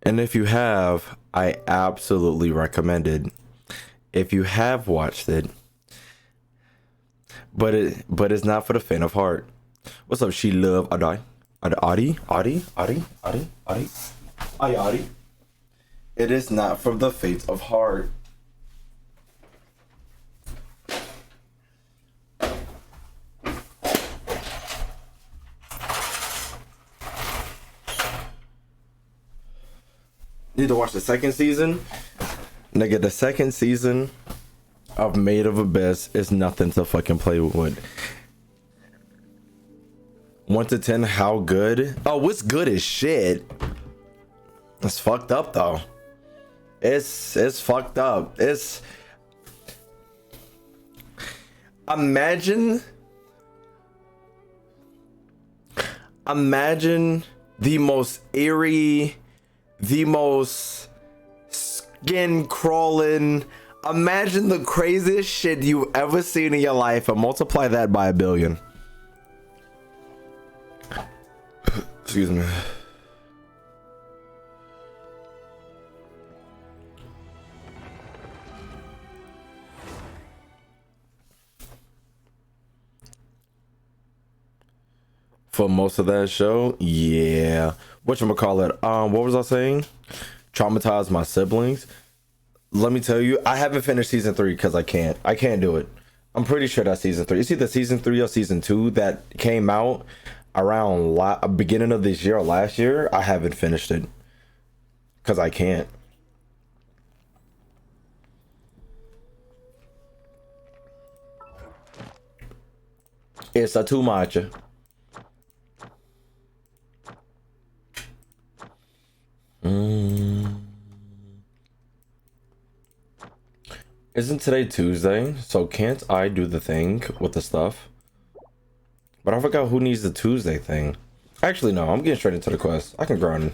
And if you have, I absolutely recommend it. If you have watched it, but it's not for the faint of heart. What's up? She love Adi. Adi. It is not for the faint of heart. Need to watch the second season. Nigga, the second season of Maid of Abyss is nothing to fucking play with. 1 to 10, how good? Oh, what's good as shit. It's fucked up though. It's fucked up. It's imagine the most eerie, the most skin crawling. Imagine the craziest shit you've ever seen in your life and multiply that by 1,000,000,000. Excuse me. For most of that show, yeah. Whatchamacallit? What was I saying? Traumatize my siblings. Let me tell you, I haven't finished season 3 because I can't do it. I'm pretty sure that's season 3. It's either season 3 or season 2 that came out around beginning of this year or last year. I haven't finished it because I can't. It's a too much. Isn't today Tuesday? So can't I do the thing with the stuff? But I forgot who needs the Tuesday thing. Actually, no, I'm getting straight into the quest. I can grind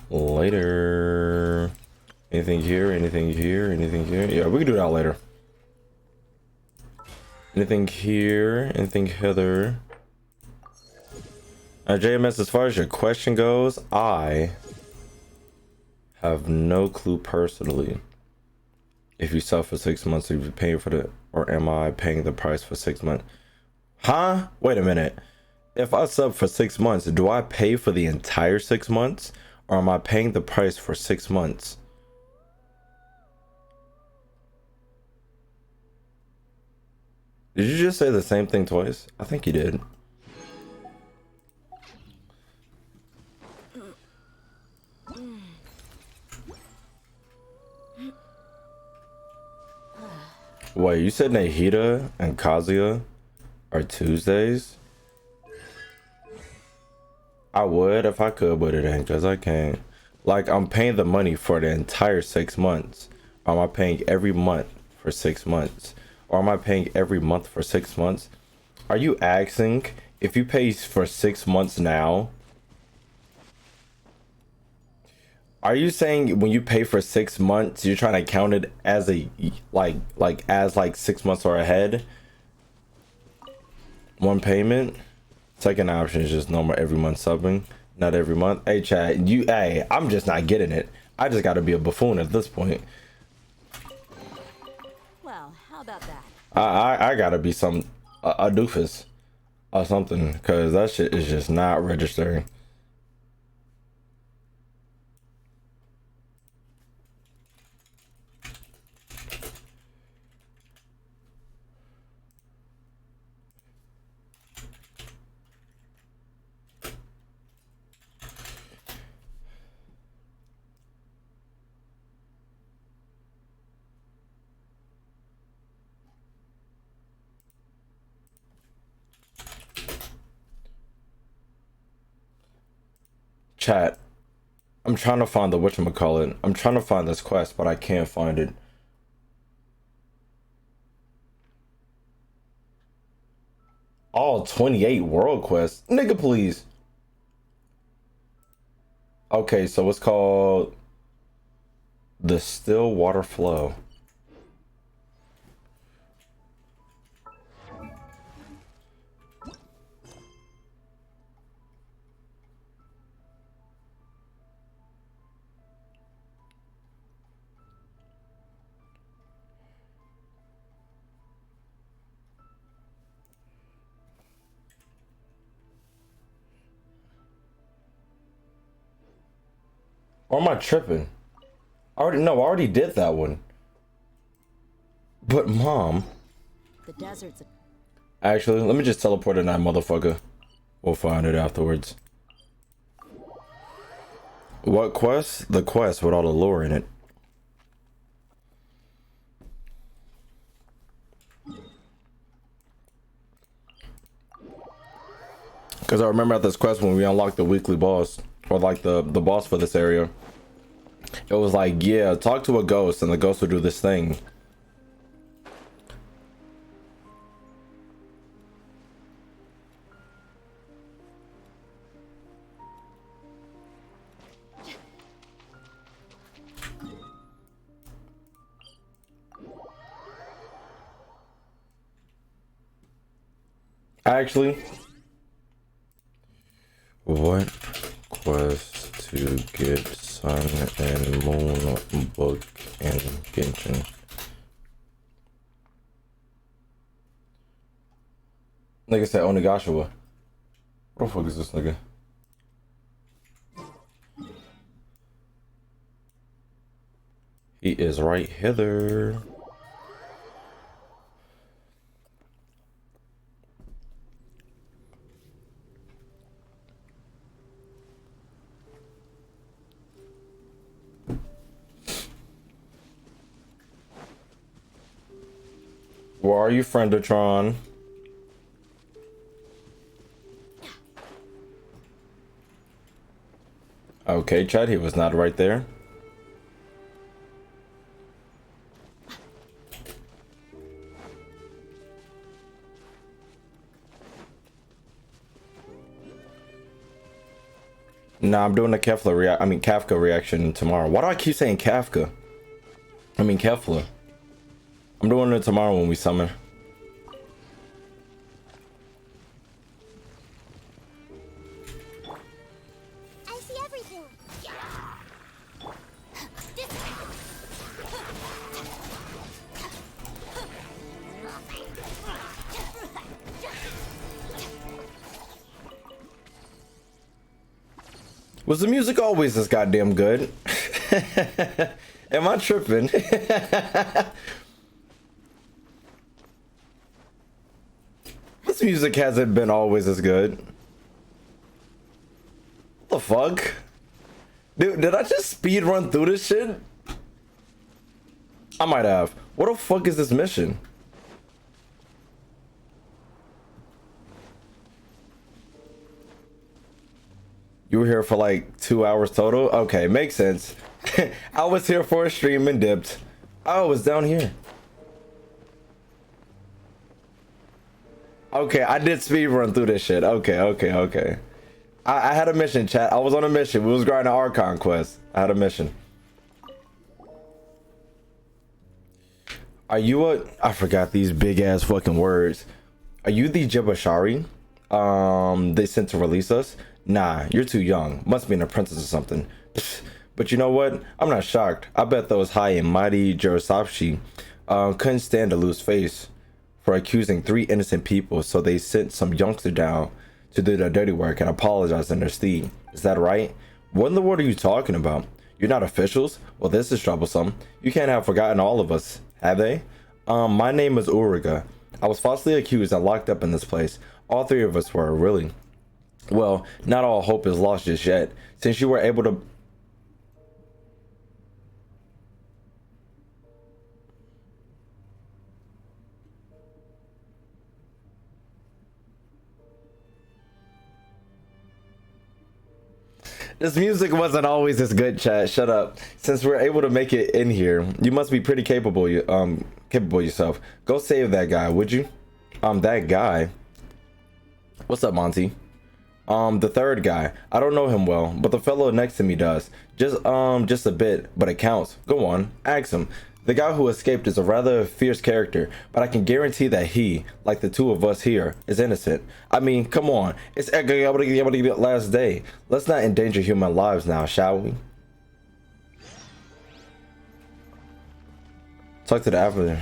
later. Anything here? Anything here? Anything here? Yeah, we can do that later. Anything here? Anything hither? JMS, as far as your question goes, I have no clue personally. If you sell for 6 months, are you paying for the, or am I paying the price for 6 months? Huh? Wait a minute. If I sub for 6 months, do I pay for the entire 6 months, or am I paying the price for 6 months? Did you just say the same thing twice? I think you did. Wait, you said Nahida and Kazuya are Tuesdays? I would if I could, but it ain't because I can't. Like, I'm paying the money for the entire 6 months. Or am I paying every month for 6 months? Or am I paying every month for 6 months? Are you asking if you pay for 6 months now? Are you saying when you pay for 6 months, you're trying to count it as a like 6 months or ahead? One payment. Second option is just normal every month subbing, not every month. Hey chat, hey, I'm just not getting it. I just got to be a buffoon at this point. Well, how about that? I gotta be a doofus or something, because that shit is just not registering. Chat, I'm trying to find the whatchamacallit. I'm trying to find this quest, but I can't find it. All 28 world quests? Nigga, please. Okay, so it's called the Still Water Flow. Or am I tripping? I already did that one. But mom. The desert's. Actually, let me just teleport in that motherfucker. We'll find it afterwards. What quest? The quest with all the lore in it. Because I remember at this quest when we unlocked the weekly boss, or like the boss for this area, it was like, yeah, talk to a ghost and the ghost will do this thing. Actually, what quest to get sun and moon book in Genshin? Nigga said Onigashima. What the fuck is this nigga? He is right hither. Where are you, Friendatron? Okay, Chad, he was not right there. Nah, I'm doing the Kafka reaction tomorrow. Why do I keep saying Kafka? Kefla. I'm doing it tomorrow when we summon. I see everything. Was the music always this goddamn good? Am I tripping? This music hasn't been always as good. What the fuck? Dude, did I just speed run through this shit? I might have. What the fuck is this mission? You were here for like 2 hours total? Okay, makes sense. I was here for a stream and dipped. Oh, it's down here. Okay, I did speed run through this shit. Okay. I had a mission, chat. I was on a mission. We was grinding an Archon quest. I had a mission. Are you a... I forgot these big ass fucking words. Are you the Jibashari? They sent to release us? Nah, you're too young. Must be an apprentice or something. But you know what? I'm not shocked. I bet those high and mighty Jurosopshi couldn't stand to lose face for accusing 3 innocent people, so they sent some youngster down to do their dirty work and apologize in their stead. Is that right? What in the world are you talking about? You're not officials? Well, this is troublesome. You can't have forgotten all of us, have they? My name is Uriga. I was falsely accused and locked up in this place. All 3 of us were, really. Well, not all hope is lost just yet. Since you were able to... This music wasn't always as good, chat. Shut up. Since we're able to make it in here, you must be pretty capable yourself. Go save that guy, would you? That guy. What's up, Monty? The third guy. I don't know him well, but the fellow next to me does. Just a bit, but it counts. Go on, ask him. The guy who escaped is a rather fierce character, but I can guarantee that he, like the 2 of us here, is innocent. I mean, come on. It's last day. Let's not endanger human lives now, shall we? Talk to the Avatar.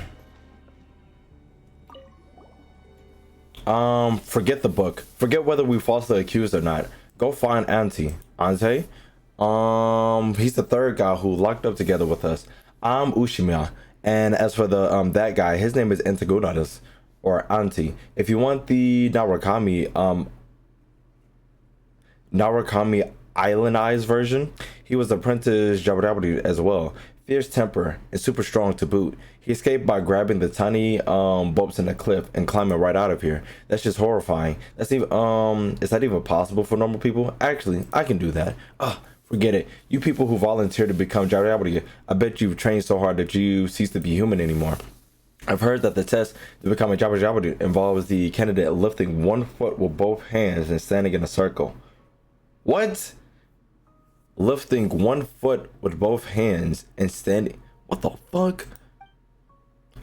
Forget the book. Forget whether we falsely accused or not. Go find Ante. He's the third guy who locked up together with us. I'm Ushima, and as for the that guy, his name is Enkanomiya or Auntie. If you want the Narakami Islandized version, he was the apprentice Jabberabberdy as well. Fierce temper and super strong to boot. He escaped by grabbing the tiny bumps in the cliff and climbing right out of here. That's just horrifying. That's even is that even possible for normal people? Actually, I can do that. Ugh, forget it. You people who volunteer to become Jabberabberdy, I bet you've trained so hard that you cease to be human anymore. I've heard that the test to become a Jabberabberdy involves the candidate lifting 1 foot with both hands and standing in a circle. What? Lifting 1 foot with both hands and standing. What the fuck?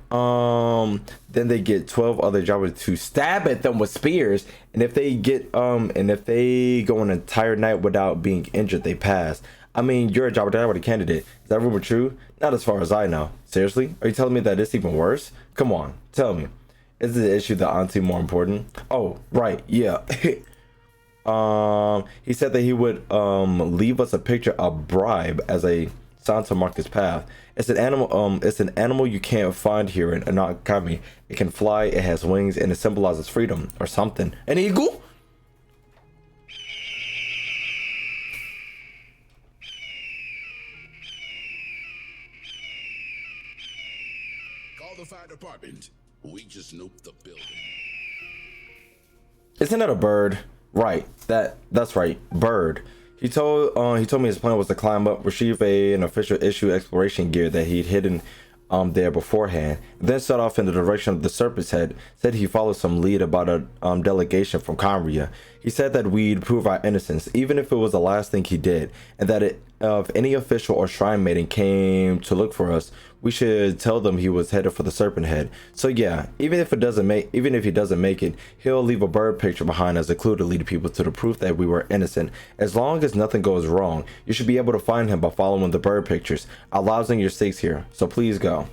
Then they get 12 other jobbers to stab at them with spears, and if they go an entire night without being injured, they pass. I mean, you're a Jabberabberdy candidate. Is that rumor true? Not as far as I know. Seriously? Are you telling me that it's even worse? Come on, tell me. Is the issue the auntie more important? Oh, right, yeah. He said that he would leave us a picture, a bribe, as a sign to mark his path. It's an animal you can't find here in Enkanomiya. It can fly, it has wings, and it symbolizes freedom or something. An eagle? Call the fire department. We just nuked the building. Isn't that a bird? Right, that's right, bird. He told me his plan was to climb up, retrieve an official issue exploration gear that he'd hidden there beforehand, then set off in the direction of the Serpent's head. Said he followed some lead about a delegation from Conria. He said that we'd prove our innocence, even if it was the last thing he did, and that if any official or shrine maiden came to look for us, we should tell them he was headed for the Serpent Head. So yeah, even if he doesn't make it, he'll leave a bird picture behind as a clue to lead people to the proof that we were innocent. As long as nothing goes wrong, you should be able to find him by following the bird pictures. Our lives and your stakes here, so please go.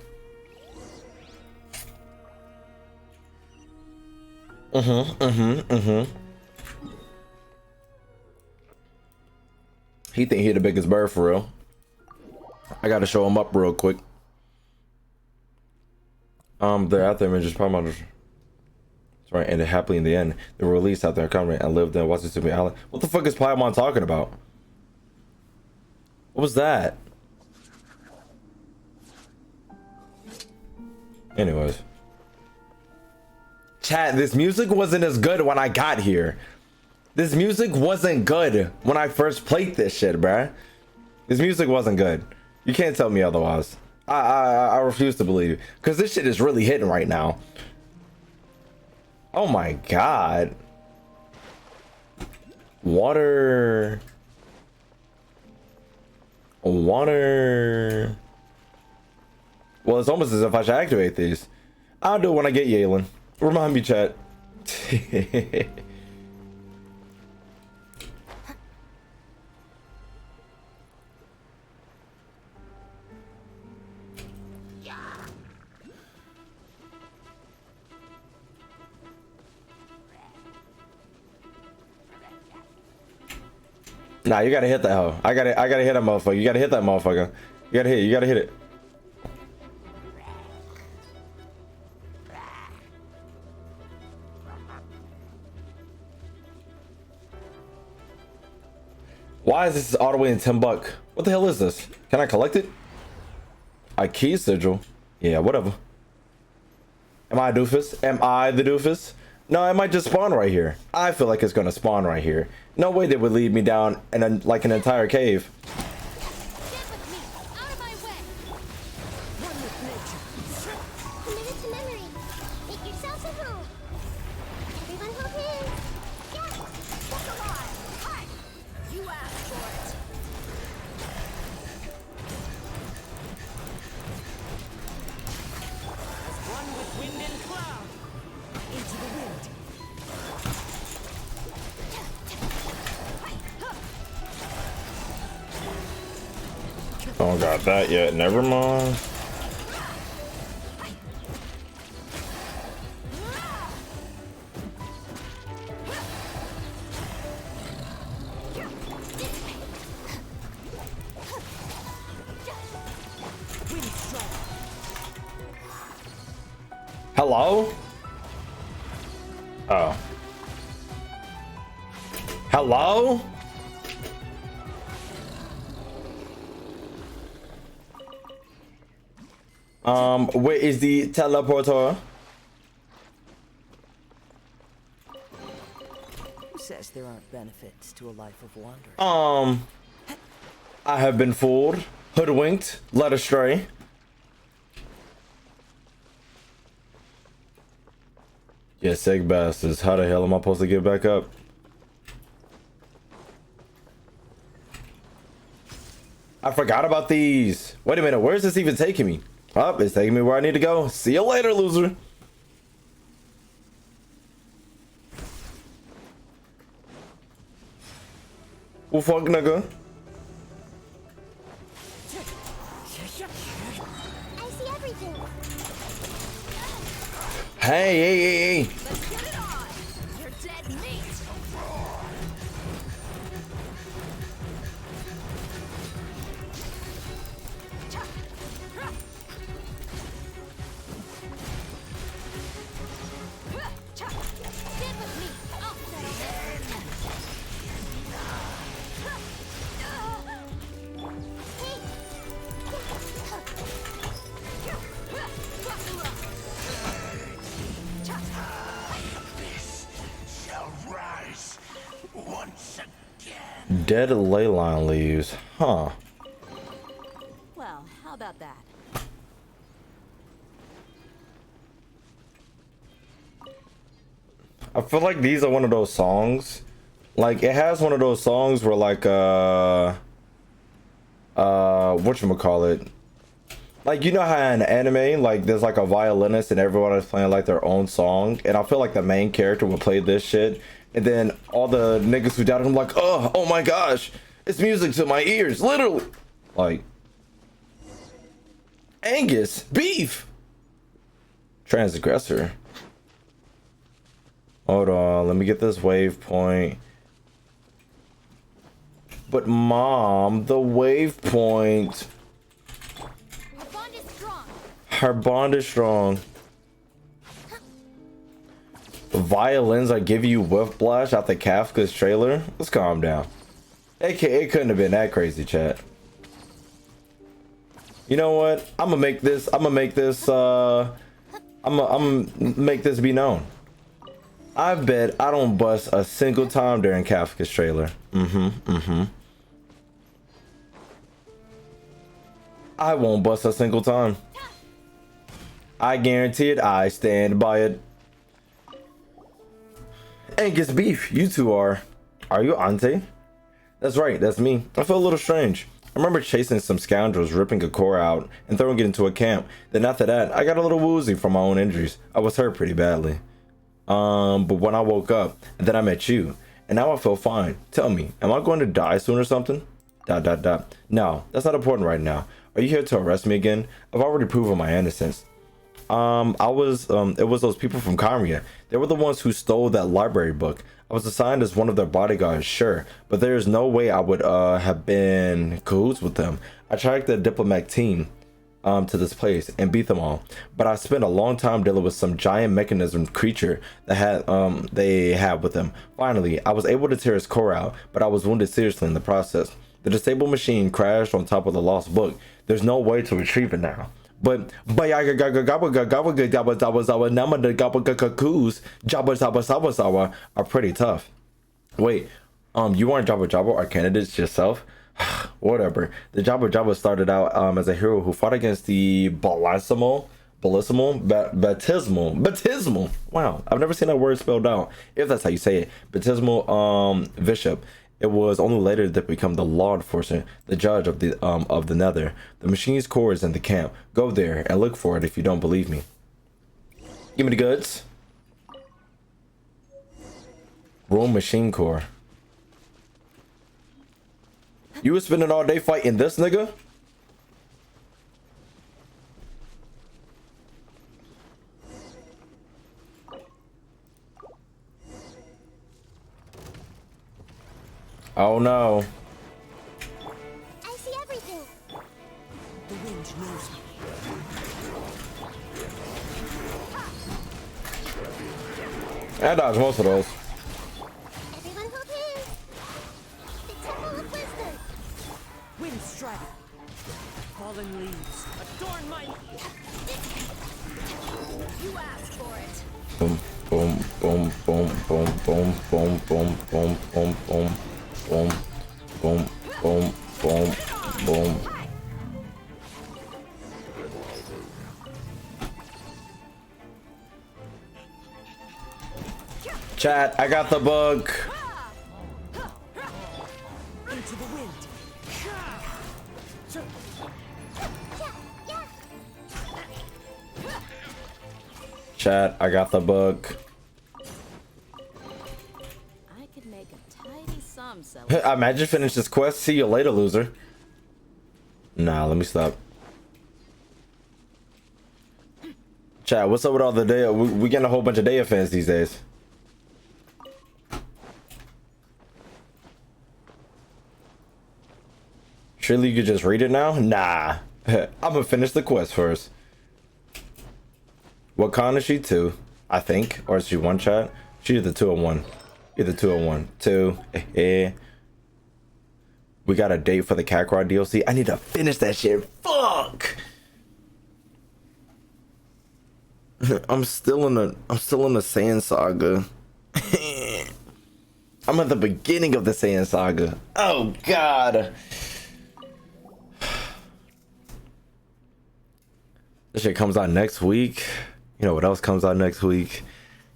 He think he the biggest bird for real. I gotta show him up real quick. They're out there and just probably right, ended happily in the end. They were released out there coming and lived in Washington Island. What the fuck is Paimon talking about? What was that? Anyways. Chat, this music wasn't as good when I got here. This music wasn't good when I first played this shit, bruh. This music wasn't good. You can't tell me otherwise. I refuse to believe, because this shit is really hitting right now. Oh my god. Water. Well, it's almost as if I should activate these. I'll do it when I get Yalen. Remind me, chat. Nah, you gotta hit that hoe. I gotta hit that motherfucker. You gotta hit that motherfucker. You gotta hit it. Why is this all the way in 10 buck? What the hell is this? Can I collect it? A key sigil? Yeah, whatever. Am I a doofus? Am I the doofus? No, it might just spawn right here. I feel like it's gonna spawn right here. No way they would lead me down in like an entire cave. Get with me! Out of my way! One with nature. Committed to memory. Make yourselves at home. Everyone hold hands. Yeah! Look alive! Hi! You asked for it. As one with wind and cloud. Into the wind. Don't got that yet. Never mind. Hello? Oh. Hello? Where is the teleporter? Who says there aren't benefits to a life of wandering? I have been fooled, hoodwinked, led astray. Yeah, sick bastards. How the hell am I supposed to get back up? I forgot about these. Wait a minute, where is this even taking me? Oh, it's taking me where I need to go. See you later, loser. Well, fuck, nigga. I see everything. Hey, hey, hey, hey. Let's get it on. You're dead meat. Get with me. I'll settle Shall rise once again. Dead ley line leaves. Huh. Well, how about that? I feel like these are one of those songs. Like, it has one of those songs where, like, whatchamacallit? Like, you know how in anime, like, there's like a violinist and everyone is playing like their own song, and I feel like the main character would play this shit, and then all the niggas who doubted him like, oh my gosh, it's music to my ears, literally. Like, Angus, beef, transgressor. Hold on, let me get this waypoint. But mom, the waypoint. Our bond is strong. Her bond is strong. Violins are giving you whiplash after Kafka's trailer. Let's calm down. It couldn't have been that crazy, chat. You know what? I'm gonna make this be known. I bet I don't bust a single time during Kafka's trailer. I won't bust a single time. I guarantee it. I stand by it. Angus beef, you two are. Are you Ante? That's right, that's me. I feel a little strange. I remember chasing some scoundrels, ripping a core out, and throwing it into a camp. Then after that, I got a little woozy from my own injuries. I was hurt pretty badly. But when I woke up, and then I met you, and now I feel fine. Tell me, am I going to die soon or something? ... No, that's not important right now. Are you here to arrest me again? I've already proven my innocence. It was those people from Enkanomiya. They were the ones who stole that library book. I was assigned as one of their bodyguards, sure, but there is no way I would have been cahoots with them. I tracked the diplomat team to this place and beat them all, but I spent a long time dealing with some giant mechanism creature that they had with them. Finally, I was able to tear his core out, but I was wounded seriously in the process. The disabled machine crashed on top of the lost book. There's no way to retrieve it now. But are pretty tough. Wait, you aren't Jabba Jabba or candidates yourself? Whatever. The Jabba Jabba started out as a hero who fought against the baptismal. Wow, I've never seen that word spelled out. If that's how you say it, baptismal bishop. It was only later that become the law enforcer, the judge of the Nether. The machine's core is in the camp. Go there and look for it if you don't believe me. Give me the goods. Room machine core. You was spending all day fighting this nigga? Oh no. I see everything. The wind knows me. I dodged most of those. Everyone hold hands. The Temple of Wisdom. Wind strike. Fallen leaves. Adorn my. You asked for it. Boom, boom, boom, boom, boom, boom, boom, boom, boom, boom, boom, boom, boom, boom, boom, boom. Chat, I got the book. Into the wind. Chat, I got the book. I could make a tidy sum selling. Imagine finish this quest. See you later, loser. Nah, let me stop. Chat, what's up with all the day? We getting a whole bunch of Daya fans these days. Surely you could just read it now? Nah. I'm gonna finish the quest first. What con is she? 2, I think. Or is she 1, chat? She's either 2 or 1. Either 2 or 1. 2. We got a date for the Kakarot DLC. I need to finish that shit. Fuck! I'm still in the Sand Saga. I'm at the beginning of the Sand Saga. Oh god. This shit comes out next week. You know what else comes out next week?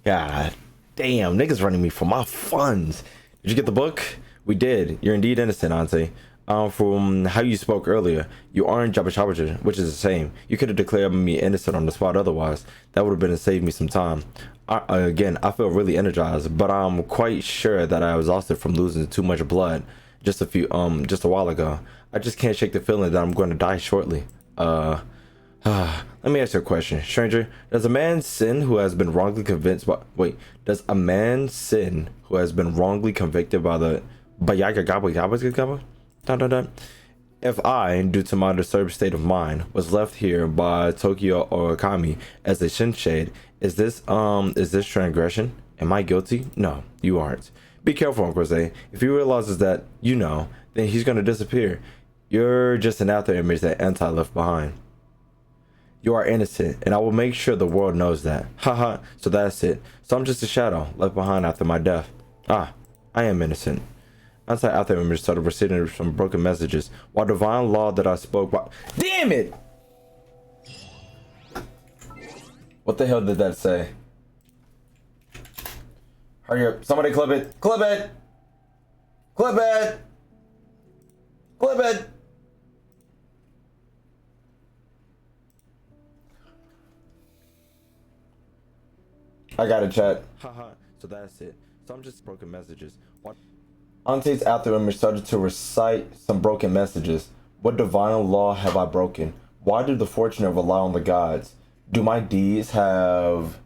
God damn, niggas running me for my funds. Did you get the book? We did. You're indeed innocent, Auntie. From how you spoke earlier, you aren't Jabba Shabba, which is the same. You could have declared me innocent on the spot otherwise. That would have been to save me some time. Again, I feel really energized, but I'm quite sure that I was exhausted from losing too much blood just a while ago. I just can't shake the feeling that I'm going to die shortly. Let me ask you a question, stranger. Does a man sin who has been wrongly convinced by does a man sin who has been wrongly convicted by the If I, due to my disturbed state of mind, was left here by Tokyo Orakami as a shinshade, is this transgression? Am I guilty? No, you aren't. Be careful, Uncle Jose. If he realizes that you know, then he's gonna disappear. You're just an after image that Anti left behind. You are innocent, and I will make sure the world knows that. Haha, so that's it. So I'm just a shadow left behind after my death. Ah, I am innocent. Outside after image started receiving some broken messages. While divine law that I spoke by. Damn it! What the hell did that say? Hurry up. Somebody clip it. Clip it! Clip it! Clip it! I got it, chat. Haha, so that's it. So I'm just broken messages. What? Auntie's after image started to recite some broken messages. What divine law have I broken? Why do the fortunate rely on the gods? Do my deeds have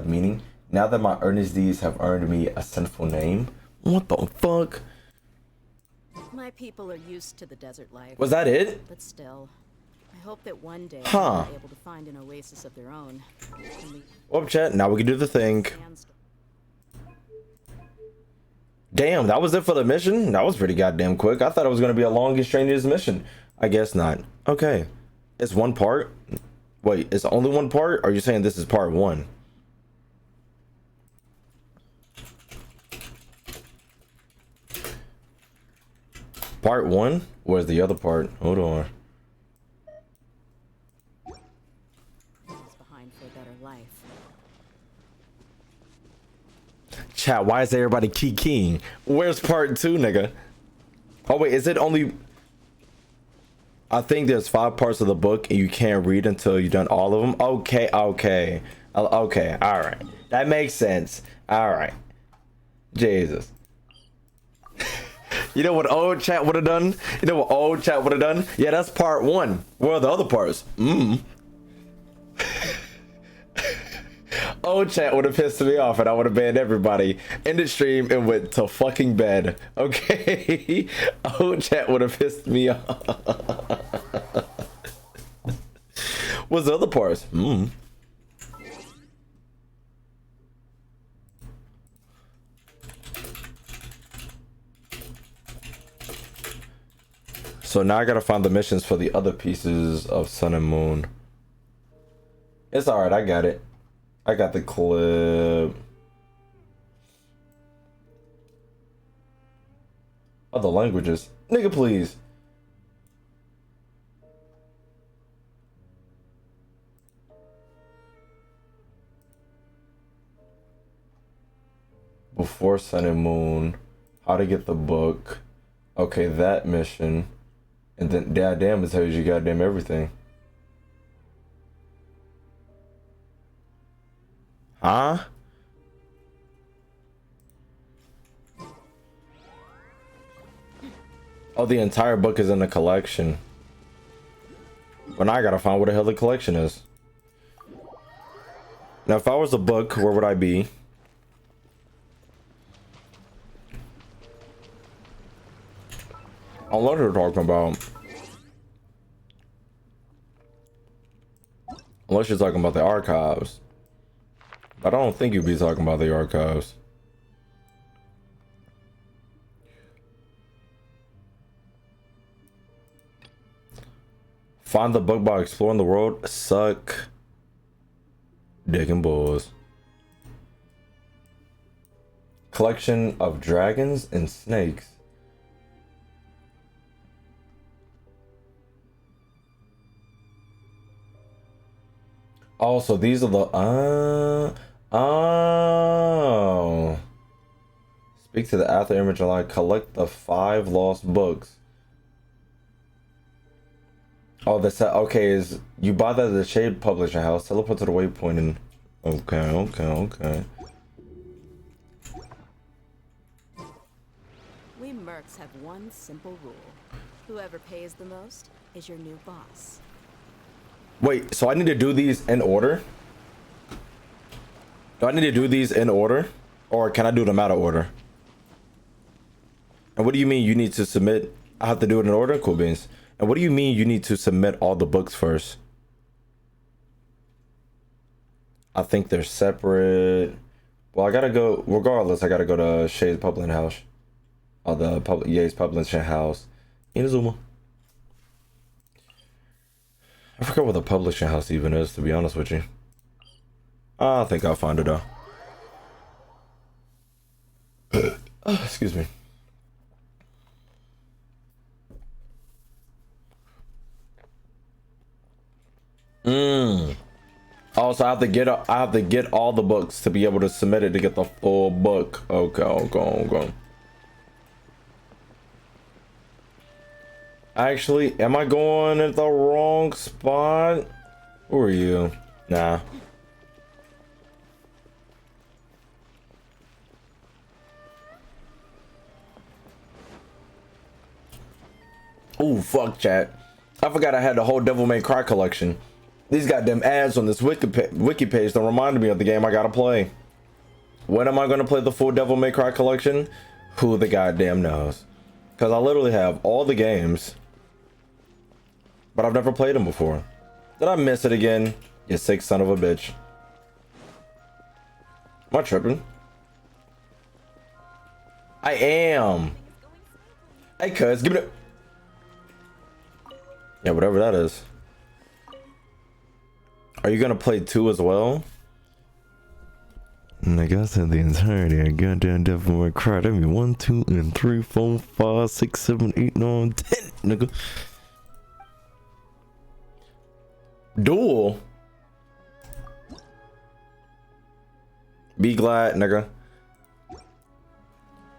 meaning? Now that my earnest deeds have earned me a sinful name? What the fuck? My people are used to the desert life. Was that it? But still, I hope that one day Huh. they'll be able to find an oasis of their own. Well, chat, now we can do the thing. Damn, that was it for the mission? That was pretty goddamn quick. I thought it was going to be a long and strenuous mission. I guess not. Okay. It's one part? Wait, it's only one part? Or are you saying this is part 1? Part 1? Where's the other part? Hold on. Behind for a better life. Chat, why is everybody keying? Where's part 2, nigga? Oh, wait, is it only... I think there's 5 parts of the book and you can't read until you've done all of them. Okay. Okay, all right. That makes sense. All right. Jesus. You know what old chat would have done? Yeah, that's part 1. Where are the other parts? Old chat would have pissed me off and I would have banned everybody in the stream and went to fucking bed. Okay? Old chat would have pissed me off. What's the other parts? So now I gotta find the missions for the other pieces of Sun and Moon. It's alright, I got it. I got the clip. Other languages. Nigga, please. Before Sun and Moon. How to get the book. Okay, that mission. And then goddamn, it tells you goddamn everything. Huh? Oh, the entire book is in the collection. But now I gotta find where the hell the collection is. Now, if I was a book, where would I be? I don't know what you're talking about. Unless you're talking about the archives. But I don't think you'd be talking about the archives. Find the book by exploring the world. Suck dick and balls. Collection of dragons and snakes. Also, these are the oh. Speak to the author image line. Collect the 5 lost books. Oh, the set. Okay, is you buy that at the Shade Publishing House. Teleport to the waypoint and okay. We mercs have one simple rule. Whoever pays the most is your new boss. Wait, so I need to do these in order? Do I need to do these in order? Or can I do them out of order? And what do you mean you need to submit? I have to do it in order? Cool beans. And what do you mean you need to submit all the books first? I think they're separate. Well, I gotta go, regardless, I gotta go to Shay's Publishing House. Or the Ye's Publishing House. Inazuma. I forgot what the publishing house even is, to be honest with you. I think I'll find it though. Excuse me. Also, I have to get all the books to be able to submit it to get the full book. Okay. Actually, am I going at the wrong spot? Who are you? Nah. Oh, fuck, chat. I forgot I had the whole Devil May Cry collection. These goddamn ads on this wiki page that reminded me of the game I gotta play. When am I gonna play the full Devil May Cry collection? Who the goddamn knows? Because I literally have all the games, but I've never played them before. Did I miss it again? You sick son of a bitch. Am I tripping? I am. Hey, cuz, give me the... Yeah, whatever that is. Are you gonna play 2 as well? Like I said, the entirety of goddamn Devil May Cry. That mean 1, 2, and 3, 4, 5, 6, 7, 8, 9, 10, nigga. Duel. Be glad, nigga.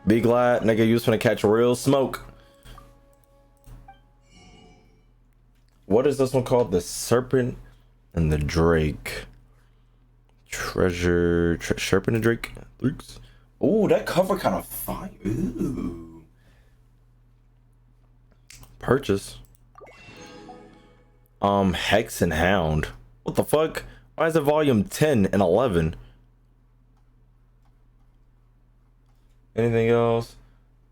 Be glad, nigga. You was finna catch real smoke. What is this one called? The Serpent and the Drake. Treasure. Serpent and Drake. Oh, that cover kind of fire. Ooh. Purchase. Hex and Hound. What the fuck? Why is it volume 10 and 11? Anything else?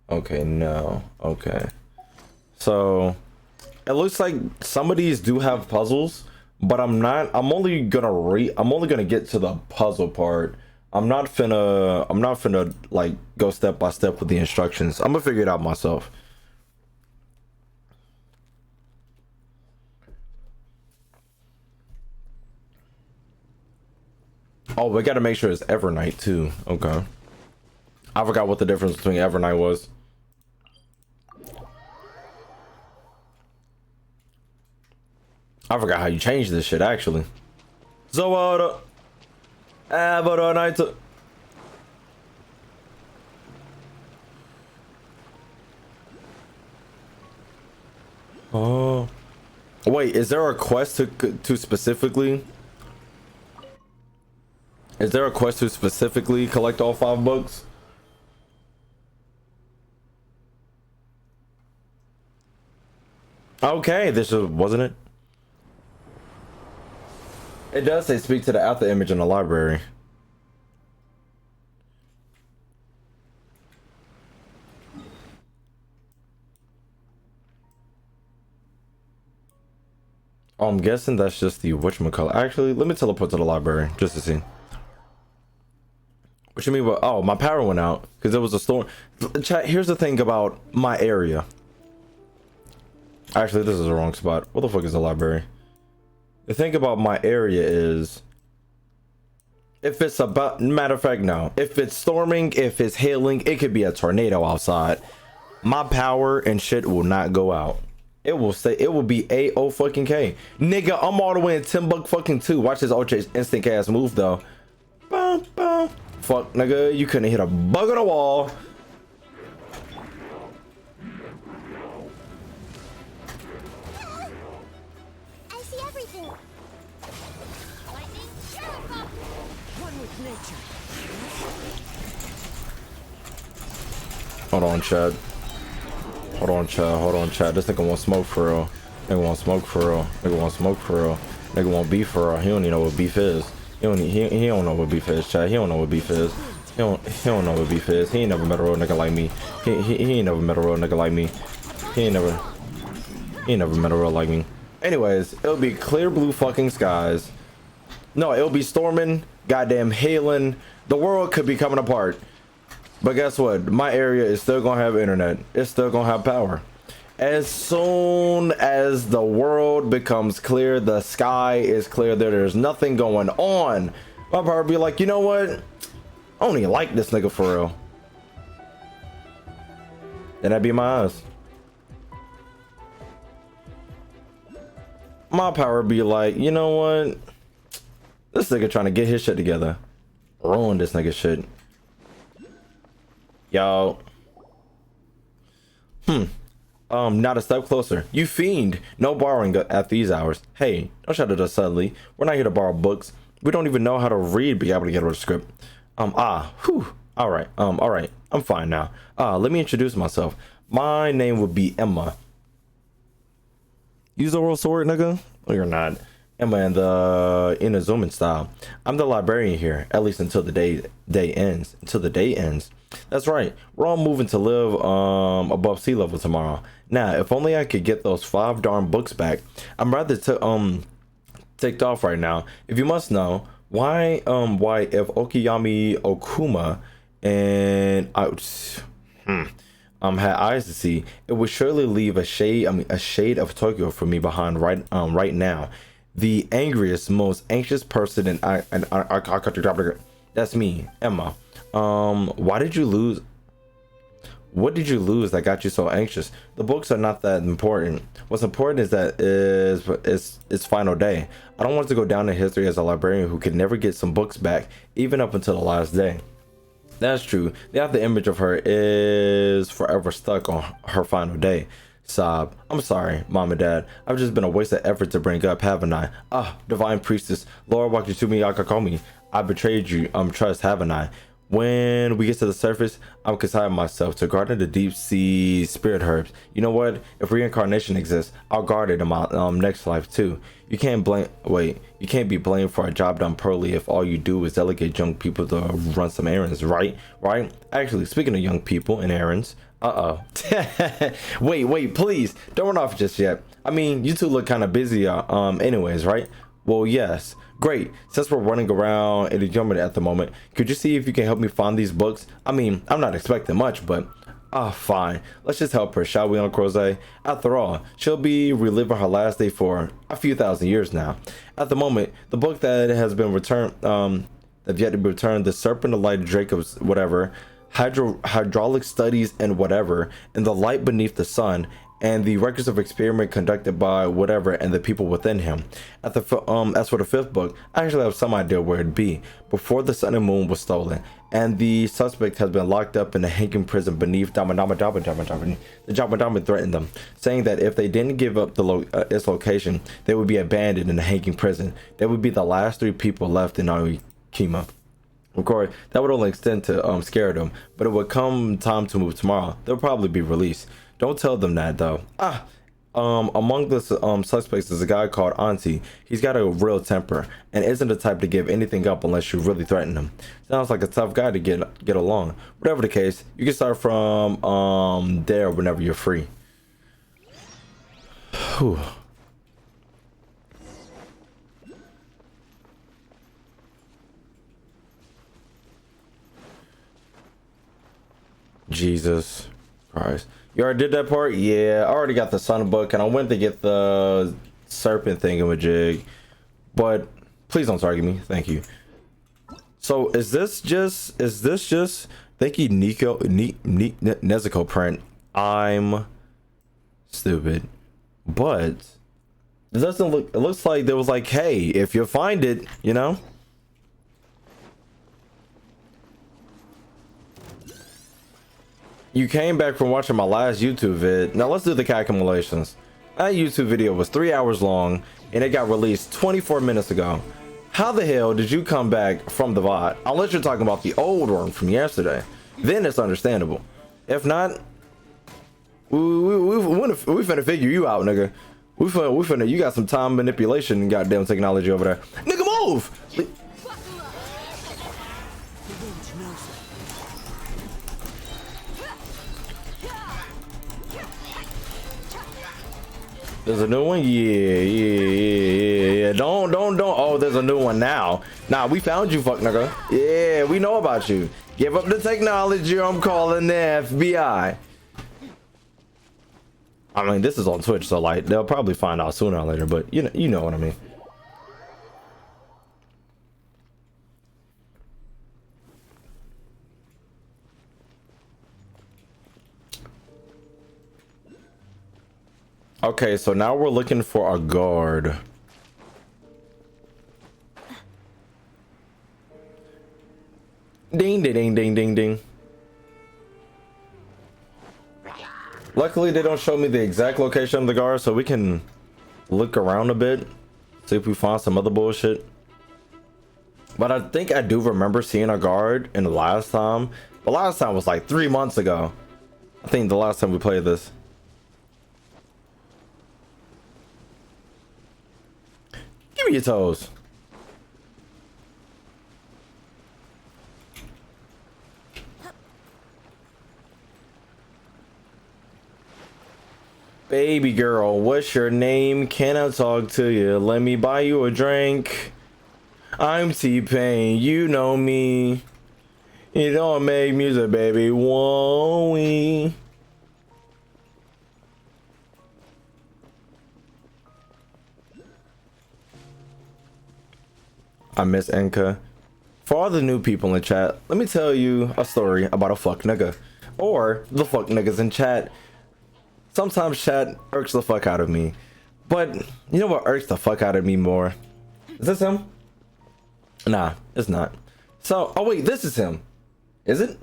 Okay, no. Okay. So it looks like some of these do have puzzles, but I'm only gonna get to the puzzle part. I'm not finna like go step by step with the instructions. I'm gonna figure it out myself. Oh, we gotta make sure it's Evernight too. Okay. I forgot what the difference between Evernight was. I forgot how you change this shit actually. So Evernight. Oh. Wait, is there a quest to specifically? Is there a quest to specifically collect all 5 books? Okay, this wasn't it. It does say speak to the after image in the library. Oh, I'm guessing that's just the whatchamacallit. Actually, let me teleport to the library just to see. What you mean? But oh, my power went out because there was a storm. Chat. Here's the thing about my area. Actually, this is the wrong spot. What the fuck is the library? The thing about my area is, if it's about, matter of fact, no. If it's storming, if it's hailing, it could be a tornado outside. My power and shit will not go out. It will stay. It will be A-O fucking K. Nigga, I'm all the way in fucking 2. Watch this ultra instant ass move though. Boom, boom. Fuck, nigga, you couldn't hit a bug on the wall. I see everything. Lightning, powerful. One with nature. Hold on, Chad. Hold on, Chad. Hold on, Chad. This nigga want smoke for real. Nigga want smoke for real. Nigga want smoke for real. Nigga want beef for real. He don't even know what beef is. He don't know what beef is, Chad. He don't know what beef is. He don't know what beef is. He ain't never met a real nigga like me. He ain't never met a real nigga like me. He ain't never met a real like me. Anyways, it'll be clear blue fucking skies. No, it'll be storming, goddamn hailing. The world could be coming apart. But guess what? My area is still gonna have internet. It's still gonna have power. As soon as the world becomes clear, the sky is clear, there's nothing going on, my power be like, you know what? I don't even like this nigga for real. Then that'd be my eyes. My power be like, you know what? This nigga trying to get his shit together. Ruin this nigga shit. Yo. Not a step closer. You fiend. No borrowing at these hours. Hey, don't shout at us suddenly. We're not here to borrow books. We don't even know how to read, be able to get a script. Whew. Alright, I'm fine now. Let me introduce myself. My name would be Emma. Use the world sword, nigga? No, you're not. Emma in the Enkanomiya style. I'm the librarian here, at least until the day ends. Until the day ends. That's right. We're all moving to live above sea level tomorrow. Now, if only I could get those 5 darn books back. I'm rather ticked off right now. If you must know, why if Okiyami Okuma and had eyes to see, it would surely leave a shade of Tokyo for me behind right now. The angriest, most anxious person in that's me, Emma. Why did you lose? What did you lose that got you so anxious? The books are not that important. What's important is that it's final day. I don't want to go down in history as a librarian who could never get some books back, even up until the last day. That's true. The after image of her is forever stuck on her final day. Sob. I'm sorry, Mom and Dad. I've just been a waste of effort to bring up, haven't I? Divine Priestess, Lord Wakitsumi Yakakomi. I betrayed you, trust, haven't I? When we get to the surface, I'm consigning myself to guarding the deep sea spirit herbs. You know what? If reincarnation exists, I'll guard it in my next life too. You can't be blamed for a job done poorly if all you do is delegate young people to run some errands, right? Actually, speaking of young people and errands, wait, please don't run off just yet. I mean, you two look kind of busy, anyways, right? Well, yes. Great. Since we're running around in the Germany at the moment, could you see if you can help me find these books? I mean, I'm not expecting much, but fine. Let's just help her, shall we, Uncle Crozet? After all, she'll be reliving her last day for a few thousand years now. At the moment, the book that has been returned have yet to be returned. The Serpent, the light, Jacob's whatever, hydraulic studies and whatever, and the light beneath the sun, and the records of experiment conducted by whatever, and the people within him. As for the fifth book, I actually have some idea where it'd be. Before the sun and moon was stolen, and the suspect has been locked up in a hanging prison beneath the Dama threatened them, saying that if they didn't give up its location, they would be abandoned in the hanging prison. They would be the last 3 people left in Enkanomiya. Of course, that would only extend to scare them, but it would come time to move tomorrow. They'll probably be released. Don't tell them that though. Among the suspects is a guy called Auntie. He's got a real temper and isn't the type to give anything up unless you really threaten him. Sounds like a tough guy to get along. Whatever the case, you can start from there whenever you're free. Whew. Jesus Christ. You already did that part? Yeah, I already got the Sun book, and I went to get the Serpent thingamajig. But please don't target me. Thank you. So is this just thank you, Nezuko print. I'm stupid. But it doesn't look, it looks like there was like, hey, if you find it, you know? You came back from watching my last YouTube vid. Now let's do the calculations. That YouTube video was 3 hours long and it got released 24 minutes ago. How the hell did you come back from the VOD? Unless you're talking about the old one from yesterday. Then it's understandable. If not, we finna figure you out, nigga. We finna, you got some time manipulation goddamn technology over there. Nigga, move! There's a new one? Yeah. Don't. Oh, there's a new one now. Nah, we found you, fuck nigga. Yeah, we know about you. Give up the technology, I'm calling the FBI. I mean, this is on Twitch, so like, they'll probably find out sooner or later, but you know what I mean. Okay, so now we're looking for a guard. Ding, ding, ding, ding, ding. Luckily, they don't show me the exact location of the guard, so we can look around a bit, see if we find some other bullshit. But I think I do remember seeing a guard in the last time. The last time was like 3 months ago. I think the last time we played this. Give me your toes. Baby girl, what's your name? Can I talk to you? Let me buy you a drink. I'm T-Pain, you know me. You don't make music, baby, won't we? I miss Enka. For all the new people in chat, let me tell you a story about a fuck nigga. Or the fuck niggas in chat. Sometimes chat irks the fuck out of me. But you know what irks the fuck out of me more? Is this him? Nah, it's not. So, oh wait, this is him. Is it?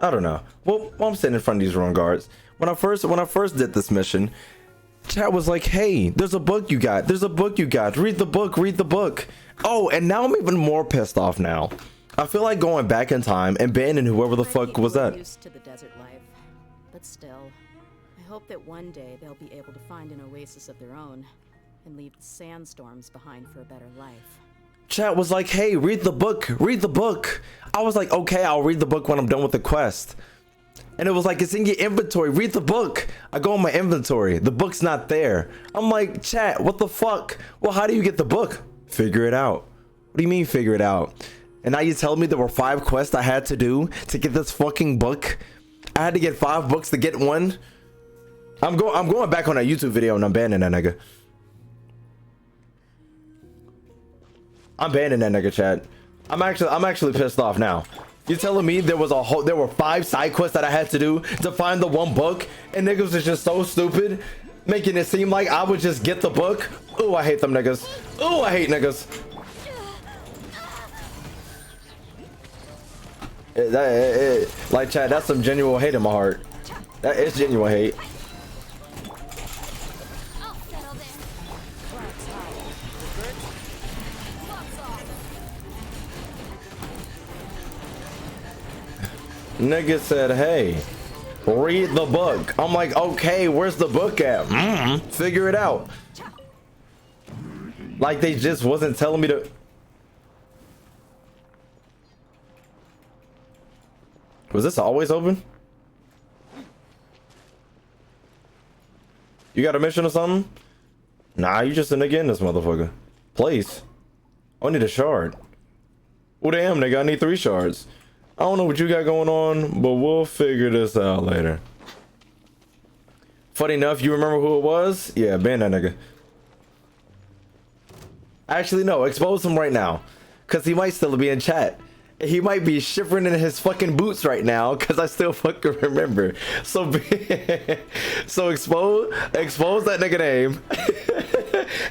I don't know. Well, I'm sitting in front of these wrong guards. When I first did this mission, chat was like, hey, there's a book you got. There's a book you got. Read the book. Read the book. Oh, and now I'm even more pissed off now. I feel like going back in time and banning whoever the fuck was that. Used to the desert life, but still, I hope that one day they'll be able to find an oasis of their own and leave the sandstorms behind for a better life. Chat was like, hey, read the book. Read the book. I was like, okay, I'll read the book when I'm done with the quest. And it was like, it's in your inventory. Read the book. I go in my inventory. The book's not there. I'm like, chat, what the fuck? Well, how do you get the book? Figure it out. What do you mean figure it out? And now you tell me there were 5 quests I had to do to get this fucking book? I had to get 5 books to get one? I'm going back on that YouTube video and I'm banning that nigga. I'm banning that nigga, chat. I'm actually pissed off now. You telling me there were 5 side quests that I had to do to find the one book, and niggas is just so stupid, making it seem like I would just get the book? Ooh, I hate them niggas. Ooh, I hate niggas. Like, chat, that's some genuine hate in my heart. That is genuine hate. I'll settle this. Nigga said, hey, read the book. I'm like, okay, where's the book at? Figure it out. Like, they just wasn't telling me to. Was this always open? You got a mission or something? Nah, you just a nigga in this motherfucker. Place. I need a shard. Oh damn, nigga, I need 3 shards. I don't know what you got going on, but we'll figure this out later. Funny enough, you remember who it was? Yeah, ban that nigga. Actually, no, expose him right now. Cause he might still be in chat. He might be shivering in his fucking boots right now, cause I still fucking remember. So, so expose that nigga name,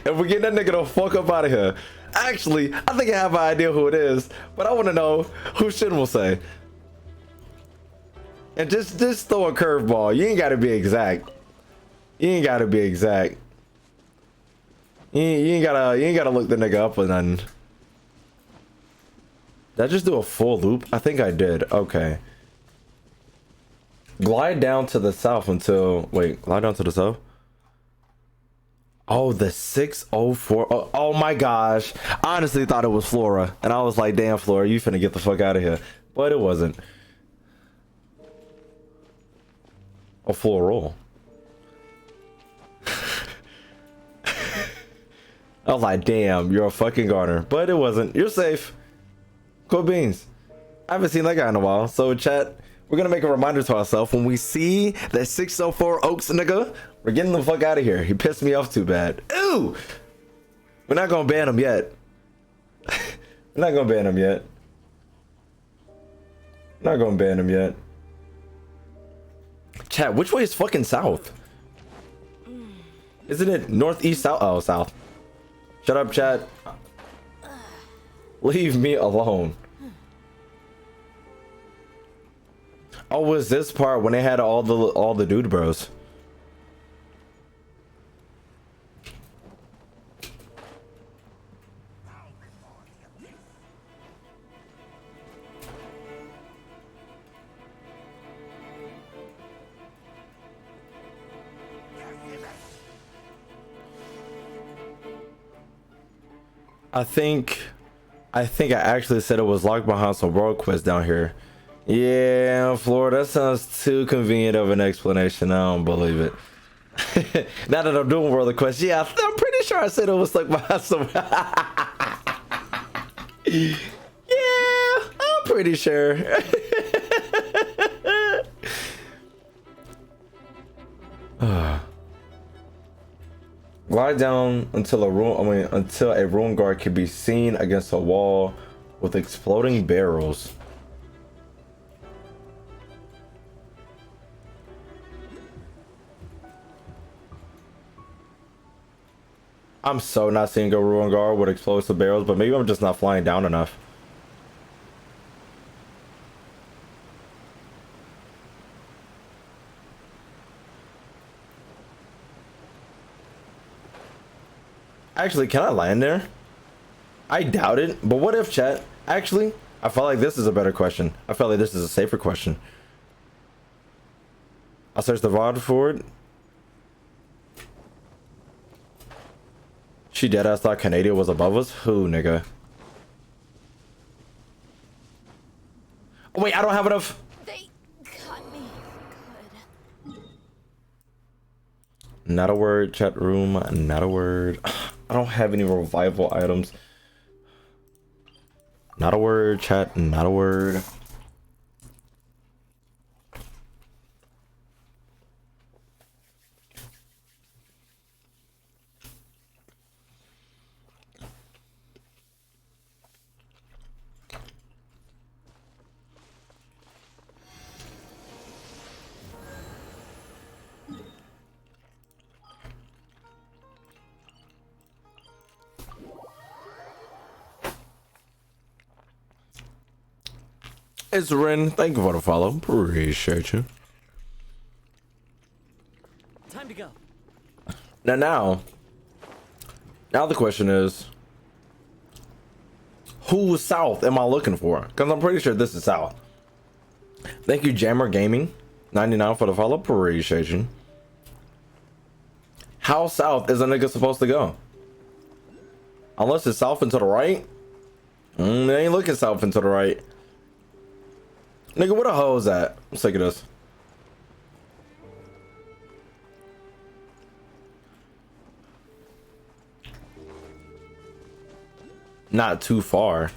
and we get that nigga the fuck up out of here. Actually, I think I have an idea who it is, but I want to know who Shin will say. And just throw a curveball. You ain't gotta be exact. You ain't gotta be exact. You ain't gotta look the nigga up or nothing. Did I just do a full loop? I think I did. Okay. Glide down to the south until... Wait, glide down to the south? Oh, the 604. Oh my gosh. I honestly thought it was Flora. And I was like, damn, Flora, you finna get the fuck out of here. But it wasn't. A floral. I was like, damn, you're a fucking gardener. But it wasn't. You're safe. Cool beans. I haven't seen that guy in a while. So chat, we're gonna make a reminder to ourselves when we see that 604 Oaks nigga, we're getting the fuck out of here. He pissed me off too bad. Ooh! We're not gonna ban him yet. We're not gonna ban him yet. Not gonna ban him yet. Chat, which way is fucking south? Isn't it northeast, south? Oh, south. Shut up, chat. Leave me alone. Oh, was this part when they had all the dude bros? I think I actually said it was locked behind some world quests down here. Yeah, Florida, that sounds too convenient of an explanation. I don't believe it. Now that I'm doing world quests, yeah, I'm pretty sure I said it was stuck behind some. Yeah, I'm pretty sure. Glide down until a ruin guard can be seen against a wall with exploding barrels. I'm so not seeing a ruin guard with explosive barrels, but maybe I'm just not flying down enough. Actually, can I land there? I doubt it, but what if, chat? Actually, I felt like this is a better question. I felt like this is a safer question. I'll search the VOD for it. She deadass thought Canada was above us? Who, nigga? Oh, wait, I don't have enough. They caught me. Good. Not a word, chat room. Not a word. I don't have any revival items. Not a word, chat. Not a word. It's Ren. Thank you for the follow. Appreciate you. Time to go. Now the question is, who south am I looking for? Because I'm pretty sure this is south. Thank you, Jammer Gaming 99 for the follow. Appreciate you. How south is a nigga supposed to go? Unless it's south and to the right. They ain't looking south and to the right. Nigga, where the hell is that? Let's take this. Not too far.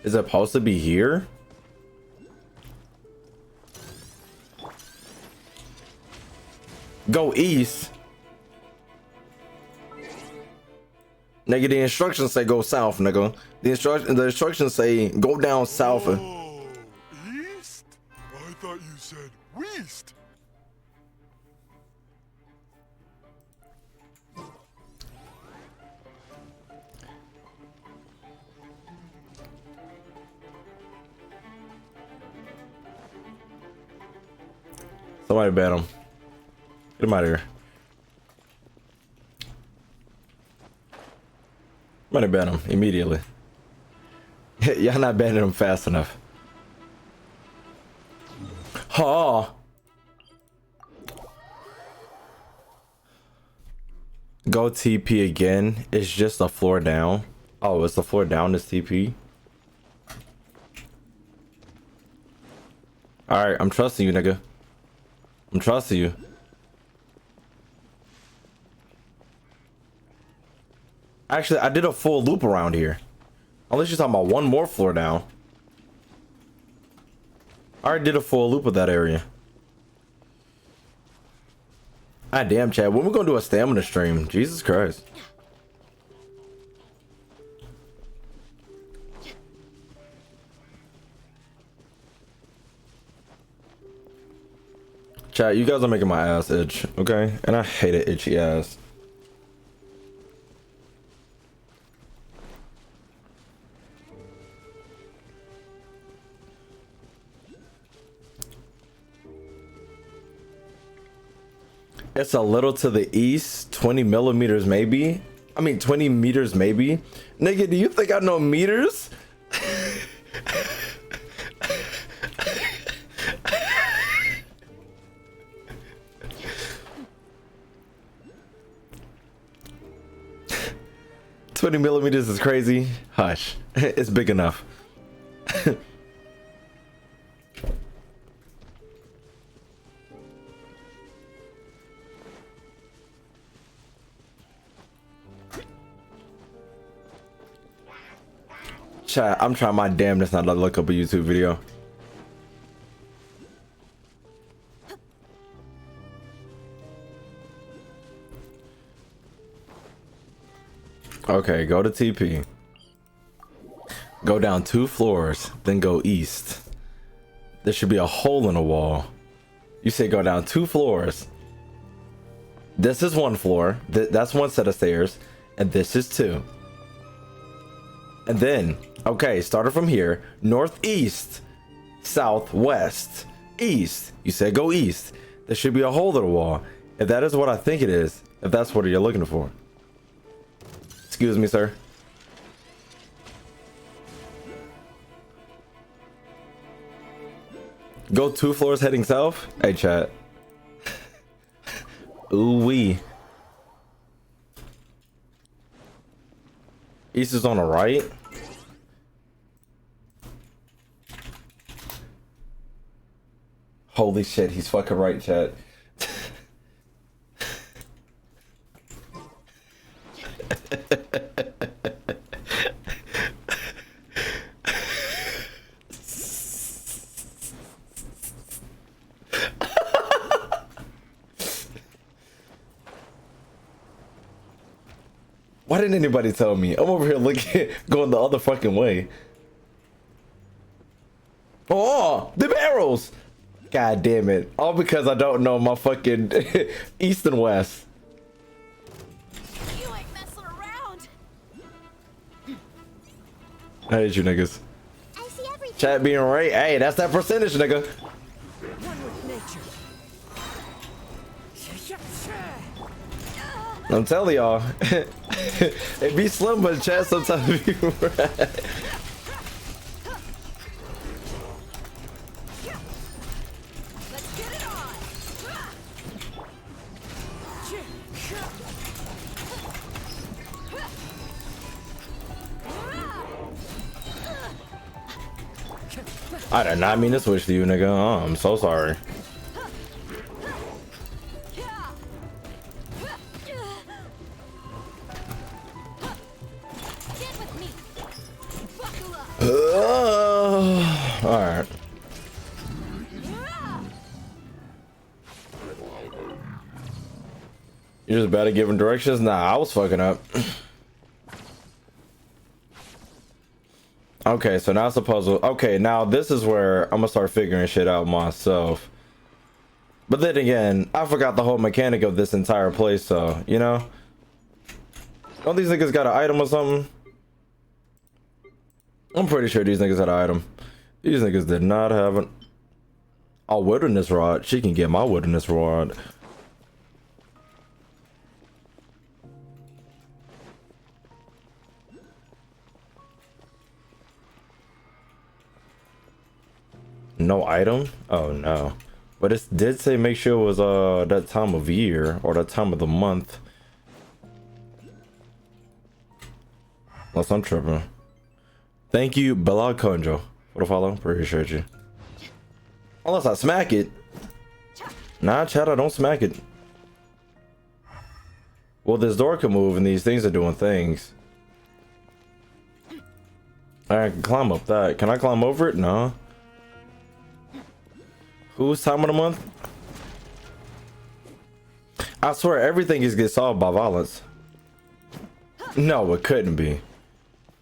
Is it supposed to be here? Go east. Nigga, the instructions say go south, nigga. The instructions say go down south. Oh, east? I thought you said west. Somebody ban him. Get him out of here. Somebody ban him immediately. Y'all not banning him fast enough. Ha! Go TP again. It's just a floor down. Oh, it's the floor down this TP. Alright, I'm trusting you, nigga. I'm trusting you. Actually, I did a full loop around here. Unless you're talking about one more floor down. I already did a full loop of that area. Ah, damn, Chad. When we gonna do a stamina stream? Jesus Christ. Chat, you guys are making my ass itch, okay? And I hate it, itchy ass. It's a little to the east, 20 millimeters maybe. I mean, 20 meters maybe. Nigga, do you think I know meters? $20 millimeters is crazy. Hush. It's big enough. Chat, I'm trying my damnedest not to look up a YouTube video. Okay, go to TP. Go down 2 floors, then go east. There should be a hole in the wall. You say go down 2 floors. This is 1 floor. That's 1 set of stairs. And this is 2. And then, okay, started from here. Northeast, southwest, east. You said go east. There should be a hole in the wall. If that is what I think it is, if that's what you're looking for. Excuse me, sir. Go 2 floors heading south. Hey, chat. Ooh wee. East is on the right. Holy shit, he's fucking right, chat. Why didn't anybody tell me? I'm over here looking, going the other fucking way. Oh, the barrels! God damn it. All because I don't know my fucking east and west. You ain't messing around. I hate you niggas. Chat being right. Hey, that's that percentage, nigga. One with nature. I'm telling y'all, it be slim, but chat sometimes be right. Let's get it on. I did not mean to switch to you, nigga. Oh, I'm so sorry. Get with me. Buckle up. All right. You're just bad at giving directions? Nah, I was fucking up. Okay, so now it's a puzzle. Okay, now this is where I'm gonna start figuring shit out myself. But then again, I forgot the whole mechanic of this entire place, so, you know? Don't these niggas got an item or something? I'm pretty sure these niggas had an item. These niggas did not have an... A wilderness rod. She can get my wilderness rod. No item? Oh no. But it did say make sure it was that time of year or that time of the month. Unless I'm tripping. Thank you, Bella Conjo, for the follow. Appreciate you. Unless I smack it. Nah, Chad, I don't smack it. Well, this door can move and these things are doing things. I can climb up that. Can I climb over it? No. Whose time of the month? I swear everything is get solved by violence. No, it couldn't be.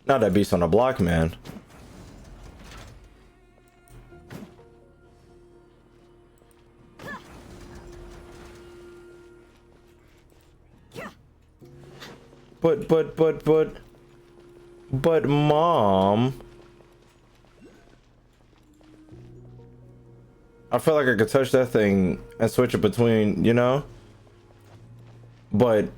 Not that beast on the block, man. But mom, I feel like I could touch that thing and switch it between, you know? But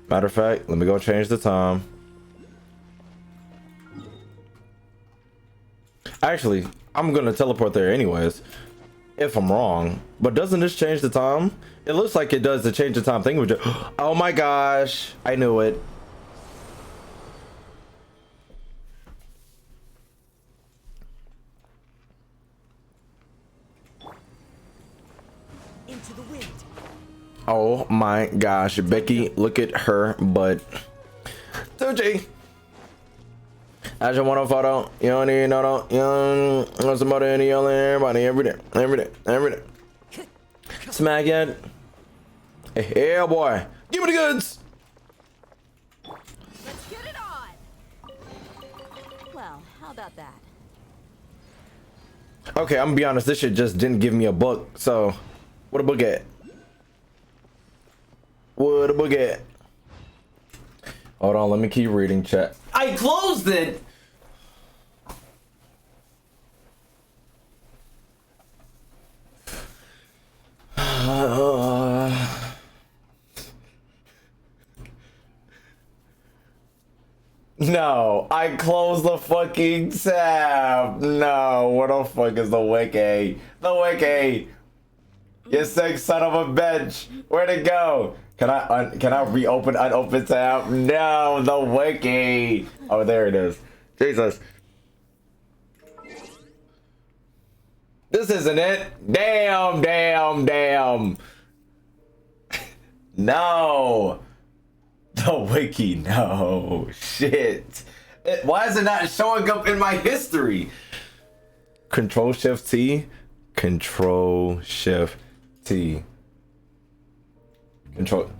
matter of fact, let me go change the time. Actually, I'm gonna teleport there anyways, if I'm wrong. But doesn't this change the time? It looks like it does the change the time thing. Oh my gosh, I knew it. Into the wind. Oh my gosh, Becky, look at her butt. 2G. I just want a photo. You don't need no, you don't want somebody in yelling at everybody every day. Smack it. Yeah, boy. Give me the goods. Let's get it on. Well, how about that? Okay, I'm gonna be honest. This shit just didn't give me a book. So, what a book at? What a book at? Hold on, let me keep reading chat. I closed it. No, I closed the fucking tab. No, where the fuck is the wiki? The wiki. You sick son of a bitch. Where'd it go? Can I reopen unopened tab? No, the wiki. Oh, there it is. Jesus. This isn't it. Damn. No. The wiki, no. Shit. Why is it not showing up in my history? Control Shift T. Control Shift T. Control.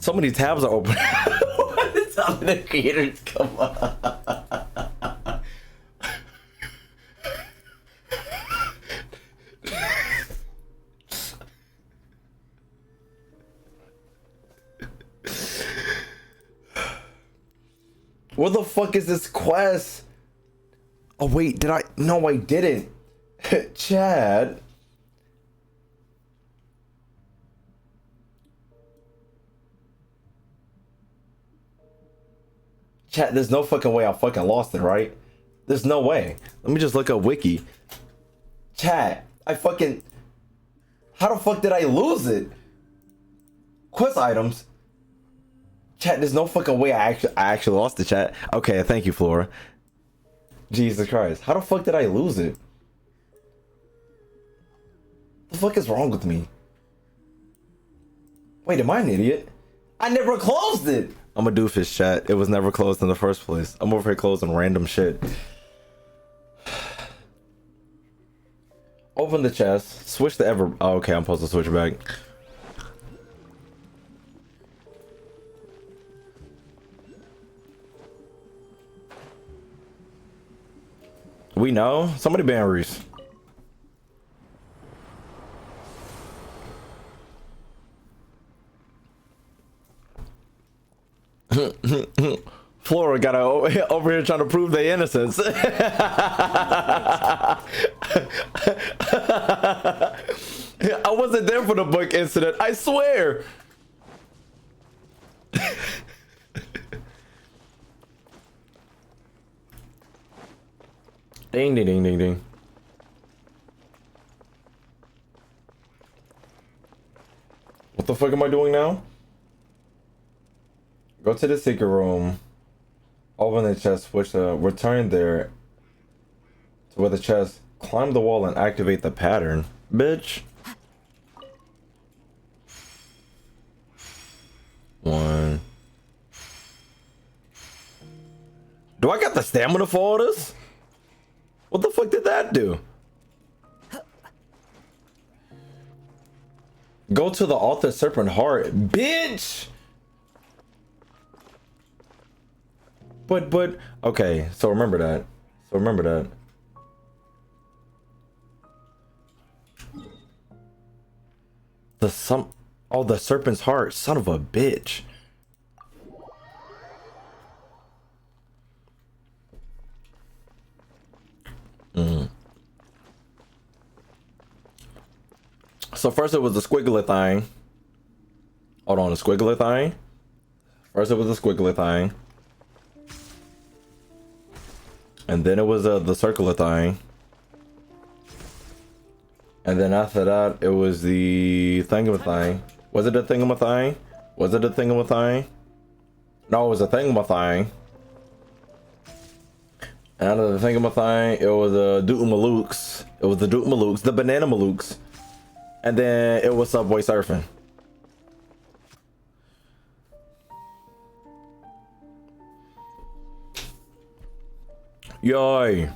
So many tabs are open. What is up, the creators? Come on. Where the fuck is this quest? Oh wait, did I? No, I didn't. Chad. Chat, there's no fucking way I fucking lost it, right? There's no way. Let me just look up wiki. Chat, I fucking... How the fuck did I lose it? Quest items. Chat, there's no fucking way I actually lost the chat. Okay, thank you, Flora. Jesus Christ. How the fuck did I lose it? What the fuck is wrong with me? Wait, am I an idiot? I never closed it! I'm a doofus, chat. It was never closed in the first place. I'm over here closing random shit. Open the chest. Switch the ever... Oh, okay, I'm supposed to switch back. We know. Somebody ban Reese. Flora got over here trying to prove their innocence. I wasn't there for the book incident, I swear. Ding, ding, ding, ding, ding. What the fuck am I doing now? Go to the secret room. Open the chest, switch the... Return there to where the chest. Climb the wall and activate the pattern. Bitch. 1. Do I got the stamina for all this? What the fuck did that do? Go to the altar Serpent heart. Bitch! But, okay, so remember that. The Serpent's heart, son of a bitch. So first it was the squiggly thing. Hold on, the squiggly thing. First it was the squiggly thing. And then it was the circular thing. And then after that, it was the thingamathing. Was it the thingamathing? Was it the thingamathing? No, it was a thingamathing. And out of the thingamathing, it was a Dootamalooks. It was the Dootamalooks, the Banana Malooks. And then it was Subway Surfing. Yay.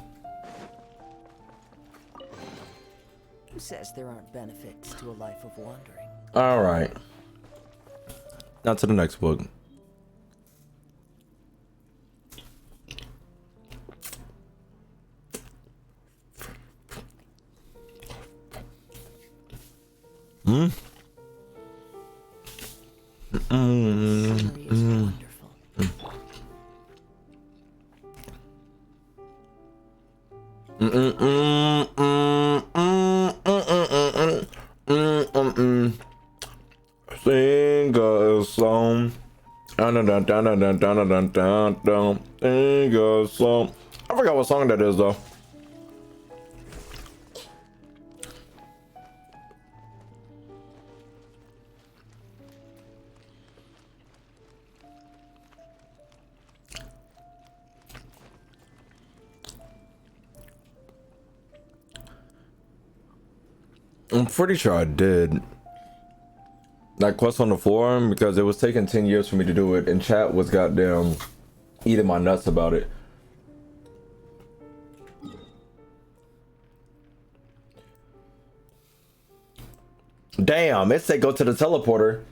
Who says there aren't benefits to a life of wandering? All right. Now to the next book. Scenery is wonderful. Sing a song. Sing a song. I forgot what song that is though. I'm pretty sure I did that quest on the forum because it was taking 10 years for me to do it and chat was goddamn eating my nuts about it. Damn, it said go to the teleporter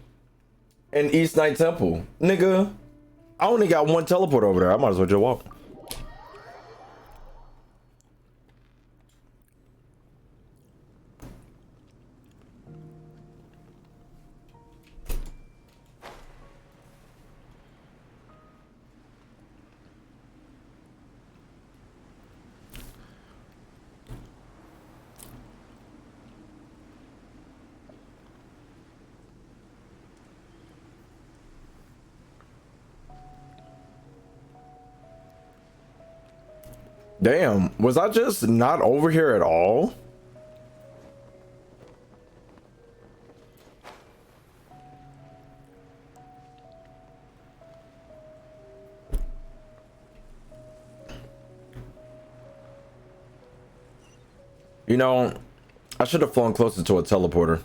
in East Night Temple. Nigga, I only got one teleport over there. I might as well just walk. Damn, was I just not over here at all? You know, I should have flown closer to a teleporter.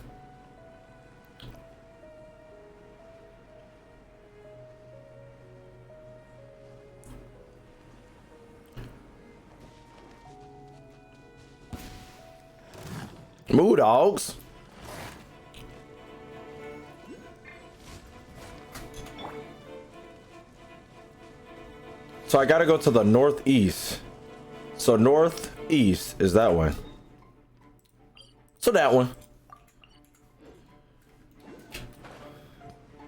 Moo dogs. So I gotta go to the northeast. So northeast is that way. So that one.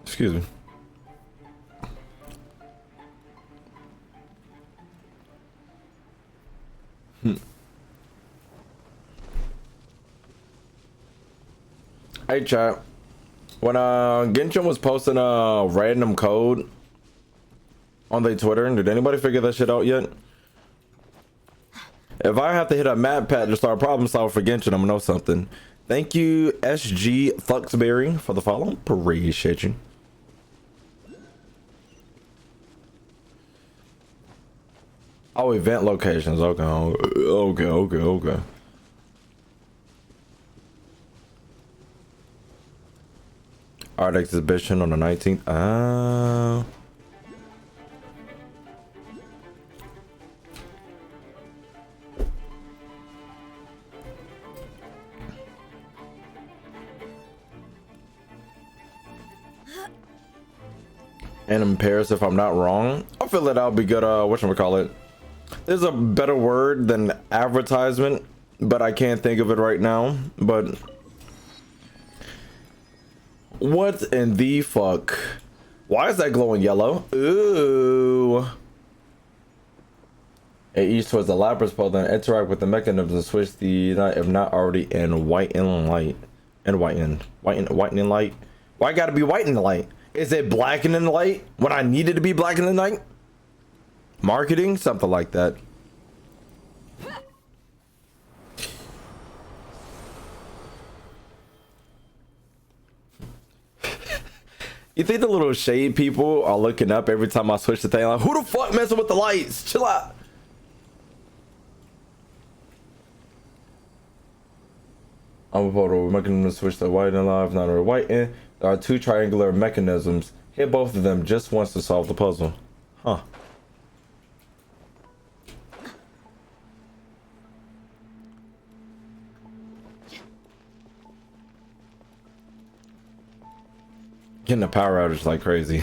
Excuse me. Hey chat. When Genshin was posting a random code on their Twitter, did anybody figure that shit out yet? If I have to hit a map pad to start problem solving for Genshin, I'm gonna know something. Thank you, SG Thuxberry, for the follow. Appreciate you. Oh, event locations. Okay, okay. Art exhibition on the 19th. And in Paris, if I'm not wrong. I feel that I'll be good. Whatchamacallit? There's a better word than advertisement, but I can't think of it right now. But what in the fuck? Why is that glowing yellow? Ooh. It eats towards the Labyrinth pole, then interact with the mechanism to switch the night if not already in white and light. And whitening light. Why gotta be white in the light? Is it black in the light when I need it to be black in the night? Marketing, something like that. You think the little shade people are looking up every time I switch the thing? Like, who the fuck messing with the lights? Chill out. I'm a photo. We're making them switch the white and live, not a white in. There are two triangular mechanisms. Hit both of them just once to solve the puzzle. Huh. Getting a power outage like crazy.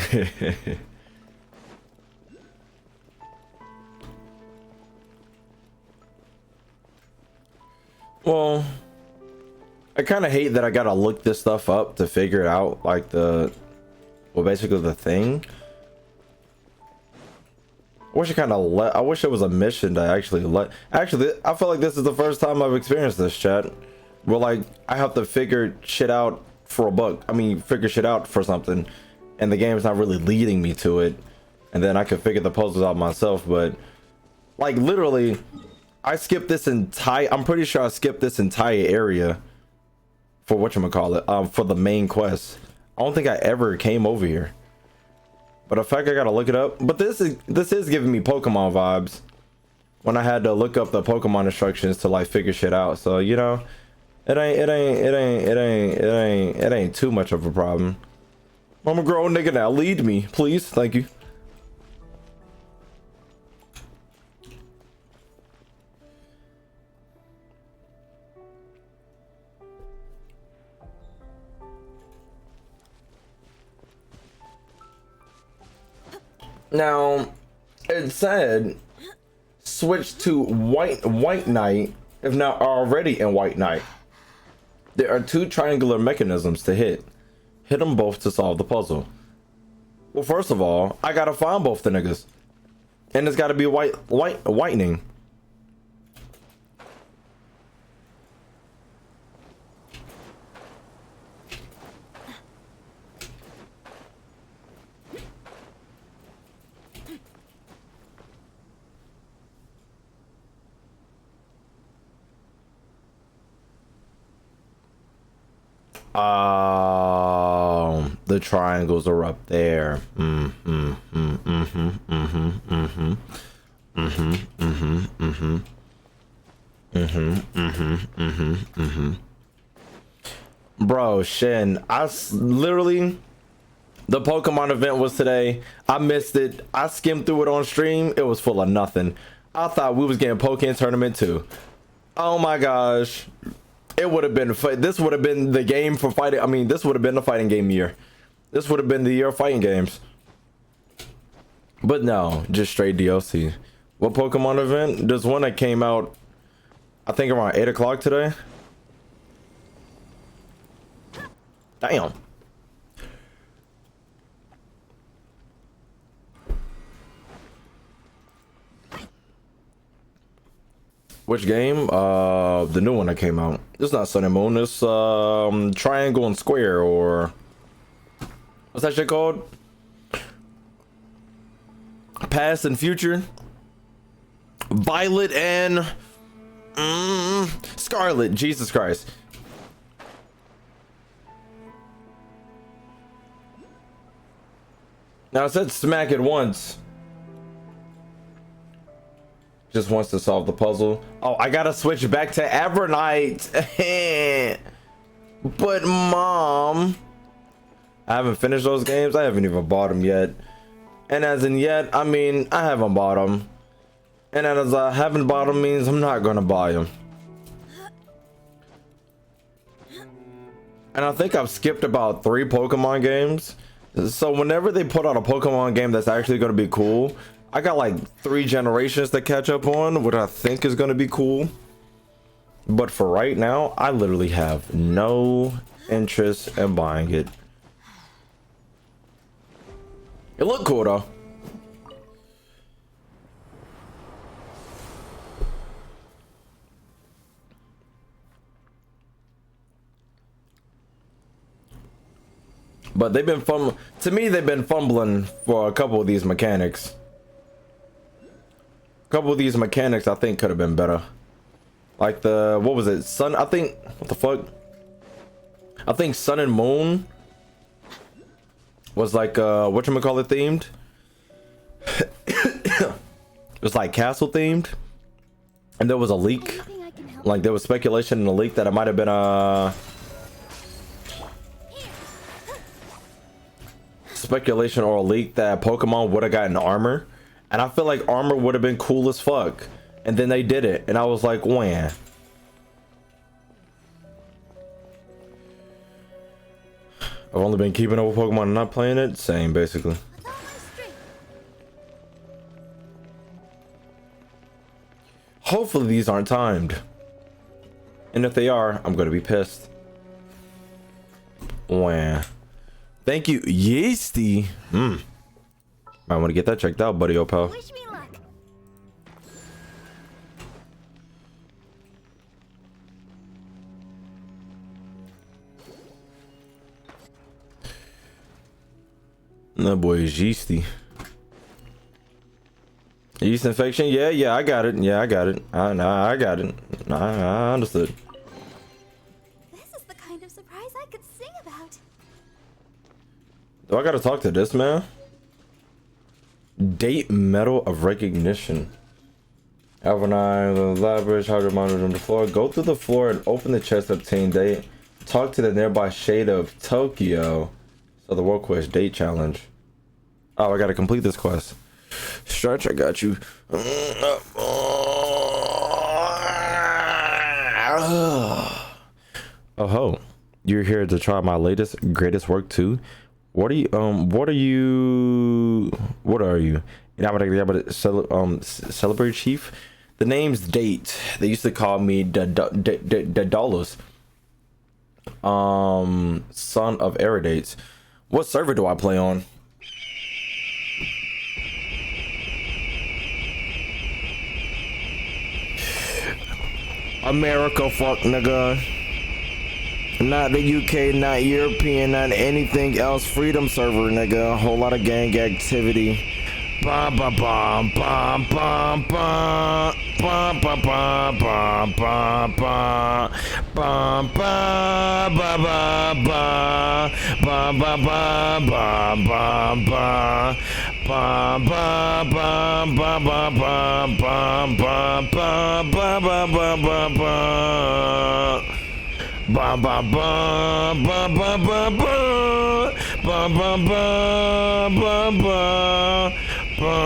Well, I kind of hate that I gotta look this stuff up to figure it out, like basically the thing. I wish I wish it was a mission to actually actually, I feel like this is the first time I've experienced this, chat. Well, like, I have to figure shit out for a book. I mean, figure shit out for something, and the game's not really leading me to it. And then I could figure the puzzles out myself, but like literally, I skipped this entire. I'm pretty sure I skipped this entire area for whatchamacallit, for the main quest. I don't think I ever came over here. But in fact, I gotta look it up. But this is giving me Pokemon vibes when I had to look up the Pokemon instructions to like figure shit out. So you know, it ain't too much of a problem. I'm a grown nigga now. Lead me, please. Thank you. Now, it said switch to white knight if not already in white knight. There are two triangular mechanisms to hit. Hit them both to solve the puzzle. Well, first of all, I gotta find both the niggas, and it's gotta be whitening. The triangles are up there. Bro, Shin, literally, the Pokemon event was today. I missed it. I skimmed through it on stream. It was full of nothing. I thought we was getting Pokemon tournament too. Oh my gosh. It would have been, this would have been the game for fighting. I mean, this would have been the fighting game year. This would have been the year of fighting games. But no, just straight DLC. What Pokemon event? There's one that came out, I think around 8 o'clock today. Damn. Which game? The new one that came out. It's not Sun and Moon. It's Triangle and Square, or what's that shit called? Past and Future. Violet and Scarlet. Jesus Christ. Now I said smack it once. Just wants to solve the puzzle. Oh, I gotta switch back to Evernight. But mom, I haven't finished those games. I haven't even bought them yet. And as in yet, I mean, I haven't bought them. And as I haven't bought them means I'm not gonna buy them. And I think I've skipped about 3 Pokemon games. So whenever they put out a Pokemon game that's actually gonna be cool, I got like 3 generations to catch up on, which I think is going to be cool. But for right now, I literally have no interest in buying it. It looked cool though. But they've been to me, they've been fumbling for a couple of these mechanics. Couple of these mechanics I think could have been better, like the, what was it, Sun, I think, what the fuck, I think Sun and Moon was like whatchamacallit themed. It was like castle themed, and there was a leak, like there was speculation in the leak that it might have been speculation or a leak that Pokemon would have gotten armor. And I feel like armor would have been cool as fuck. And then they did it. And I was like, when? I've only been keeping up with Pokemon and not playing it. Same, basically. Hopefully these aren't timed. And if they are, I'm going to be pissed. When? Thank you, Yeasty. I want to get that checked out, buddy, pal. Wish me luck. That boy is yeasty. Yeast infection? Yeah, I got it. Yeah, I got it. I got it. I understood. This is the kind of surprise I could sing about. Do I gotta talk to this man? Date Medal of Recognition. Alvernine, the library, charger monitor on the floor. Go through the floor and open the chest to obtain date. Talk to the nearby shade of Tokyo. So the world quest date challenge. Oh, I gotta complete this quest. Stretch, I got you. Oh ho. You're here to try my latest, greatest work too? What are you, what are you? You know, celebrate chief? The name's Date. They used to call me Daedalus. Son of Eridates. What server do I play on? America, fuck nigga. Not the UK, not European, not anything else. Freedom server, nigga. A whole lot of gang activity. Bum bum bum bum bum bum bum bum bum bum bum bum Bum ba ba ba ba ba ba ba ba ba ba. Ba ba ba ba ba ba ba ba ba ba ba ba ba ba. Ba ba ba ba ba ba ba ba ba ba ba ba.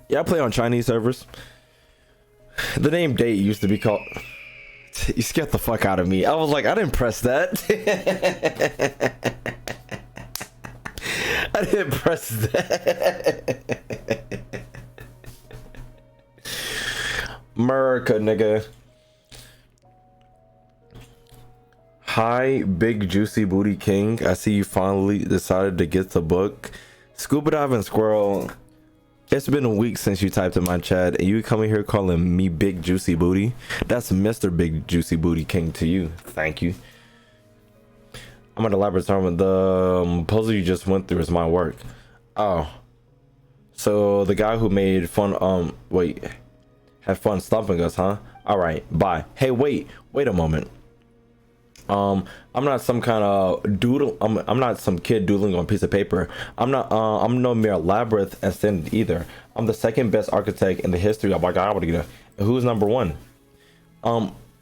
Yeah, I play on Chinese servers. The name Date used to be called. You scared the fuck out of me. I was like, I didn't press that. I didn't press that. America, nigga. Hi, big juicy booty king. I see you finally decided to get the book. Scuba diving squirrel. It's been a week since you typed in my chat and you coming here calling me big juicy booty. That's Mr. Big Juicy Booty King to you. Thank you. I'm gonna elaborate on the puzzle you just went through is my work. Oh. So the guy who made fun wait. Have fun stomping us, huh? Alright, bye. Hey, wait a moment. I'm not some kind of doodle. I'm not some kid doodling on a piece of paper. I'm no mere Labyrinth ascendant either. I'm the second best architect in the history of Labyrinth. Who's number one?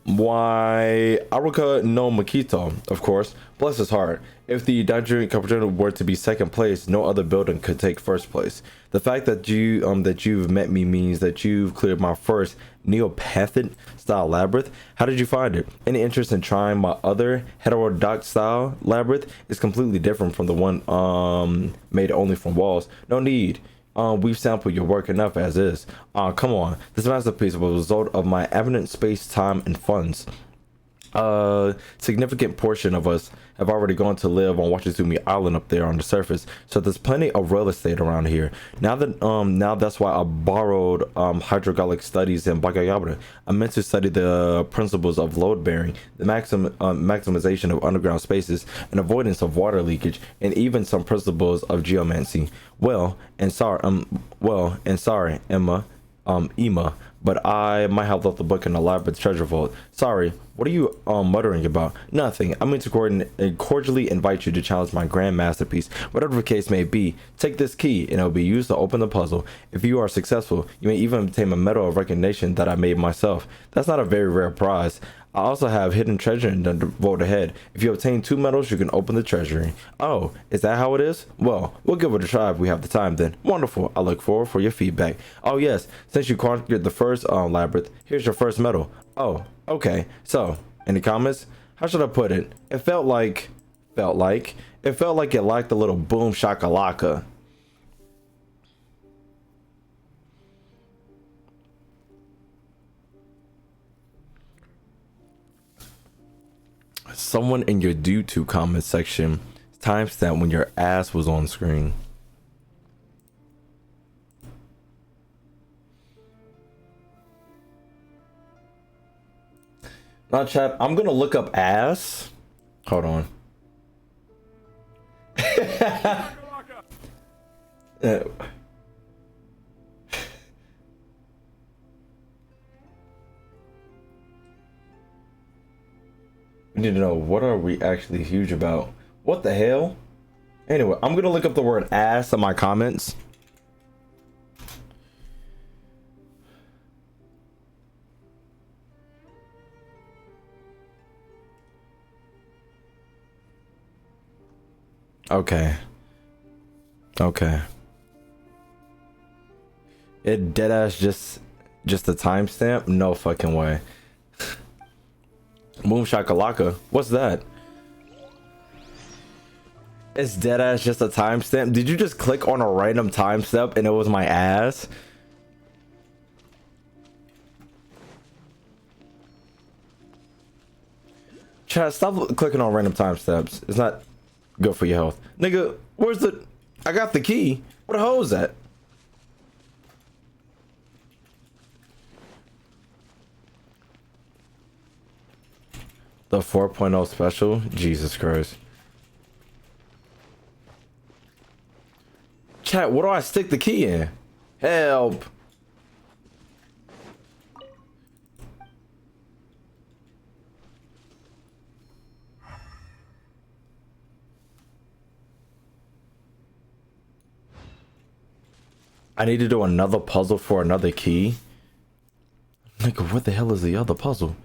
Why Aruka no Makito, of course. Bless his heart. If the Nigerian Capital were to be second place, no other building could take first place. The fact that you've met me means that you've cleared my first Neopathic style labyrinth. How did you find it? Any interest in trying my other heterodox style labyrinth is completely different from the one made only from walls. No need. We've sampled your work enough as is. Come on. This masterpiece was a result of my abundant space, time, and funds. A significant portion of us have already gone to live on Wachizumi Island up there on the surface, so there's plenty of real estate around here. Now that's why I borrowed hydraulic studies in Bagayabra. I meant to study the principles of load bearing, the maximization of underground spaces, and avoidance of water leakage, and even some principles of geomancy. Sorry, Emma, but I might have left the book in the Labyrinth treasure vault. Sorry, what are you muttering about? Nothing. I mean to cordially invite you to challenge my grand masterpiece. Whatever the case may be, take this key and it will be used to open the puzzle. If you are successful, you may even obtain a medal of recognition that I made myself. That's not a very rare prize. I also have hidden treasure in the vault ahead. If you obtain 2 medals, you can open the treasury. Oh, is that how it is? Well, we'll give it a try if we have the time then. Wonderful. I look forward for your feedback. Oh yes, since you conquered the first labyrinth, here's your first medal. Oh, okay. So, in the comments, how should I put it? It felt like it lacked a little boom shakalaka. Someone in your due to comment section timestamp when your ass was on screen. Now chat, I'm gonna look up ass. Hold on. We need to know, what are we actually huge about? What the hell? Anyway, I'm gonna look up the word ass in my comments. Okay. It deadass just a timestamp? No fucking way. Boom shakalaka. What's that? It's deadass just a timestamp. Did you just click on a random timestamp and it was my ass? Chat, stop clicking on random timestamps. It's not good for your health. Nigga, where's the... I got the key. Where the hell is that? The 4.0 special? Jesus Christ. Chat, what do I stick the key in? Help. I need to do another puzzle for another key. Nigga, what the hell is the other puzzle?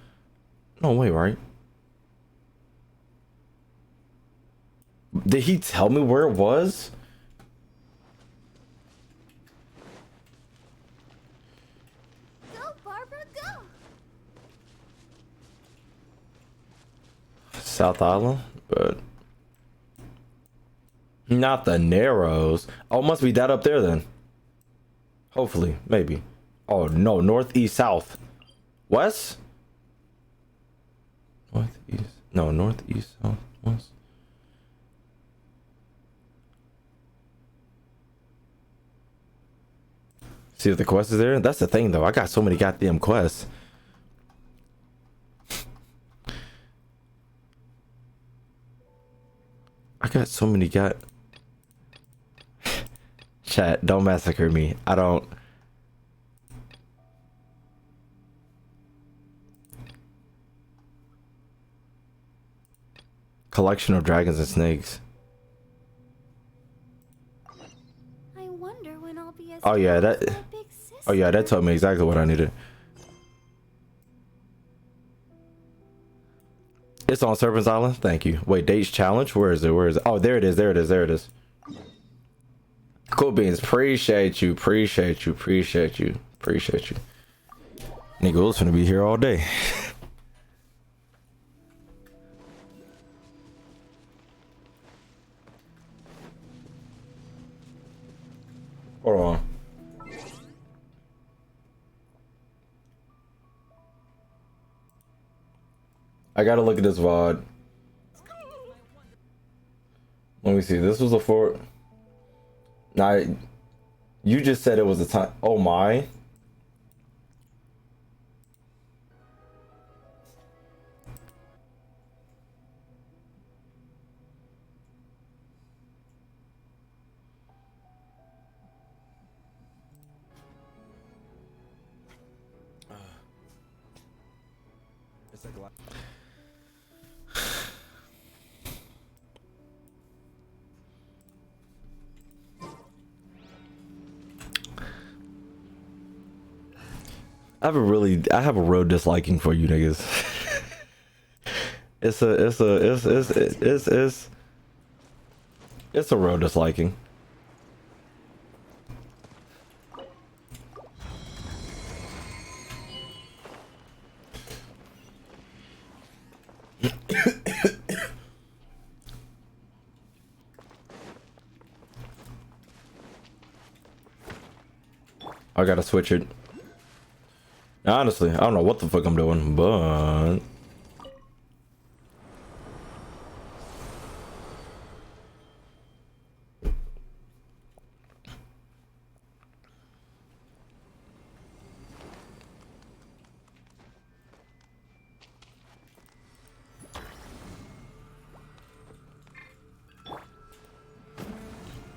No way, right? Did he tell me where it was? Go, Barbara, go! South Island, but not the Narrows. Oh, it must be that up there then. Hopefully, maybe. Oh no, northeast, south, west. Northeast, no, northeast, south, west. See if the quest is there. That's the thing, though. I got so many goddamn quests. I got so many Chat, don't massacre me. I don't. Collection of dragons and snakes. I wonder when I'll be as Oh yeah, strong as that. my big sister. Oh yeah, that told me exactly what I needed. It's on Serpent's Island. Thank you. Wait, dates challenge. Where is it? Where is it? Oh, there it is. There it is. There it is. Cool beans. Appreciate you. Appreciate you. Appreciate you. Appreciate you. Nigga was gonna be here all day. Hold on. I gotta look at this VOD. Let me see. This was a fort. Now, you just said it was a time. Oh my. It's like I have a real disliking for you niggas. It's a real disliking. I gotta switch it. Honestly, I don't know what the fuck I'm doing, but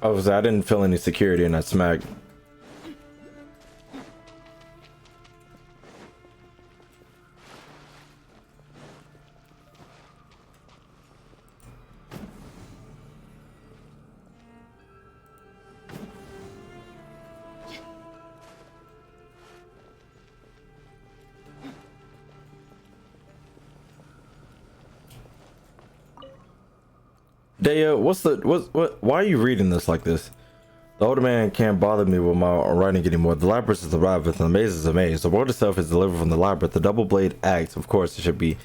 I didn't feel any security in that smack. Daya, why are you reading this like this? The older man can't bother me with my writing anymore. The labyrinth is the labyrinth, and the maze is a maze. The world itself is delivered from the labyrinth. The double blade axe, of course, it should be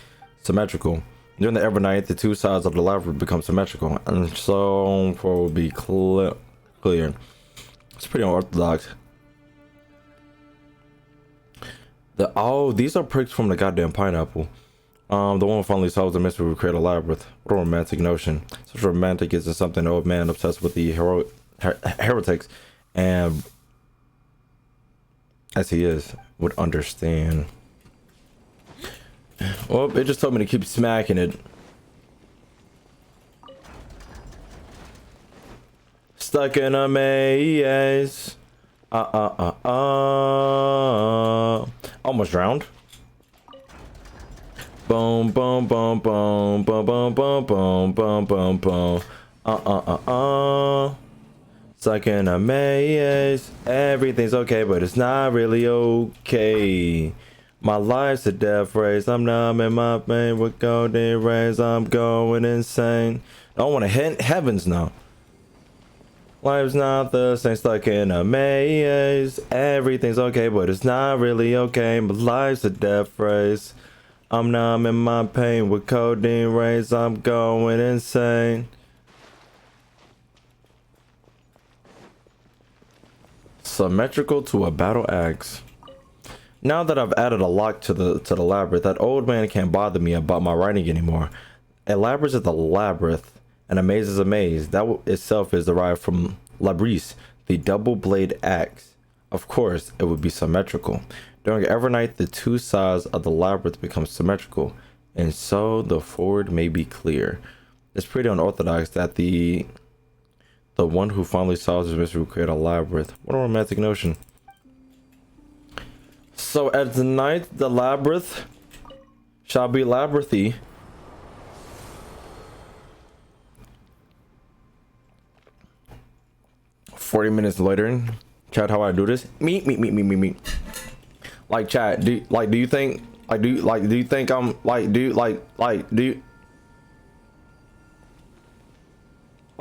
symmetrical. During the Evernight, the two sides of the labyrinth become symmetrical, and so for will be clear. It's pretty unorthodox. These are pricks from the goddamn pineapple. The one who finally solves the mystery will create a labyrinth. What a romantic notion. Such romantic is it something an old man obsessed with the heretics, and as he is, would understand. Well, it just told me to keep smacking it. Stuck in a maze. Almost drowned. Boom, boom, boom, boom, boom, boom, boom, boom, boom, boom, boom. Stuck in a maze. Everything's okay, but it's not really okay. My life's a death race. I'm numb in my pain with golden rays. I'm going insane. I don't want to hit heavens now. Life's not the same, stuck in a maze. Everything's okay, but it's not really okay. My life's a death race. I'm numb in my pain with codeine rays. I'm going insane. Symmetrical to a battle axe. Now that I've added a lock to the labyrinth, that old man can't bother me about my writing anymore. A labyrinth is a labyrinth, and a maze is a maze. That itself is derived from Labyrinth, the double blade axe. Of course, it would be symmetrical. During Evernight, the two sides of the labyrinth become symmetrical, and so the forward may be clear. It's pretty unorthodox that the one who finally solves this mystery will create a labyrinth. What a romantic notion. So at the night, the labyrinth shall be labyrinthy. "40 minutes later, chat, how I do this? Me. Like, chat, do you think I'm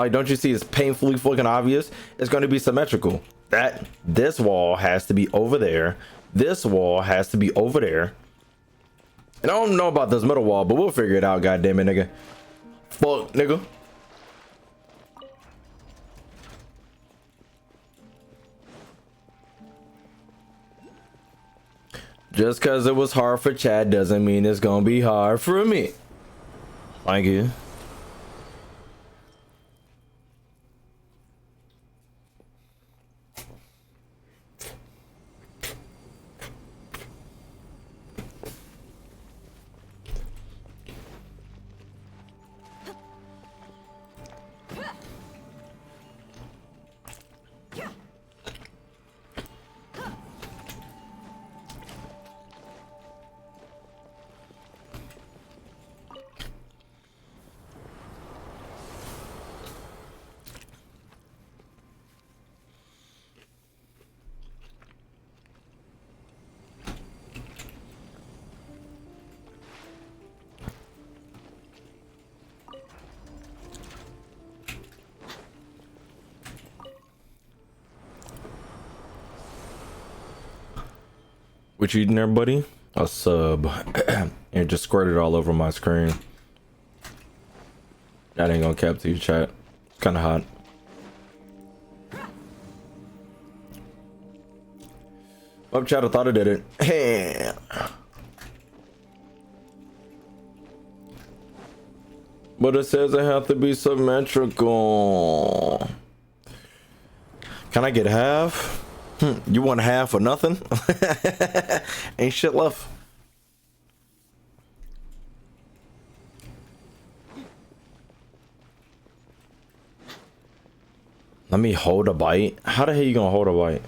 don't you see it's painfully fucking obvious? It's going to be symmetrical. That this wall has to be over there. This wall has to be over there. And I don't know about this middle wall, but we'll figure it out, goddamn it, nigga. Fuck, nigga. Just because it was hard for Chad doesn't mean it's gonna be hard for me. Thank you. What you eating there, buddy? A sub. And it just squirted all over my screen. That ain't gonna cap to you, chat. Kinda hot. Up, chat, I thought I did it. Hey. But it says it have to be symmetrical. Can I get half? You want half or nothing? Ain't shit left. Let me hold a bite. How the hell you gonna hold a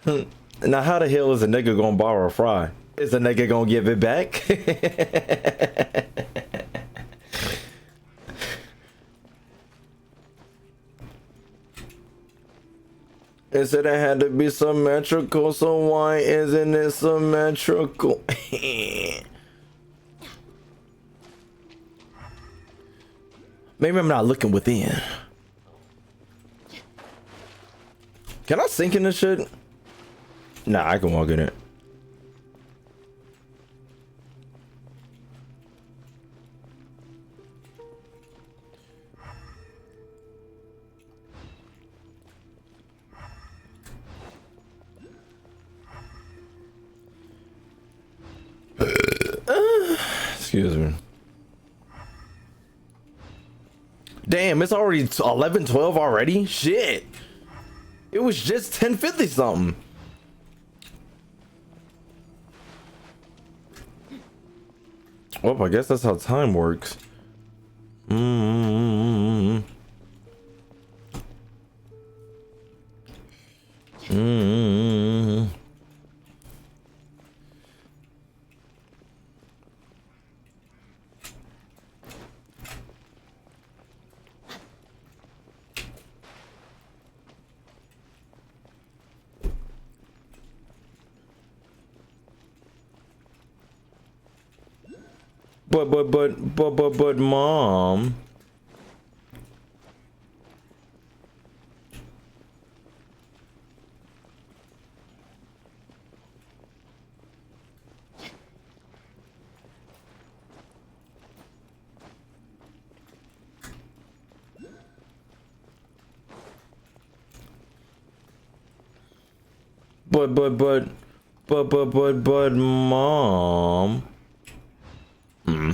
bite? Now how the hell is a nigga gonna borrow a fry? Is the nigga gonna give it back? It said it had to be symmetrical, so why isn't it symmetrical? Maybe I'm not looking within. Can I sink in this shit? Nah, I can walk in it. Excuse me. Damn, it's already 11:12 already? Shit. It was just 10:50 something. Well, I guess that's how time works. But, mom. But, mom. Hmm.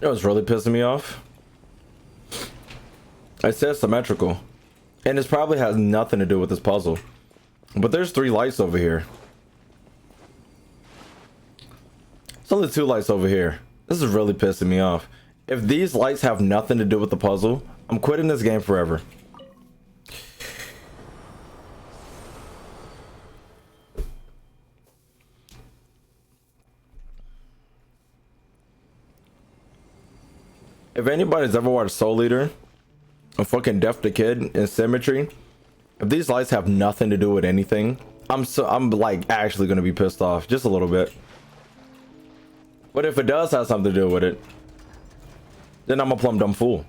You know what's really pissing me off? It says symmetrical. And this probably has nothing to do with this puzzle. But there's 3 lights over here. There's only 2 lights over here. This is really pissing me off. If these lights have nothing to do with the puzzle, I'm quitting this game forever. If anybody's ever watched Soul Eater, a fucking Death the Kid in Symmetry, if these lights have nothing to do with anything, I'm like actually gonna be pissed off just a little bit. But if it does have something to do with it, then I'm a plumb dumb fool.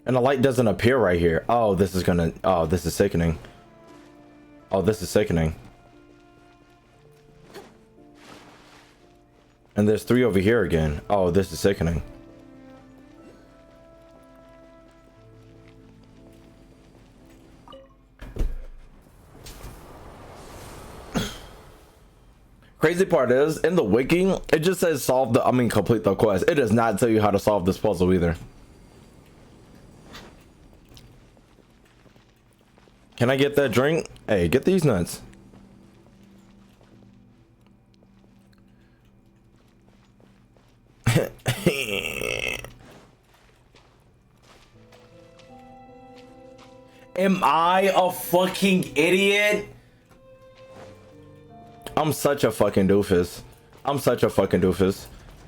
And the light doesn't appear right here. Oh, this is gonna... Oh, this is sickening. Oh, this is sickening. And there's 3 over here again. Oh, this is sickening. Crazy part is, in the wiki, it just says solve the... complete the quest. It does not tell you how to solve this puzzle either. Can I get that drink? Hey, get these nuts. Am I a fucking idiot? I'm such a fucking doofus. I'm such a fucking doofus.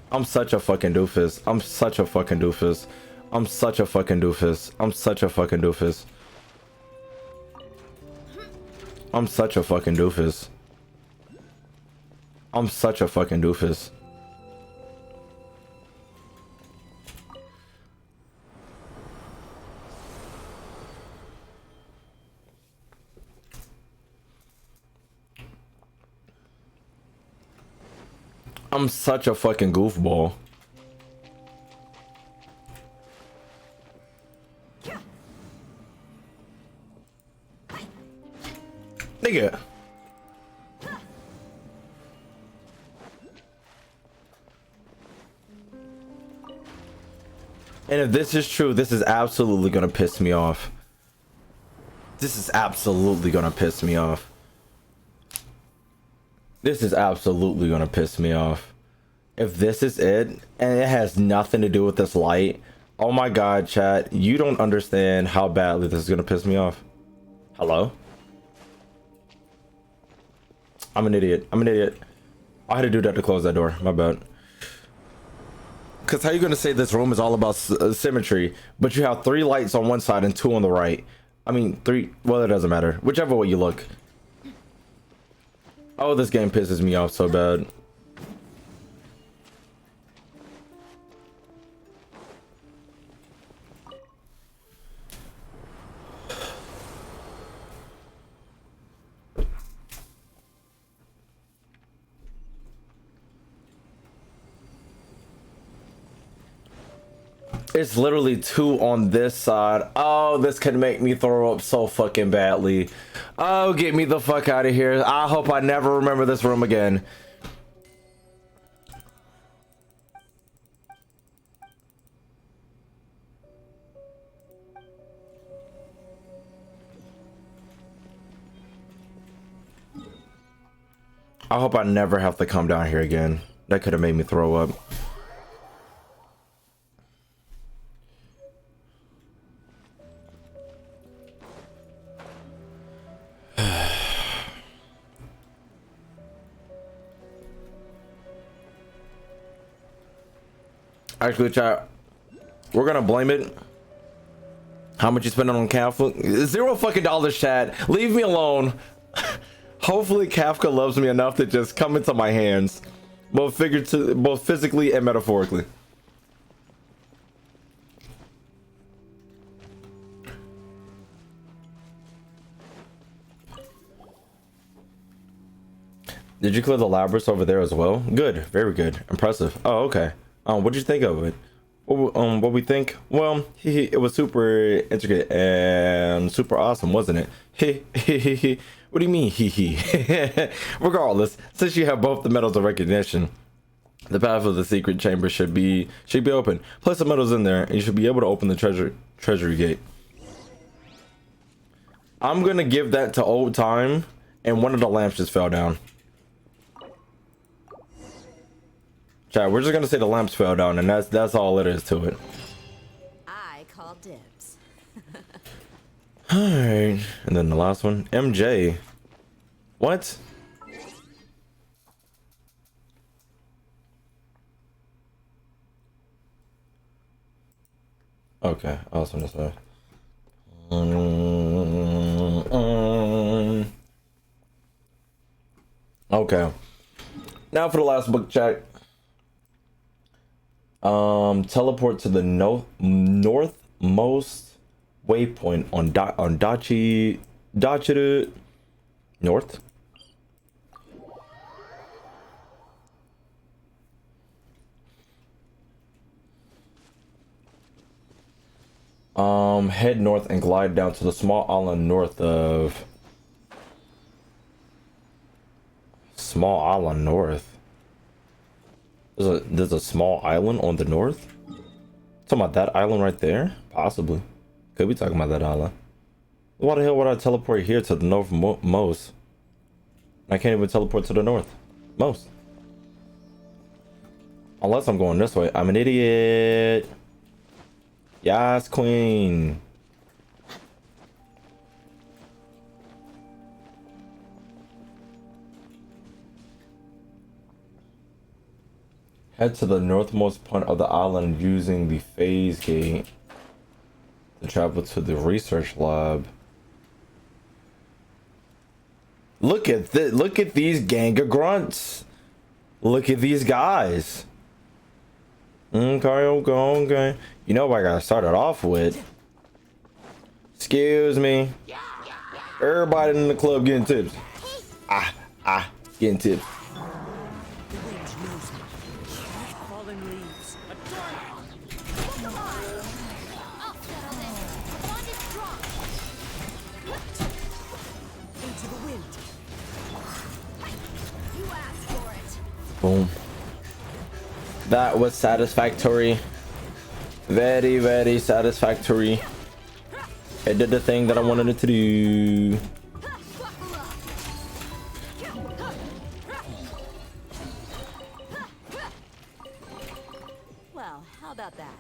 I'm such a fucking doofus. I'm such a fucking doofus. I'm such a fucking doofus. I'm such a fucking doofus. I'm such a fucking doofus. I'm such a fucking doofus. I'm such a fucking goofball. Nigga. And if this is true, this is absolutely gonna piss me off. This is absolutely gonna piss me off. This is absolutely gonna piss me off. If this is it, and it has nothing to do with this light, oh my god, chat, you don't understand how badly this is gonna piss me off. Hello? I'm an idiot. I'm an idiot. I had to do that to close that door. My bad. Because how you going to say this room is all about symmetry, but you have 3 lights on one side and 2 on the right? I mean, 3... Well, it doesn't matter. Whichever way you look. Oh, this game pisses me off so bad. It's literally 2 on this side. Oh, this could make me throw up so fucking badly. Oh, get me the fuck out of here. I hope I never remember this room again. I hope I never have to come down here again. That could have made me throw up. Actually, chat, we're gonna blame it. How much you spending on Kafka? $0 fucking dollars, chat. Leave me alone. Hopefully Kafka loves me enough to just come into my hands, both physically and metaphorically. Did you clear the Labyrinth over there as well? Good, very good, impressive. Oh, okay. What did you think of it? What we think? Well, it was super intricate and super awesome, wasn't it? What do you mean, Regardless, since you have both the medals of recognition, the path of the secret chamber should be open. Place the medals in there, and you should be able to open the treasury gate. I'm gonna give that to old time, and one of the lamps just fell down. Chat, we're just gonna say the lamps fell down, and that's all it is to it. I call dibs. Alright, and then the last one, MJ. What? Okay, I was gonna say. Okay. Now for the last book, chat. Teleport to the northmost waypoint on Dachi North. Head north and glide down to the small island north of There's a small island on the north. Talking about that island right there? Possibly. Could be talking about that island. Why the hell would I teleport here to the northmost? I can't even teleport to the north most. Unless I'm going this way. I'm an idiot. Yes, queen. Head to the northmost point of the island using the phase gate to travel to the research lab. Look at these gang of grunts. Look at these guys. Okay. You know what I gotta start it off with? Excuse me. Everybody in the club getting tips. Getting tips. Boom. That was satisfactory. Very, very satisfactory. It did the thing that I wanted it to do. Well, how about that?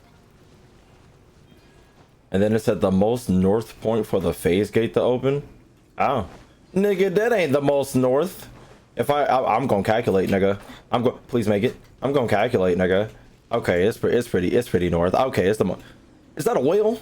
And then it said the most north point for the phase gate to open. Oh, nigga, that ain't the most north. If I'm gonna calculate, nigga. Please make it. I'm gonna calculate, nigga. Okay, it's pretty north. Okay, is that a whale?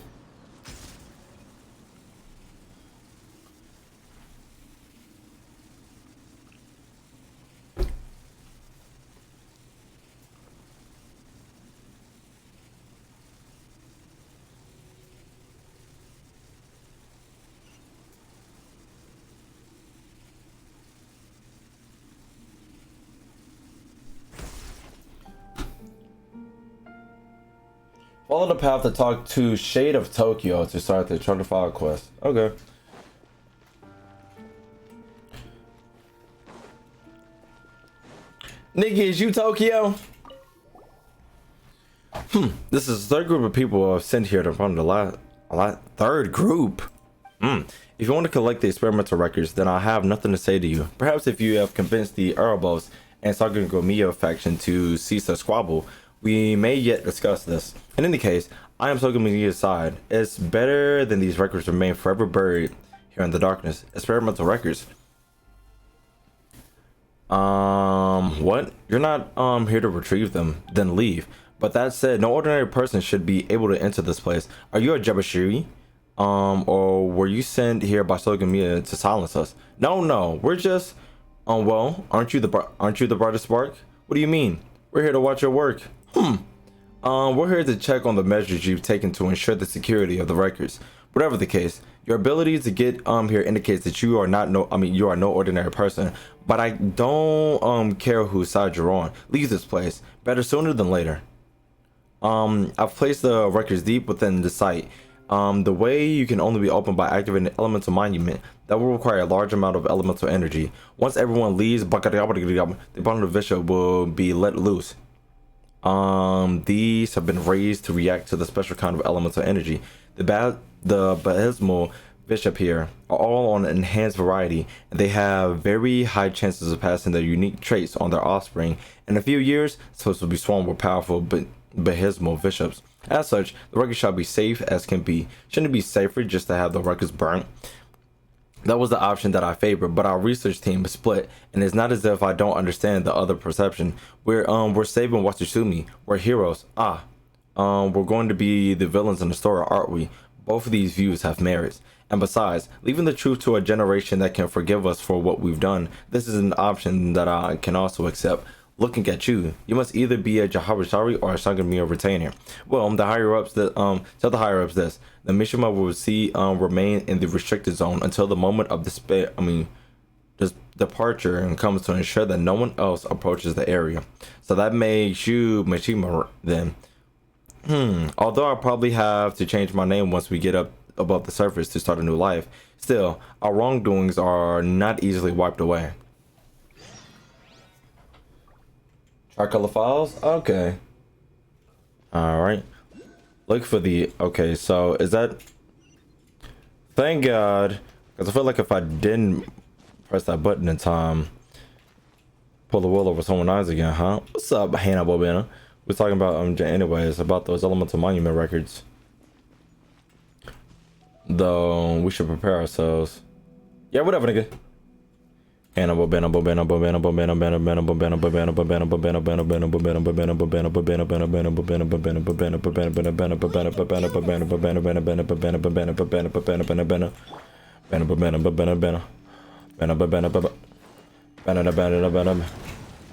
Follow the path to talk to Shade of Tokyo to start the Traumatizing quest. Okay. Nigga, is you Tokyo? This is the third group of people I've sent here to run the third group. If you want to collect the experimental records, then I have nothing to say to you. Perhaps if you have convinced the Erebos and Enkanomiya faction to cease their squabble, we may yet discuss this. In any case, I am Enkanomiya's side. It's better than these records remain forever buried here in the darkness. Experimental records. What? You're not here to retrieve them, then leave. But that said, no ordinary person should be able to enter this place. Are you a Jabashiri? Or were you sent here by Enkanomiya to silence us? No, we're just well, aren't you the brightest spark? What do you mean? We're here to watch your work. We're here to check on the measures you've taken to ensure the security of the records. Whatever the case, your ability to get here indicates that you are you are no ordinary person. But I don't care whose side you're on. Leave this place. Better sooner than later. I've placed the records deep within the site. The way you can only be opened by activating an elemental monument that will require a large amount of elemental energy. Once everyone leaves, the bottom of the bishop will be let loose. These have been raised to react to the special kind of elemental energy. The baptismal bishop here are all on an enhanced variety, and they have very high chances of passing their unique traits on their offspring. In a few years, it's supposed to be swarmed with powerful baptismal bishops. As such, the records shall be safe as can be. Shouldn't it be safer just to have the records burnt? That was the option that I favored, but our research team is split, and it's not as if I don't understand the other perception. We're saving Watsusumi. We're heroes. We're going to be the villains in the story, aren't we? Both of these views have merits. And besides, leaving the truth to a generation that can forgive us for what we've done, this is an option that I can also accept. Looking at you, you must either be a Jahabashari or a Enkanomiya retainer. Well, the higher ups tell the higher ups this. The Mishima will remain in the restricted zone until the moment of departure and comes to ensure that no one else approaches the area. So that makes you Mishima then. Although I probably have to change my name once we get up above the surface to start a new life, still, our wrongdoings are not easily wiped away. Tricolor files? Okay. Alright. Look for the... Okay, so is that... Thank God. Because I feel like if I didn't press that button in time, pull the wool over someone's eyes again, huh? What's up, Hannah Bobina? We're talking about, anyways, about those elemental monument records. Though, we should prepare ourselves. Yeah, whatever, nigga.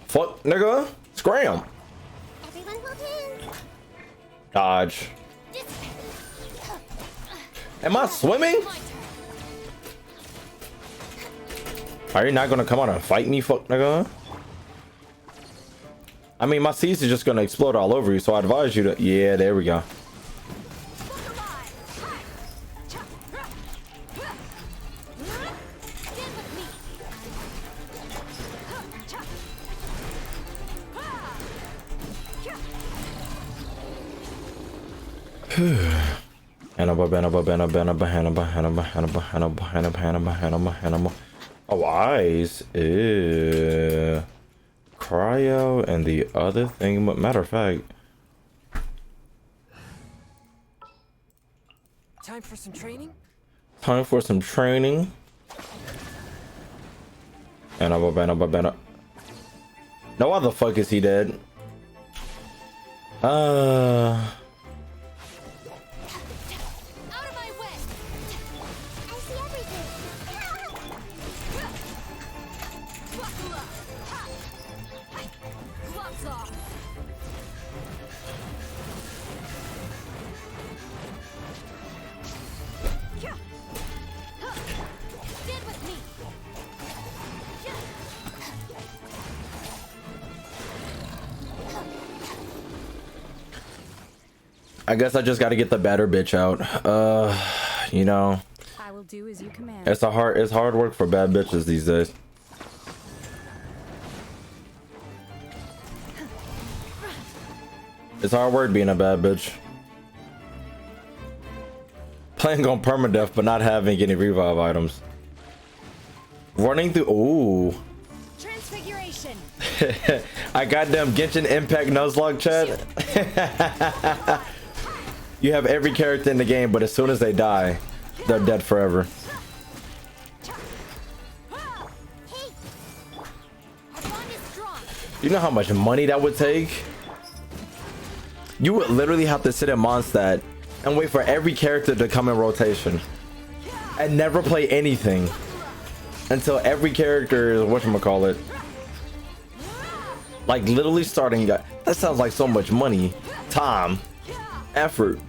Fuck, nigga. Scram. Everyone hold hands. Dodge. Am I swimming? Are you not gonna come out and fight me, fuck nigga? I mean, my seeds are just gonna explode all over you, so I advise you to... Yeah, there we go. Oh, eyes. Ew. Cryo and the other thing. Matter of fact. Time for some training? Time for some training. And no, why the fuck is he dead? I guess I just got to get the better bitch out. You know, I will do as you command. it's hard work for bad bitches these days. It's hard work being a bad bitch. Playing on permadeath but not having any revive items. Running through. Ooh. Transfiguration. I got them Genshin Impact Nuzlocke chat. You have every character in the game, but as soon as they die, they're dead forever. You know how much money that would take? You would literally have to sit at Mondstadt and wait for every character to come in rotation and never play anything until every character is whatchamacallit. Like literally starting. That sounds like so much money, time, effort.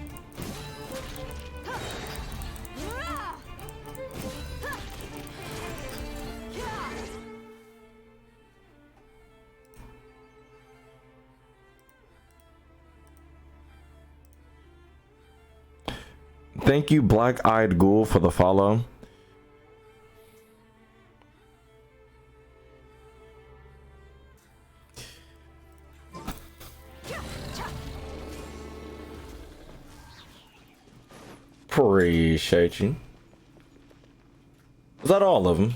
Thank you, Black-Eyed Ghoul, for the follow. Appreciate you. Was that all of them?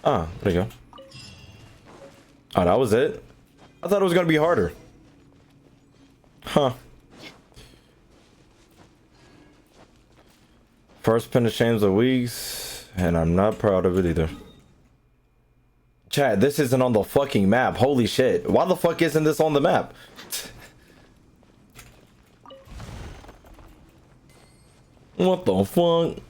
Ah, there you go. Oh, that was it? I thought it was gonna be harder. Huh. First pin of Shames of Weeks, and I'm not proud of it either. Chat, this isn't on the fucking map. Holy shit. Why the fuck isn't this on the map? What the fuck?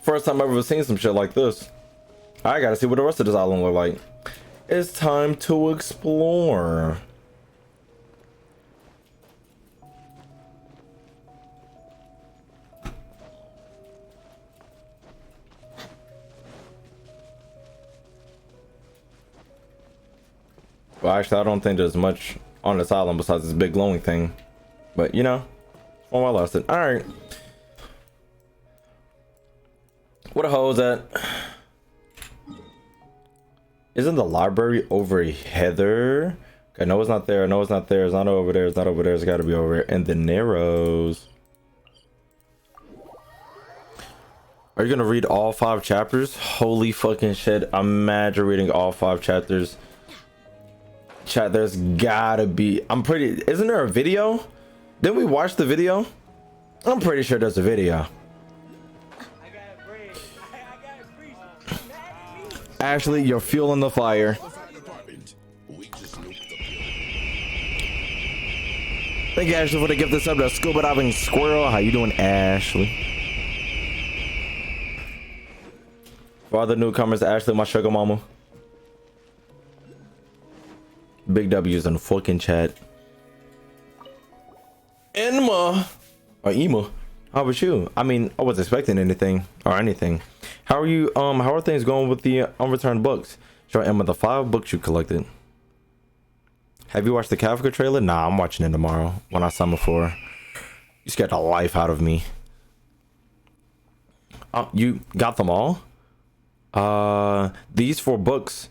First time I've ever seen some shit like this. I gotta see what the rest of this island look like. It's time to explore. Well, actually, I don't think there's much on this island besides this big glowing thing. But, you know, one while lasted. Alright. What a hose at? Isn't the library over Heather? Okay, no, it's not there. No, it's not there. It's not over there. It's not over there. It's got to be over here. And the Narrows. Are you going to read all 5 chapters? Holy fucking shit. Imagine reading all 5 chapters. Chat, there's gotta be. I'm pretty. Isn't there a video? Didn't we watch the video? I'm pretty sure there's a video. Ashley, you're fueling the fire. Thank you, Ashley, for the gift this up to Scuba Diving Squirrel. How you doing, Ashley? For all the newcomers, Ashley, my sugar mama. Big W's in the fucking chat. Enma or Ema, how about you? I mean, I wasn't expecting anything or anything. How are you? How are things going with the unreturned books? Show Emma the 5 books you collected. Have you watched the Kafka trailer? Nah, I'm watching it tomorrow when I summon for. You scared the life out of me. You got them all? These 4 books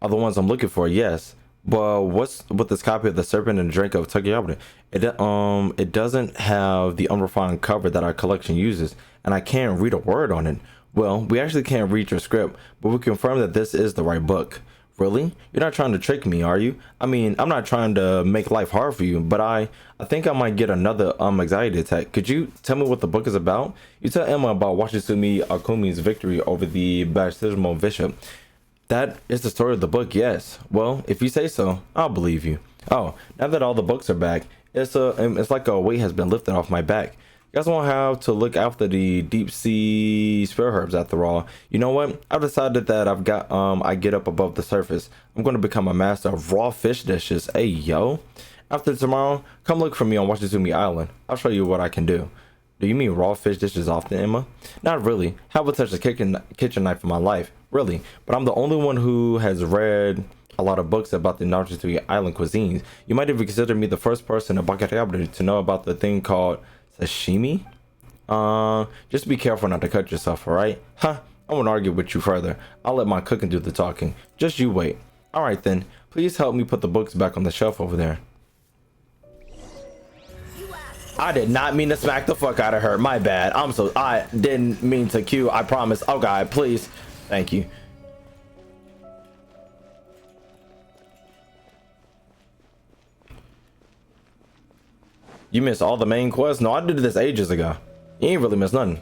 are the ones I'm looking for. Yes. But what's with this copy of The Serpent and the Drink of Takayabra? It doesn't have the unrefined cover that our collection uses, and I can't read a word on it. Well, we actually can't read your script, but we confirm that this is the right book. Really? You're not trying to trick me, are you? I mean, I'm not trying to make life hard for you, but I think I might get another anxiety attack. Could you tell me what the book is about? You tell Emma about Wachitsumi Akumi's victory over the baptismal bishop. That is the story of the book, yes. Well, if you say so, I'll believe you. Oh, now that all the books are back, it's like a weight has been lifted off my back. You guys won't have to look after the deep sea spear herbs after all. You know what? I've decided that I get up above the surface. I'm going to become a master of raw fish dishes. Hey, yo. After tomorrow, come look for me on Wachitsumi Island. I'll show you what I can do. Do you mean raw fish dishes often, Emma? Not really. Haven't touched a kitchen knife in my life. Really. But I'm the only one who has read a lot of books about the Wachitsumi Island cuisines. You might even consider me the first person in Bakayabra to know about the thing called sashimi. Just be careful not to cut yourself, alright? Huh, I won't argue with you further. I'll let my cooking do the talking. Just you wait. Alright then, please help me put the books back on the shelf over there. I did not mean to smack the fuck out of her. My bad. I didn't mean to cue. I promise. Oh God, please. Thank you. You missed all the main quests? No, I did this ages ago. You ain't really missed nothing.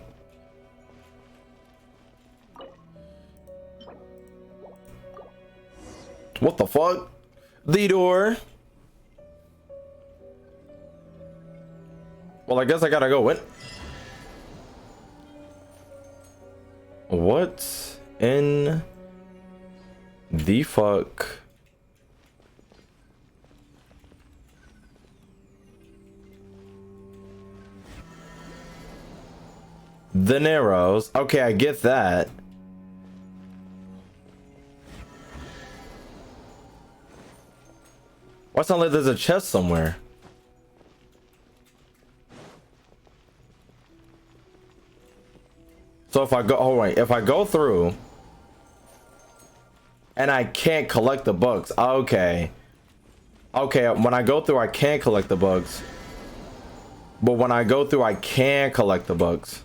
What the fuck? The door. Well, I guess I gotta go in. What in the fuck? The Narrows. Okay, I get that. Why it's not like there's a chest somewhere? So if I go, oh wait, if I go through and I can't collect the books, okay. Okay, when I go through, I can't collect the books. But when I go through, I can collect the books.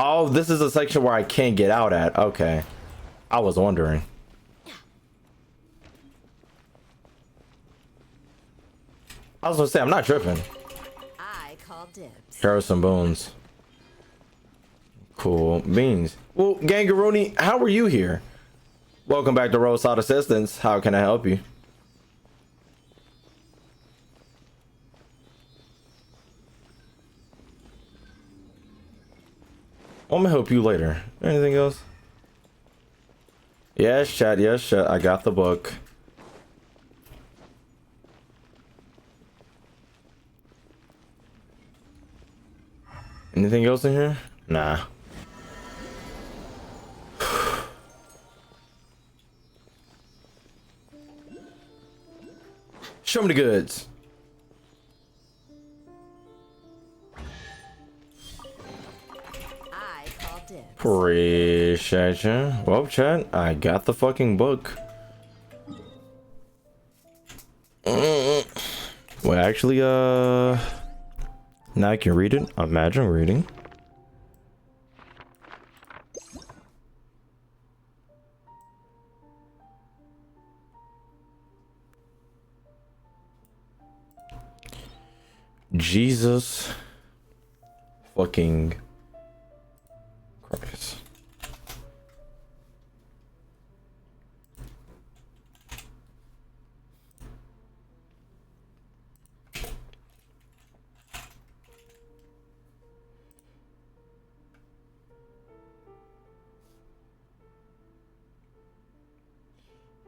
Oh, this is a section where I can't get out at. Okay. I was wondering. I was gonna say, I'm not tripping. I call dibs. Here are some bones. Cool. Beans. Well, Gangaroni, how are you here? Welcome back to Roadside Assistance. How can I help you? I'm gonna help you later. Anything else? Yes, chat. Yes, chat. I got the book. Anything else in here? Nah. Show me the goods. Appreciate you. Well, chat, I got the fucking book. Well, actually, now I can read it. Imagine reading. Jesus fucking Christ.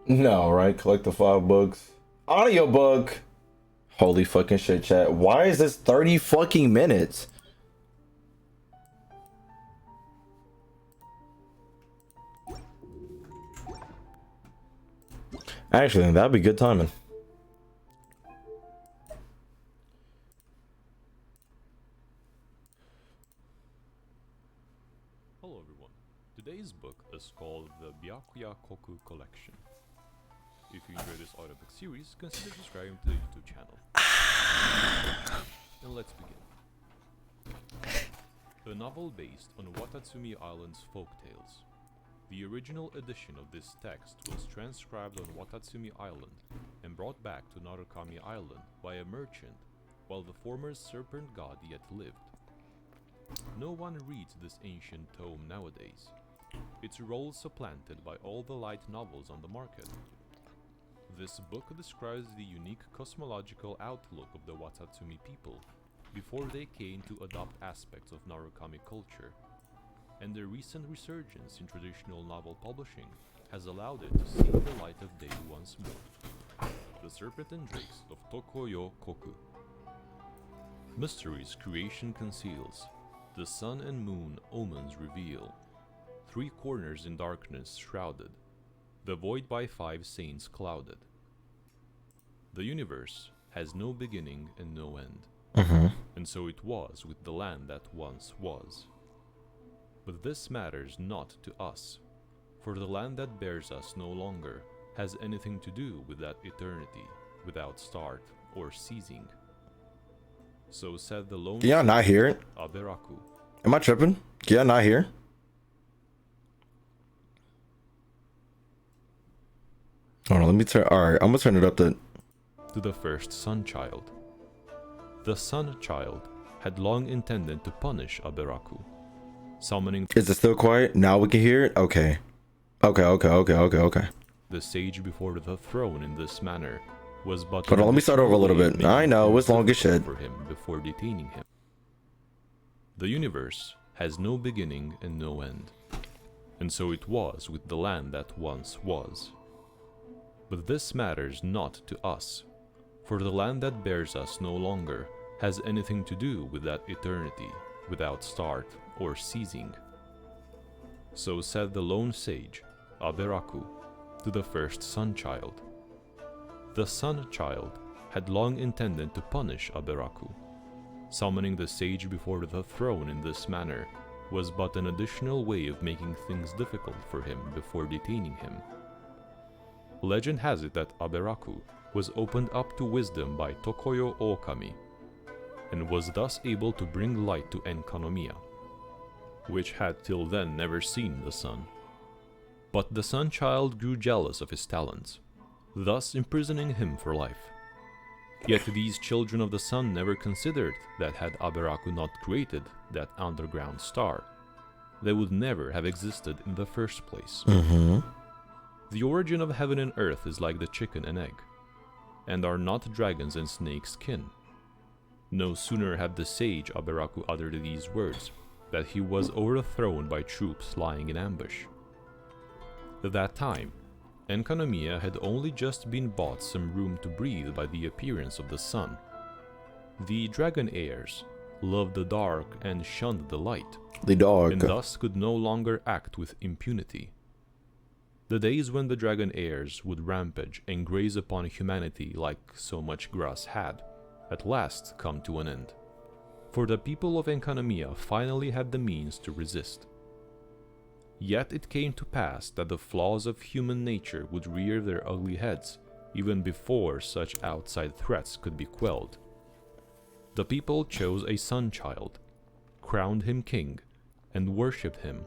No, right? Collect the 5 books. Audiobook. Holy fucking shit, chat. Why is this 30 fucking minutes? Actually, that'd be good timing. Hello everyone. Today's book is called the Byakuya Koku Collection. If you enjoy this audiobook series, consider subscribing to the YouTube channel. And let's begin. A novel based on Watatsumi Island's folktales. The original edition of this text was transcribed on Watatsumi Island and brought back to Narukami Island by a merchant while the former serpent god yet lived. No one reads this ancient tome nowadays, its role supplanted by all the light novels on the market. This book describes the unique cosmological outlook of the Watatsumi people before they came to adopt aspects of Narukami culture, and the recent resurgence in traditional novel publishing has allowed it to see the light of day once more. The Serpent and Drakes of Tokoyo Koku. Mysteries creation conceals, the sun and moon omens reveal, three corners in darkness shrouded, the void by five saints clouded. The universe has no beginning and no end, and so it was with the land that once was. But this matters not to us, for the land that bears us no longer has anything to do with that eternity without start or ceasing. So said the lone Can y'all not hear it? Aberaku. Am I tripping? Can y'all not hear? Hold on, let me turn. Alright, I'm gonna turn it up to the first sun child. The sun child had long intended to punish Aberaku, summoning Is it still quiet? Now we can hear it? Okay. Okay. the sage before the throne in this manner was but Hold on, let me start over a little bit. I know, it's long as shit. for him before detaining him. The universe has no beginning and no end, and so it was with the land that once was. But this matters not to us, for the land that bears us no longer has anything to do with that eternity without start or ceasing. So said the lone sage, Aberaku, to the first sun child. The sun child had long intended to punish Aberaku. Summoning the sage before the throne in this manner was but an additional way of making things difficult for him before detaining him. Legend has it that Aberaku was opened up to wisdom by Tokoyo Okami, and was thus able to bring light to Enkanomiya, which had till then never seen the sun. But the sun child grew jealous of his talents, thus imprisoning him for life. Yet these children of the sun never considered that had Aberaku not created that underground star, they would never have existed in the first place. The origin of heaven and earth is like the chicken and egg, and are not dragons and snakes kin. No sooner had the sage Aberaku uttered these words, that he was overthrown by troops lying in ambush. At that time, Enkanomiya had only just been bought some room to breathe by the appearance of the sun. The dragon heirs loved the dark and shunned the light, and thus could no longer act with impunity. The days when the dragon heirs would rampage and graze upon humanity like so much grass had, at last come to an end. For the people of Enkanomiya finally had the means to resist. Yet it came to pass that the flaws of human nature would rear their ugly heads even before such outside threats could be quelled. The people chose a sun child, crowned him king, and worshipped him.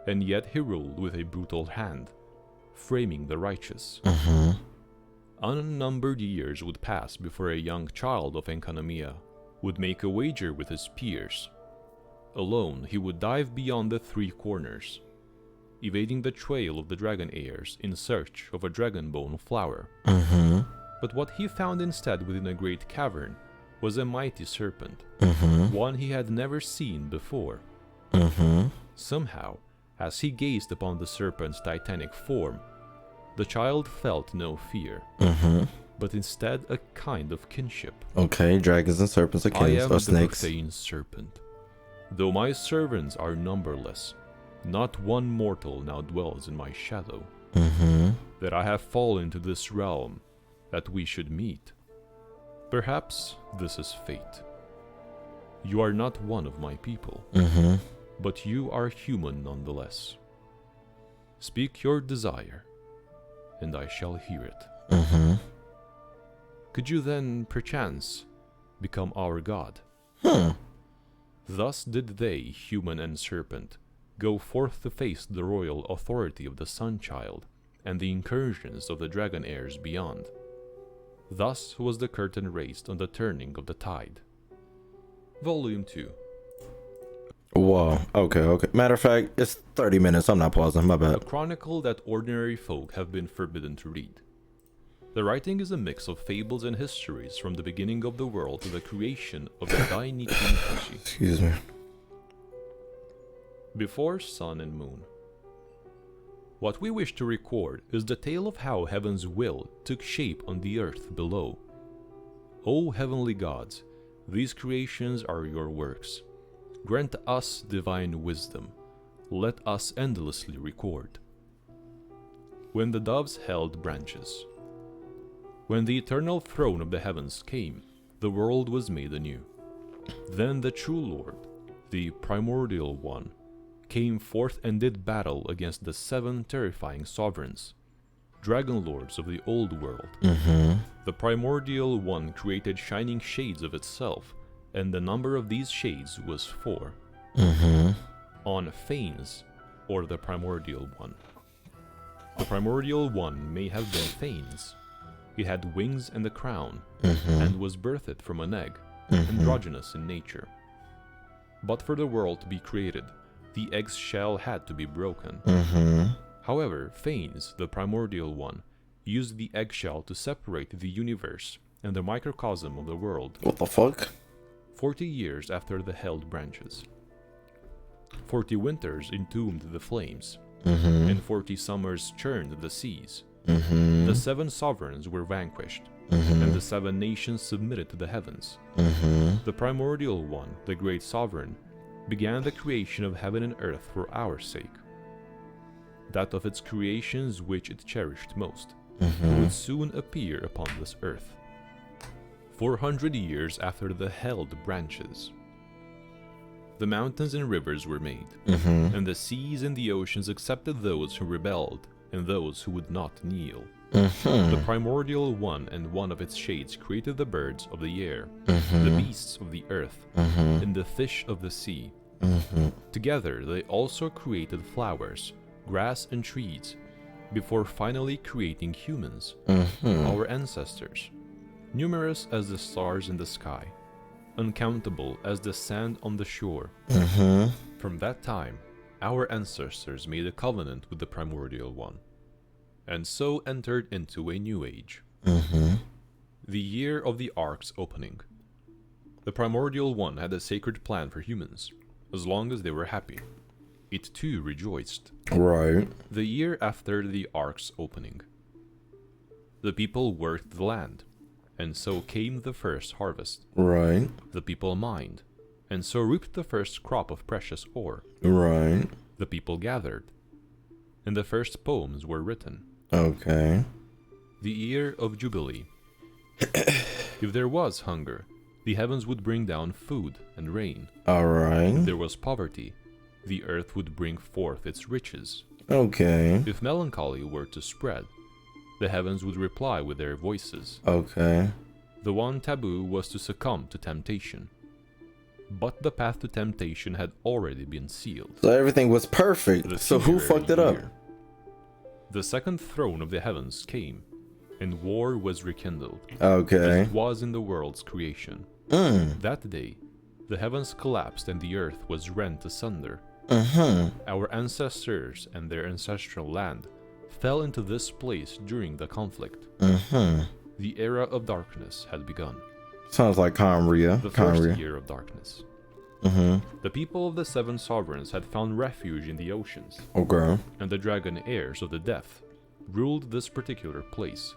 And yet he ruled with a brutal hand, framing the righteous. Unnumbered years would pass before a young child of Enkanomiya would make a wager with his peers. Alone, he would dive beyond the three corners, evading the trail of the dragon heirs in search of a dragon bone flower. But what he found instead within a great cavern was a mighty serpent, one he had never seen before. Somehow, as he gazed upon the serpent's titanic form, the child felt no fear, but instead a kind of kinship. Okay, dragons and serpents are I am kins, the or snakes. profane serpent. Though my servants are numberless, not one mortal now dwells in my shadow. That I have fallen to this realm, that we should meet. Perhaps this is fate. You are not one of my people, but you are human nonetheless. Speak your desire, and I shall hear it. Could you then, perchance, become our god? Thus did they, human and serpent, go forth to face the royal authority of the Sun Child and the incursions of the dragon heirs beyond. Thus was the curtain raised on the turning of the tide. Volume 2. Whoa, okay. Matter of fact, it's 30 minutes. I'm not pausing, my A bad. chronicle that ordinary folk have been forbidden to read. The writing is a mix of fables and histories from the beginning of the world to the creation of the Dainichi. Excuse me. Before sun and moon. What we wish to record is the tale of how heaven's will took shape on the earth below. O heavenly gods, these creations are your works. Grant us divine wisdom, let us endlessly record. When the doves held branches. When the eternal throne of the heavens came, the world was made anew. Then the true Lord, the primordial one, came forth and did battle against the 7 terrifying sovereigns, dragon lords of the old world. The primordial one created shining shades of itself, and the number of these shades was 4. On Phanes, or the primordial one. The primordial one may have been Phanes. It had wings and a crown, and was birthed from an egg, androgynous in nature. But for the world to be created, the egg's shell had to be broken. However, Phanes, the primordial one, used the eggshell to separate the universe and the microcosm of the world. What the fuck? 40 years after the held branches. 40 winters entombed the flames, and 40 summers churned the seas. The 7 sovereigns were vanquished, and the 7 nations submitted to the heavens. The primordial one, the great sovereign, began the creation of heaven and earth for our sake. That of its creations which it cherished most, would soon appear upon this earth. 400 years after the held branches. The mountains and rivers were made, and the seas and the oceans accepted those who rebelled, and those who would not kneel. The primordial one and one of its shades created the birds of the air, the beasts of the earth, and the fish of the sea. Together they also created flowers, grass and trees, before finally creating humans, our ancestors, numerous as the stars in the sky, uncountable as the sand on the shore. From that time, our ancestors made a covenant with the primordial one, and so entered into a new age. The year of the Ark's opening. The primordial one had a sacred plan for humans, as long as they were happy. It too rejoiced. Right. The year after the Ark's opening. The people worked the land, and so came the first harvest. Right. The people mined, and so reaped the first crop of precious ore. Right. The people gathered, and the first poems were written. Okay. The year of Jubilee. If there was hunger, the heavens would bring down food and rain. Alright. If there was poverty, the earth would bring forth its riches. Okay. If melancholy were to spread, the heavens would reply with their voices. Okay. The one taboo was to succumb to temptation. But the path to temptation had already been sealed. So everything was perfect. The So who funerary fucked it up? year. The second throne of the heavens came, and war was rekindled, Okay. as it was in the world's creation. That day, the heavens collapsed and the earth was rent asunder. Our ancestors and their ancestral land fell into this place during the conflict. The era of darkness had begun. Sounds like Conria. The first year of darkness. The people of the 7 sovereigns had found refuge in the oceans, Okay. and the dragon heirs of the death ruled this particular place,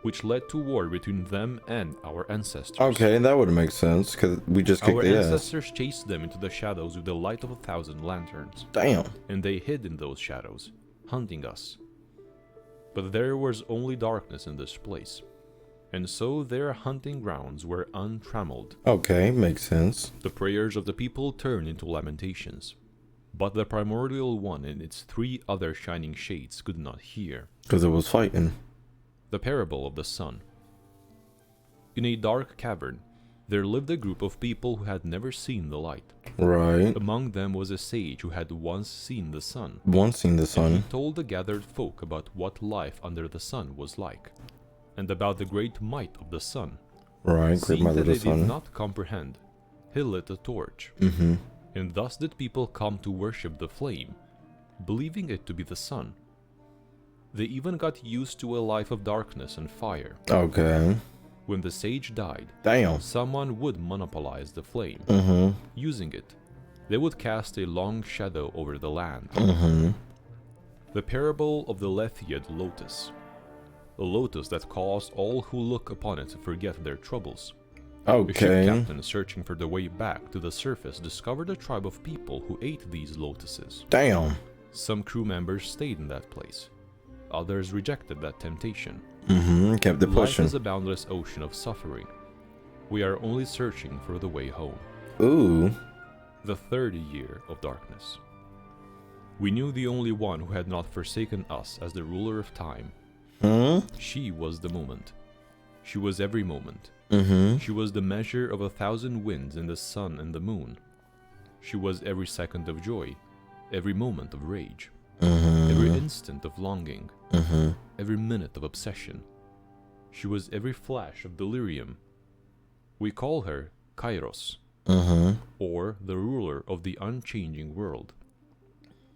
which led to war between them and our ancestors. Okay, that would make sense, because we just kicked Our the ass. ancestors chased them into the shadows with the light of 1,000 lanterns, Damn. and they hid in those shadows, hunting us. But there was only darkness in this place, and so their hunting grounds were untrammeled. Okay, makes sense. The prayers of the people turned into lamentations, but the primordial one and its 3 other shining shades could not hear. Because it was fighting. The parable of the sun. In a dark cavern, there lived a group of people who had never seen the light. Right. Among them was a sage who had once seen the sun. Once seen the And sun. he told the gathered folk about what life under the sun was like, and about the great might of the sun. Right, great Seeing mother that the they did sun. not comprehend, he lit a torch, and thus did people come to worship the flame, believing it to be the sun. They even got used to a life of darkness and fire. Okay. When the sage died, Damn. someone would monopolize the flame. Using it, they would cast a long shadow over the land. The parable of the Lethiad lotus. A lotus that caused all who look upon it to forget their troubles. A ship Okay. captain searching for the way back to the surface discovered a tribe of people who ate these lotuses. Damn. Some crew members stayed in that place. Others rejected that temptation. Kept it Life pushing. is a boundless ocean of suffering. We are only searching for the way home. Ooh. The third year of darkness. We knew the only one who had not forsaken us as the ruler of time. She was the moment. She was every moment. She was the measure of 1,000 winds in the sun and the moon. She was every second of joy, every moment of rage, every instant of longing, every minute of obsession. She was every flash of delirium. We call her Kairos, or the ruler of the unchanging world.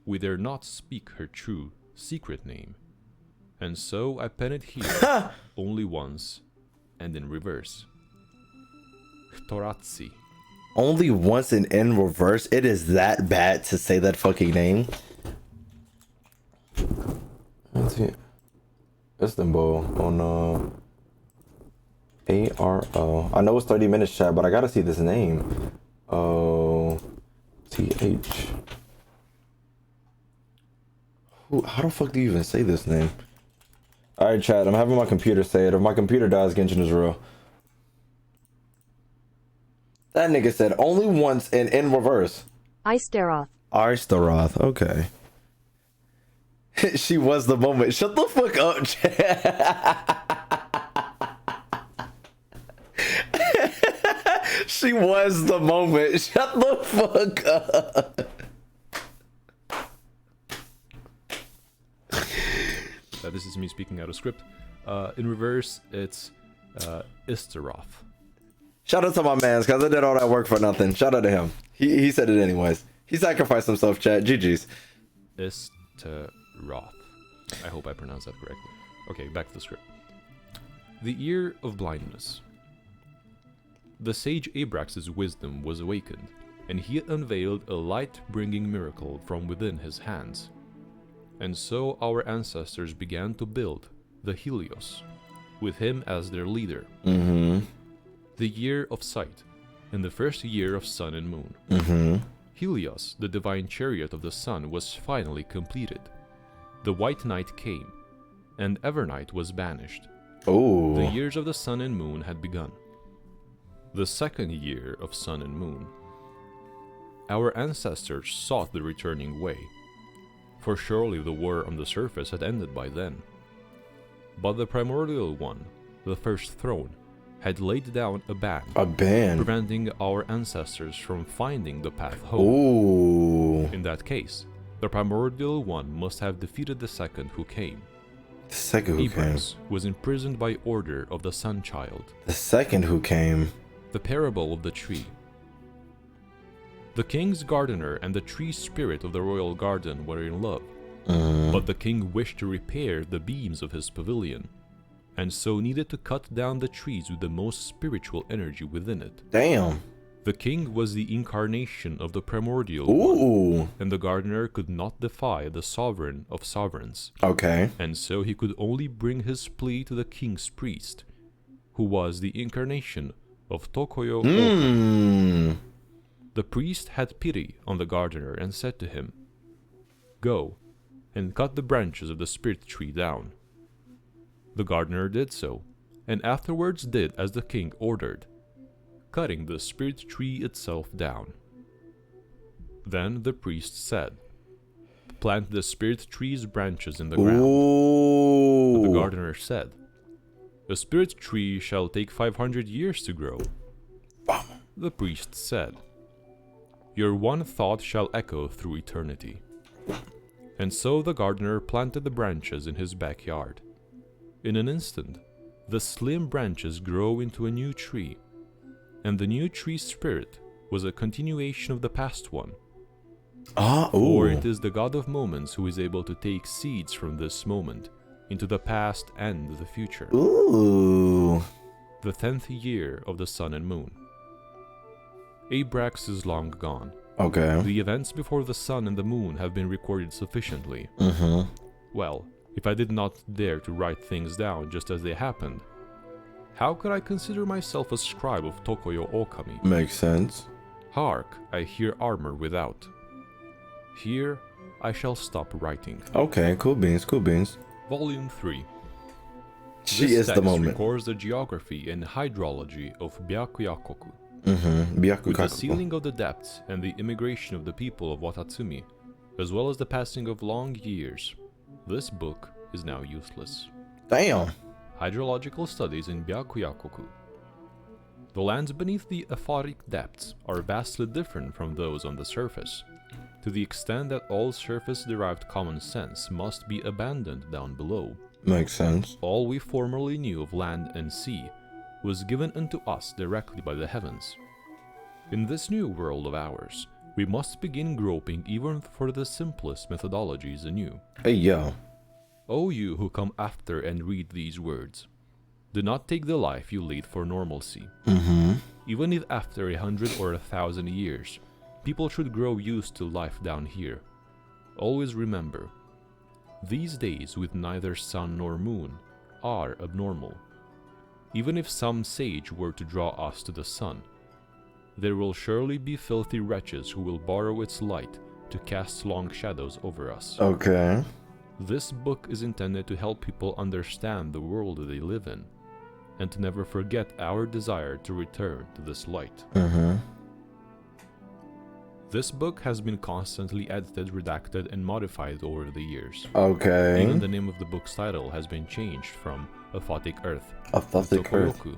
We dare not speak her true, secret name, and so I pen it here only once and in reverse. Torazzi. Only once and in reverse? It is that bad to say that fucking name? Let's see. Istanbul on ARO. I know it's 30 minutes, chat, but I gotta see this name. TH. How the fuck do you even say this name? Alright, chat, I'm having my computer say it. If my computer dies, Genshin is real. That nigga said only once and in reverse. Istaroth. Arstaroth, okay. She was the moment. Shut the fuck up, chat. She was the moment. Shut the fuck up. This is me speaking out of script. In reverse, it's Istaroth. Shout out to my mans, cause I did all that work for nothing. Shout out to him. He said it anyways. He sacrificed himself, chat. GG's. Istaroth. I hope I pronounced that correctly. Okay, back to the script. The ear of blindness. The sage Abrax's wisdom was awakened, and he unveiled a light-bringing miracle from within his hands. And so our ancestors began to build the Helios, with him as their leader. The year of sight, and the first year of sun and moon. Helios, the divine chariot of the sun, was finally completed. The white night came, and Evernight was banished. Oh. The years of the sun and moon had begun. The second year of sun and moon. Our ancestors sought the returning way, for surely the war on the surface had ended by then. But the primordial one, the first throne, had laid down a ban. A ban? Preventing our ancestors from finding the path home. Ooh. In that case, the primordial one must have defeated the second who came. The second who came. Abrax was imprisoned by order of the Sun Child. The second who came. The parable of the tree. The king's gardener and the tree spirit of the royal garden were in love, but the king wished to repair the beams of his pavilion, and so needed to cut down the trees with the most spiritual energy within it. Damn. The king was the incarnation of the primordial Ooh. one, and the gardener could not defy the sovereign of sovereigns. Okay. And so he could only bring his plea to the king's priest, who was the incarnation of Tokoyo Oka. The priest had pity on the gardener and said to him, "Go, and cut the branches of the spirit tree down." The gardener did so, and afterwards did as the king ordered, cutting the spirit tree itself down. Then the priest said, "Plant the spirit tree's branches in the ground." Ooh. But the gardener said, "A spirit tree shall take 500 years to grow." The priest said, "Your one thought shall echo through eternity." And so the gardener planted the branches in his backyard. In an instant, the slim branches grow into a new tree, and the new tree's spirit was a continuation of the past one. For it is the god of moments who is able to take seeds from this moment into the past and the future. Ooh. The 10th year of the sun and moon. Abrax is long gone. Okay. The events before the sun and the moon have been recorded sufficiently. Well, if I did not dare to write things down just as they happened, How could I consider myself a scribe of Tokoyo Okami? Makes sense. Hark, I hear armor without. Here, I shall stop writing. Okay, cool beans, cool beans. Volume 3. She This is the text moment. records the geography and hydrology of Byakuyakoku, Byaku with the Kakuko. sealing of the depths and the immigration of the people of Watatsumi, as well as the passing of long years. This book is now useless. Damn. Hydrological studies in Byakuyakoku. The lands beneath the aphotic depths are vastly different from those on the surface, to the extent that all surface-derived common sense must be abandoned down below. Makes sense. All we formerly knew of land and sea was given unto us directly by the heavens. In this new world of ours, we must begin groping even for the simplest methodologies anew. Hey, yo. O you who come after and read these words, do not take the life you lead for normalcy. Even if after 100 or 1,000 years, people should grow used to life down here. Always remember, these days with neither sun nor moon are abnormal. Even if some sage were to draw us to the sun, there will surely be filthy wretches who will borrow its light to cast long shadows over us. Okay. This book is intended to help people understand the world they live in, and to never forget our desire to return to this light. This book has been constantly edited, redacted, and modified over the years. Okay. Even the name of the book's title has been changed from Aphotic Earth to Aphotic Earth. Tokoyoku,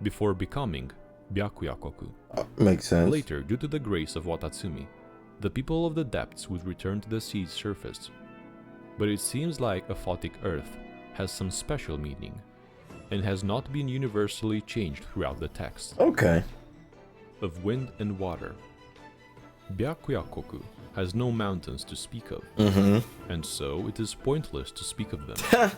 before becoming Byakuyakoku. Makes sense. Later, due to the grace of Watatsumi, the people of the depths would return to the sea's surface. But it seems like Aphotic Earth has some special meaning, and has not been universally changed throughout the text. Okay. Of wind and water. Byakuyakoku has no mountains to speak of, and so it is pointless to speak of them.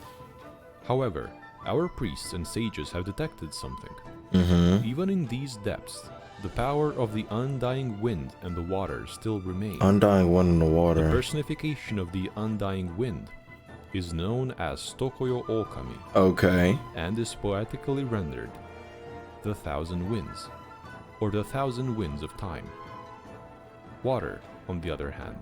However, our priests and sages have detected something. Even in these depths, the power of the undying wind and the water still remain. Undying one in the The water. personification of the undying wind is known as Tokoyo Okami, Okay. and is poetically rendered the Thousand Winds, or the Thousand Winds of Time. Water, on the other hand,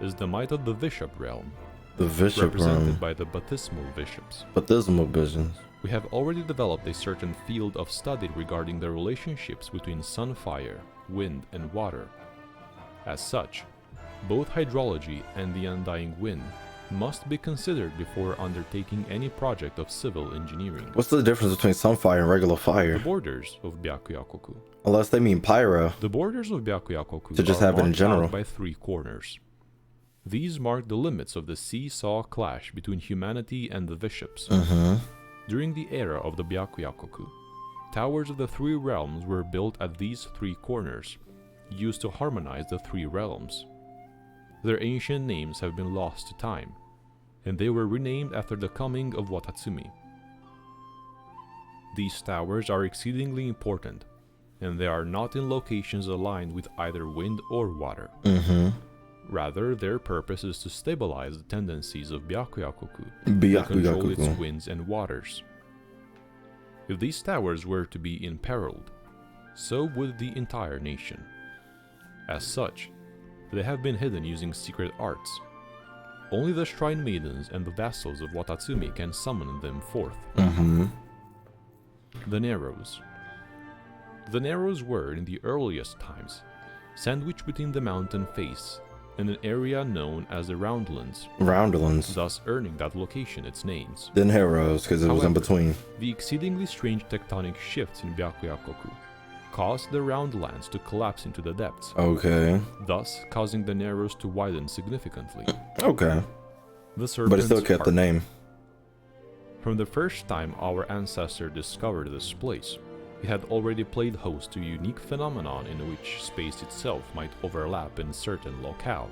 is the might of the Bishop realm, The Bishop represented Realm. by the baptismal bishops. Baptismal visions. We have already developed a certain field of study regarding the relationships between sun, fire, wind, and water. As such, both hydrology and the undying wind must be considered before undertaking any project of civil engineering. What's the difference between sunfire and regular The fire? borders of Byakuyakoku. Unless they mean pyro. The borders of Byakuyakoku To just are have it in marked general. out by 3 corners. These mark the limits of the seesaw clash between humanity and the bishops. During the era of the Byakuyakoku, towers of the 3 realms were built at these 3 corners, used to harmonize the 3 realms. Their ancient names have been lost to time, and they were renamed after the coming of Watatsumi. These towers are exceedingly important, and they are not in locations aligned with either wind or water. Rather, their purpose is to stabilize the tendencies of Byakuyakoku that control its Byakuyakoku. winds and waters. If these towers were to be imperiled, so would the entire nation. As such, they have been hidden using secret arts. Only the shrine maidens and the vassals of Watatsumi can summon them forth. The Narrows. The Narrows were, in the earliest times, sandwiched between the mountain face and an area known as the Roundlands, Roundlands. thus earning that location its names. Then Heroes, because it was in However, between. The exceedingly strange tectonic shifts in Byakuyakoku caused the Roundlands to collapse into the depths, Okay. thus causing the Narrows to widen significantly. Okay. The Serpent's But it still kept the Heart. name. From the first time our ancestor discovered this place, he had already played host to a unique phenomenon in which space itself might overlap in certain locale.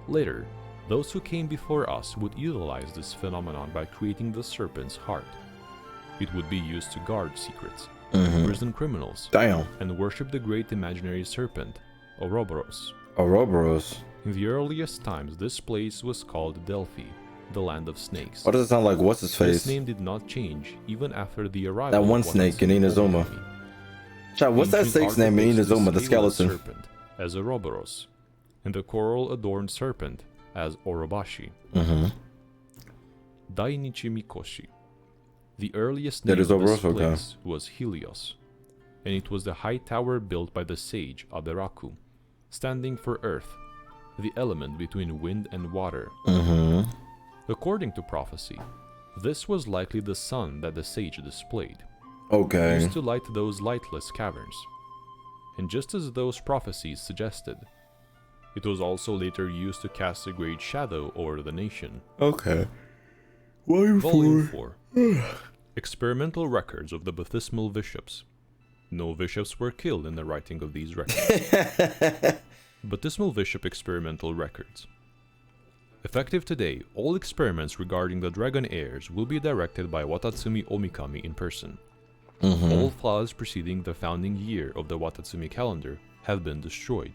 Later, those who came before us would utilize this phenomenon by creating the Serpent's Heart. It would be used to guard secrets, imprison criminals, Damn. and worship the great imaginary serpent, Ouroboros. Ouroboros. In the earliest times, this place was called Delphi, the Land of Snakes. Why does it sound like what's his face? This name did not change even after the arrival That of one snake in Watatsumi Inazuma. Omikami. Chat, what's that Ancient snake's name in art Inazuma? The depicts scaleless skeleton. Serpent as Ouroboros, and the coral-adorned serpent as Orobashi. Dainichi Mikoshi. The earliest That name is of this Ouroboros, okay. place was Helios, and it was the high tower built by the sage Aberaku, standing for earth, the element between wind and water. According to prophecy, this was likely the sun that the sage displayed, Okay. used to light those lightless caverns. And just as those prophecies suggested, it was also later used to cast a great shadow over the nation. Okay. Volume 4. Experimental records of the baptismal bishops. No bishops were killed in the writing of these records. Baptismal bishop experimental records. Effective today, all experiments regarding the dragon heirs will be directed by Watatsumi Omikami in person. All files preceding the founding year of the Watatsumi calendar have been destroyed.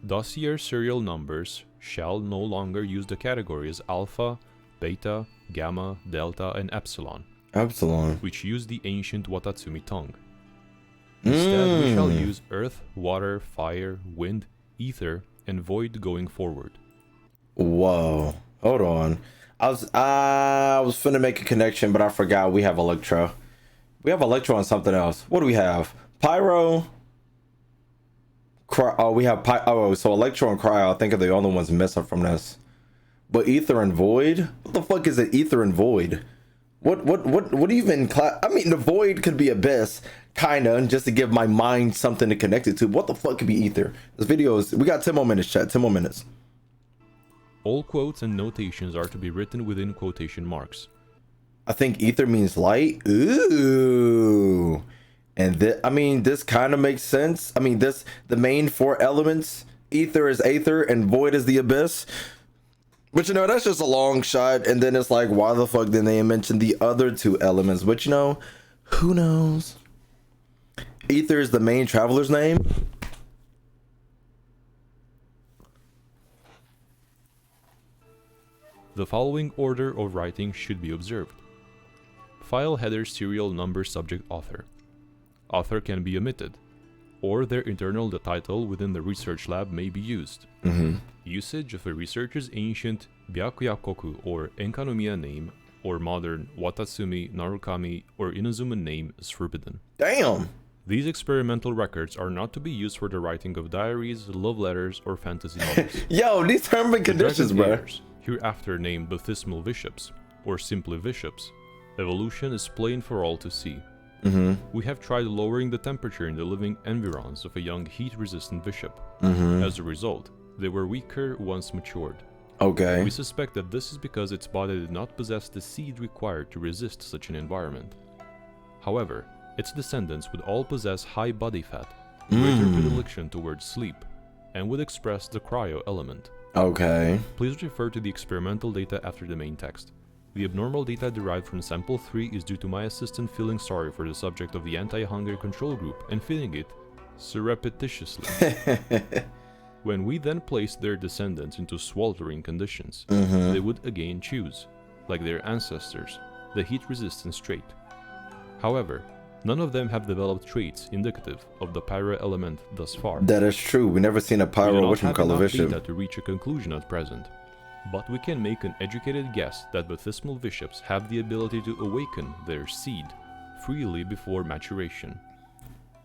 Dossier serial numbers shall no longer use the categories alpha, beta, gamma, delta, and epsilon, which use the ancient Watatsumi tongue. Instead, we shall use earth, water, fire, wind, ether, and void going forward. Whoa. Hold on. I was finna make a connection, but I forgot we have Electro. We have Electro on something else. What do we have? Pyro. We have so Electro and Cryo, I think, are the only ones missing from this. But Ether and Void? What the fuck is it? Ether and Void? What even? I mean, the Void could be Abyss, kinda, just to give my mind something to connect it to. What the fuck could be Ether? This video is. We got 10 more minutes, chat. 10 more minutes. All quotes and notations are to be written within quotation marks. I think Ether means light. Ooh. And this kind of makes sense. I mean, the main 4 elements. Ether is Aether and Void is the Abyss. But that's just a long shot. And then it's like, why the fuck didn't they mention the other 2 elements? But who knows? Ether is the main traveler's name. The following order of writing should be observed. File header serial number subject author. Author can be omitted, or their internal title within the research lab may be used. Usage of a researcher's ancient Byakuyakoku or Enkanomiya name or modern Watatsumi, Narukami, or Inazuma name is forbidden. Damn. These experimental records are not to be used for the writing of diaries, love letters, or fantasy novels. Yo, these terms and conditions, bro. Heirs, hereafter named baptismal bishops, or simply bishops, evolution is plain for all to see. We have tried lowering the temperature in the living environs of a young heat-resistant bishop. As a result, they were weaker once matured. Okay. We suspect that this is because its body did not possess the seed required to resist such an environment. However, its descendants would all possess high body fat, greater predilection towards sleep, and would express the cryo element. Okay. Please refer to the experimental data after the main text. The abnormal data derived from sample 3 is due to my assistant feeling sorry for the subject of the anti-hunger control group and feeding it surreptitiously. When we then placed their descendants into sweltering conditions, they would again choose, like their ancestors, the heat-resistant trait. However, none of them have developed traits indicative of the pyro element thus far. That is true. We never seen a pyro We do not have enough bishop. data to reach a conclusion at present, but we can make an educated guess that baptismal bishops have the ability to awaken their seed freely before maturation.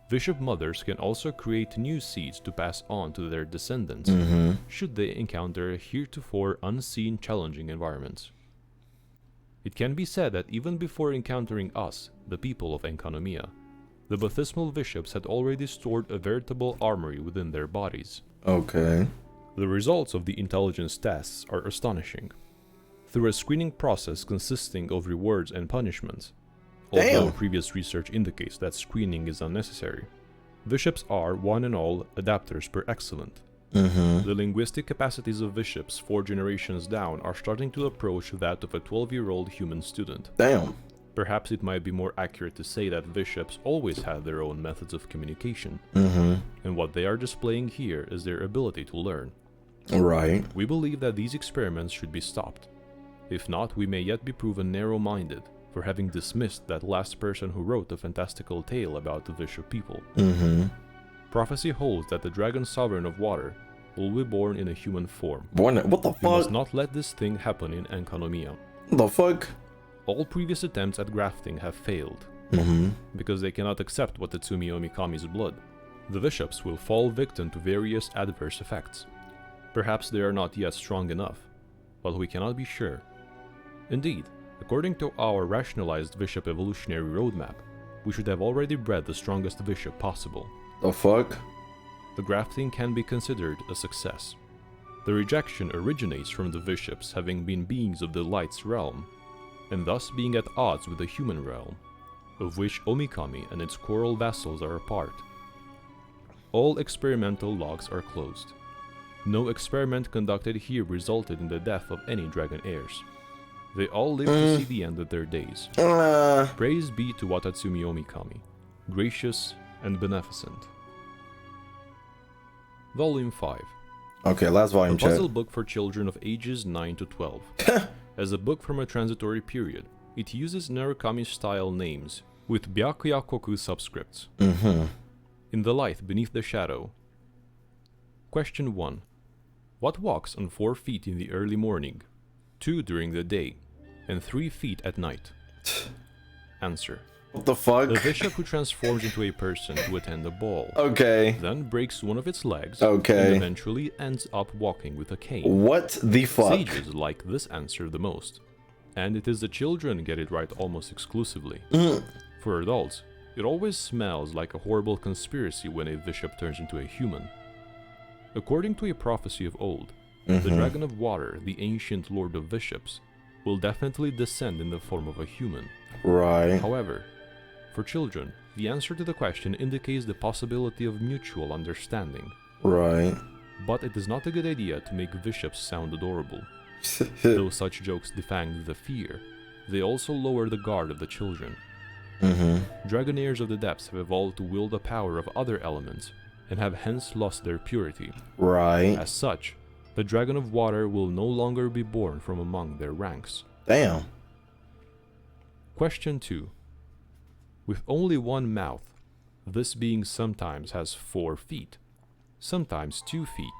Bishop mothers can also create new seeds to pass on to their descendants, should they encounter heretofore unseen challenging environments. It can be said that even before encountering us, the people of Enkanomiya, the baptismal bishops had already stored a veritable armory within their bodies. Okay. The results of the intelligence tests are astonishing. Through a screening process consisting of rewards and punishments, although previous research indicates that screening is unnecessary, bishops are, one and all, adapters per excellent. The linguistic capacities of bishops 4 generations down are starting to approach that of a 12-year-old human student. Damn. Perhaps it might be more accurate to say that bishops always had their own methods of communication, and what they are displaying here is their ability to learn. Right. We believe that these experiments should be stopped. If not, we may yet be proven narrow-minded for having dismissed that last person who wrote the fantastical tale about the Bishop people. Prophecy holds that the dragon sovereign of water will be born in a human form. What the We must fuck? not let this thing happen in Enkanomiya. What the fuck? All previous attempts at grafting have failed, because they cannot accept Watatsumi Omikami's blood. The bishops will fall victim to various adverse effects. Perhaps they are not yet strong enough, but we cannot be sure. Indeed, according to our rationalized bishop evolutionary roadmap, we should have already bred the strongest bishop possible. The fuck? The grafting can be considered a success. The rejection originates from the bishops having been beings of the light's realm, and thus being at odds with the human realm, of which Omikami and its choral vassals are a part. All experimental logs are closed. No experiment conducted here resulted in the death of any dragon heirs. They all lived to see the end of their days. Praise be to Watatsumi Omikami, gracious and beneficent. Volume 5. Okay, last A volume, chat. puzzle book for children of ages 9 to 12. As a book from a transitory period, it uses Narukami-style names with Byakuya-koku subscripts. In the light beneath the shadow. Question 1. What walks on 4 feet in the early morning, 2 during the day, and 3 feet at night? Answer. What the fuck? A bishop who transforms into a person to attend a ball, Okay. then breaks one of its legs, Okay. and eventually ends up walking with a cane. What the fuck? Sages like this answer the most, and it is the children get it right almost exclusively. For adults, it always smells like a horrible conspiracy when a bishop turns into a human. According to a prophecy of old, the Dragon of Water, the ancient lord of bishops, will definitely descend in the form of a human. Right. However, for children, the answer to the question indicates the possibility of mutual understanding. Right. But it is not a good idea to make bishops sound adorable. Though such jokes defang the fear, they also lower the guard of the children. Dragonaires of the depths have evolved to wield the power of other elements, and have hence lost their purity. Right. As such, the Dragon of Water will no longer be born from among their ranks. Damn. Question 2. With only one mouth, this being sometimes has 4 feet, sometimes 2 feet,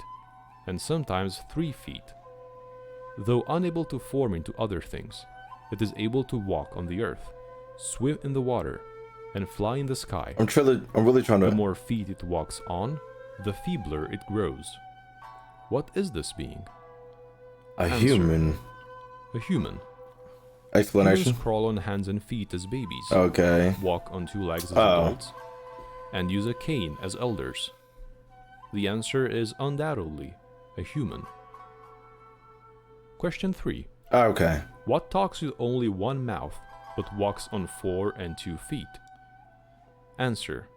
and sometimes 3 feet. Though unable to form into other things, it is able to walk on the earth, swim in the water, and fly in the sky. I'm really trying to. The more feet it walks on, the feebler it grows. What is this being? A Answer. human. A human. Explanation. Humans crawl on hands and feet as babies, Okay. walk on 2 legs as Oh. adults, and use a cane as elders. The answer is undoubtedly a human. Question 3. Okay. What talks with only one mouth, but walks on 4 and 2 feet? Answer.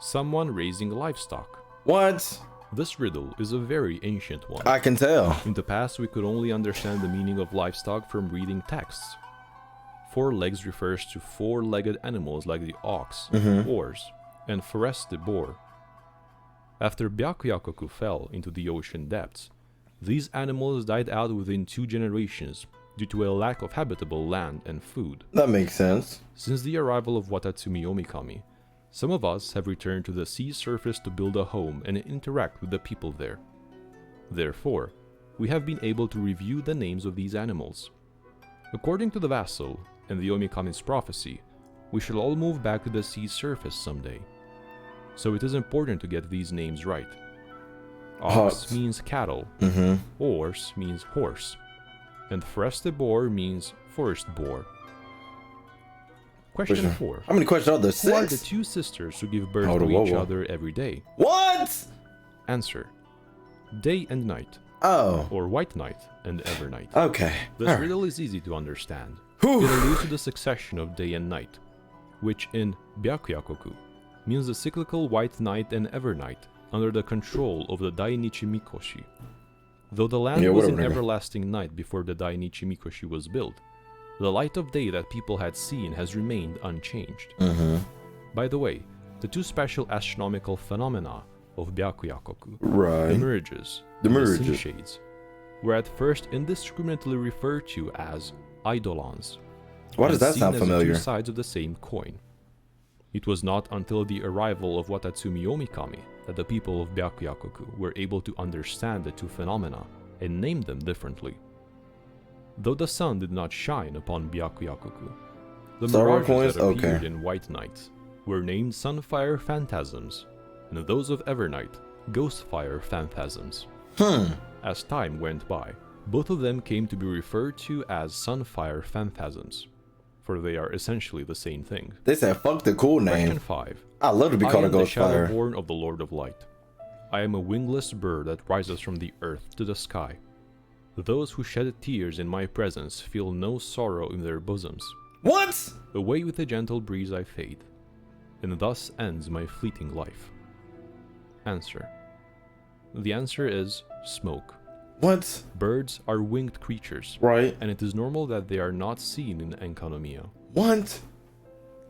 Someone raising livestock. What? This riddle is a very ancient one. I can tell. In the past, we could only understand the meaning of livestock from reading texts. 4 legs refers to 4-legged animals like the ox, horse, and forest boar. After Byakuyakoku fell into the ocean depths, these animals died out within 2 generations due to a lack of habitable land and food. That makes sense. Since the arrival of Watatsumi Omikami, some of us have returned to the sea surface to build a home and interact with the people there. Therefore, we have been able to review the names of these animals. According to the vassal and the Omikami's prophecy, we shall all move back to the sea surface someday. So it is important to get these names right. Ox Ox. means cattle, horse means horse, and forest boar means forest boar. Question 4. How many questions are there? Who are the 6? 2 sisters who give birth Oh, to whoa, each whoa. other every day? What? Answer. Day and night, Oh. or white night and ever night. Okay. This Alright. riddle is easy to understand. Whew. It alludes to the succession of day and night, which in Byakuyakoku means the cyclical white night and ever night under the control of the Dainichi Mikoshi. Though the land Yeah, was whatever, in nigga. everlasting night before the Dainichi Mikoshi was built, the light of day that people had seen has remained unchanged. By the way, the 2 special astronomical phenomena of Byakuyakoku, the Right. merges, The and merges. sun shades, were at first indiscriminately referred to as eidolons. Why does that seen sound as the familiar? two sides of the same coin. It was not until the arrival of Watatsumi Omikami that the people of Byakuyakoku were able to understand the two phenomena and name them differently. Though the sun did not shine upon Byakuyakoku, the Star Wars mirages coins? that appeared Okay. in White Night were named Sunfire Phantasms, and those of Evernight, Ghostfire Phantasms. As time went by, both of them came to be referred to as Sunfire Phantasms, for they are essentially the same thing. They said, fuck the cool Question name. 5. I love to be called I a am the Ghostfire. Shadowborn of the Lord of Light. I am a wingless bird that rises from the earth to the sky. Those who shed tears in my presence feel no sorrow in their bosoms. What? Away with a gentle breeze I fade, and thus ends my fleeting life. Answer. The answer is smoke. What? Birds are winged creatures, Right. and it is normal that they are not seen in Enkanomiya. What?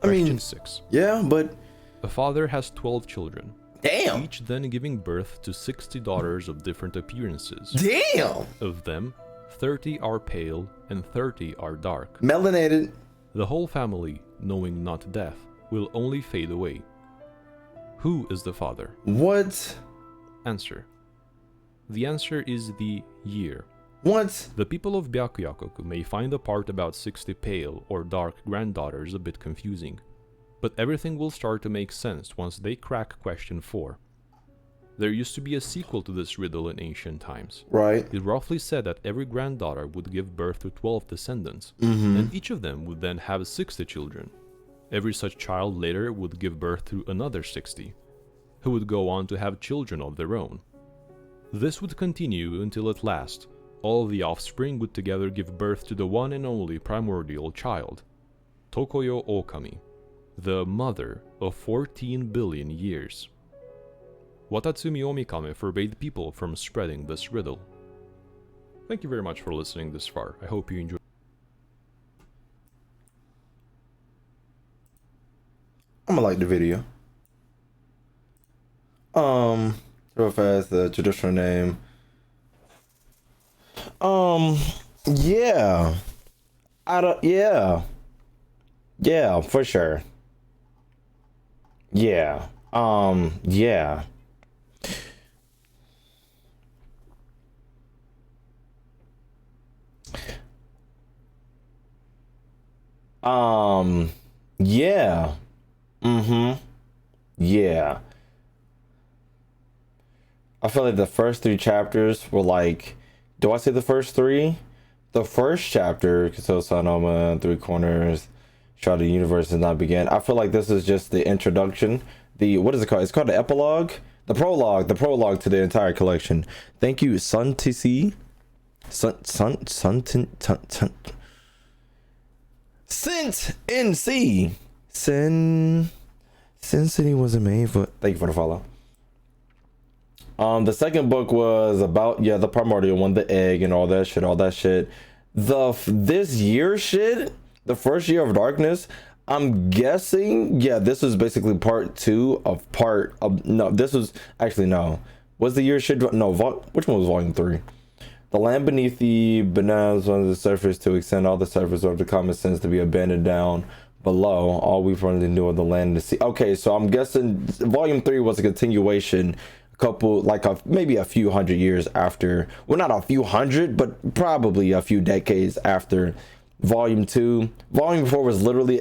I Question mean, 6. yeah, but A father has 12 children, damn. each then giving birth to 60 daughters of different appearances. Damn. Of them, 30 are pale and 30 are dark. Melanated. The whole family, knowing not death, will only fade away. Who is the father? What? Answer. The answer is the year. What? The people of Byakuyakoku may find the part about 60 pale or dark granddaughters a bit confusing, but everything will start to make sense once they crack question 4. There used to be a sequel to this riddle in ancient times. Right. It roughly said that every granddaughter would give birth to 12 descendants, and each of them would then have 60 children. Every such child later would give birth to another 60, who would go on to have children of their own. This would continue until at last, all the offspring would together give birth to the one and only primordial child, Tokoyo Okami, the mother of 14 billion years. Watatsumi Omikame forbade people from spreading this riddle. Thank you very much for listening this far. I hope you enjoyed. I'm gonna like the video. Real fast, the traditional name. Yeah. Yeah. Yeah, for sure. Yeah. Yeah. Yeah. Yeah. I feel like the first 3 chapters were like, do I say the first 3? The first chapter, so Sanoma, 3 corners, shot the universe has not began. I feel like this is just the introduction. The, what is it called? It's called the epilogue? The prologue to the entire collection. Thank you, Sun TC. Since NC. Sin City wasn't made for. Thank you for the follow. The second book was about, yeah, the primordial one, the egg and all that shit. This year shit, the first year of darkness, I'm guessing, yeah, this was basically part 2 of no, this was actually, no, was the year shit, no, which one was volume 3? The land beneath the bananas on the surface to extend all the surface of the common sense to be abandoned down below. All we've really knew of the land and the sea. Okay, so I'm guessing volume 3 was a continuation, maybe a few hundred years after, well, not a few hundred, but probably a few decades after volume 2. Volume 4 was literally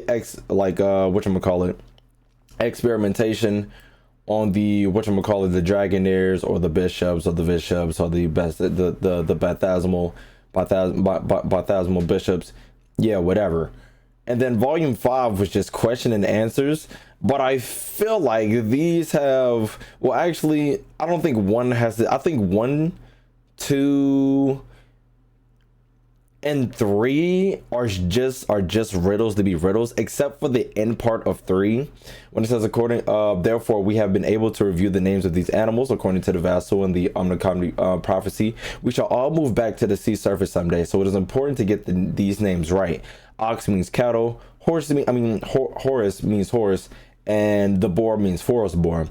experimentation on the the Dragonaires or the bishops or the Bathasmal bishops, yeah, whatever. And then volume 5 was just question and answers. But I feel like these have, well, actually, I don't think one has to, I think 1, 2, and 3 are just riddles to be riddles, except for the end part of 3 when it says therefore we have been able to review the names of these animals according to the vassal and the Omnicomedy prophecy. We shall all move back to the sea surface someday, so it is important to get these names right. Ox means cattle, Horus means horse, and the boar means forest boar.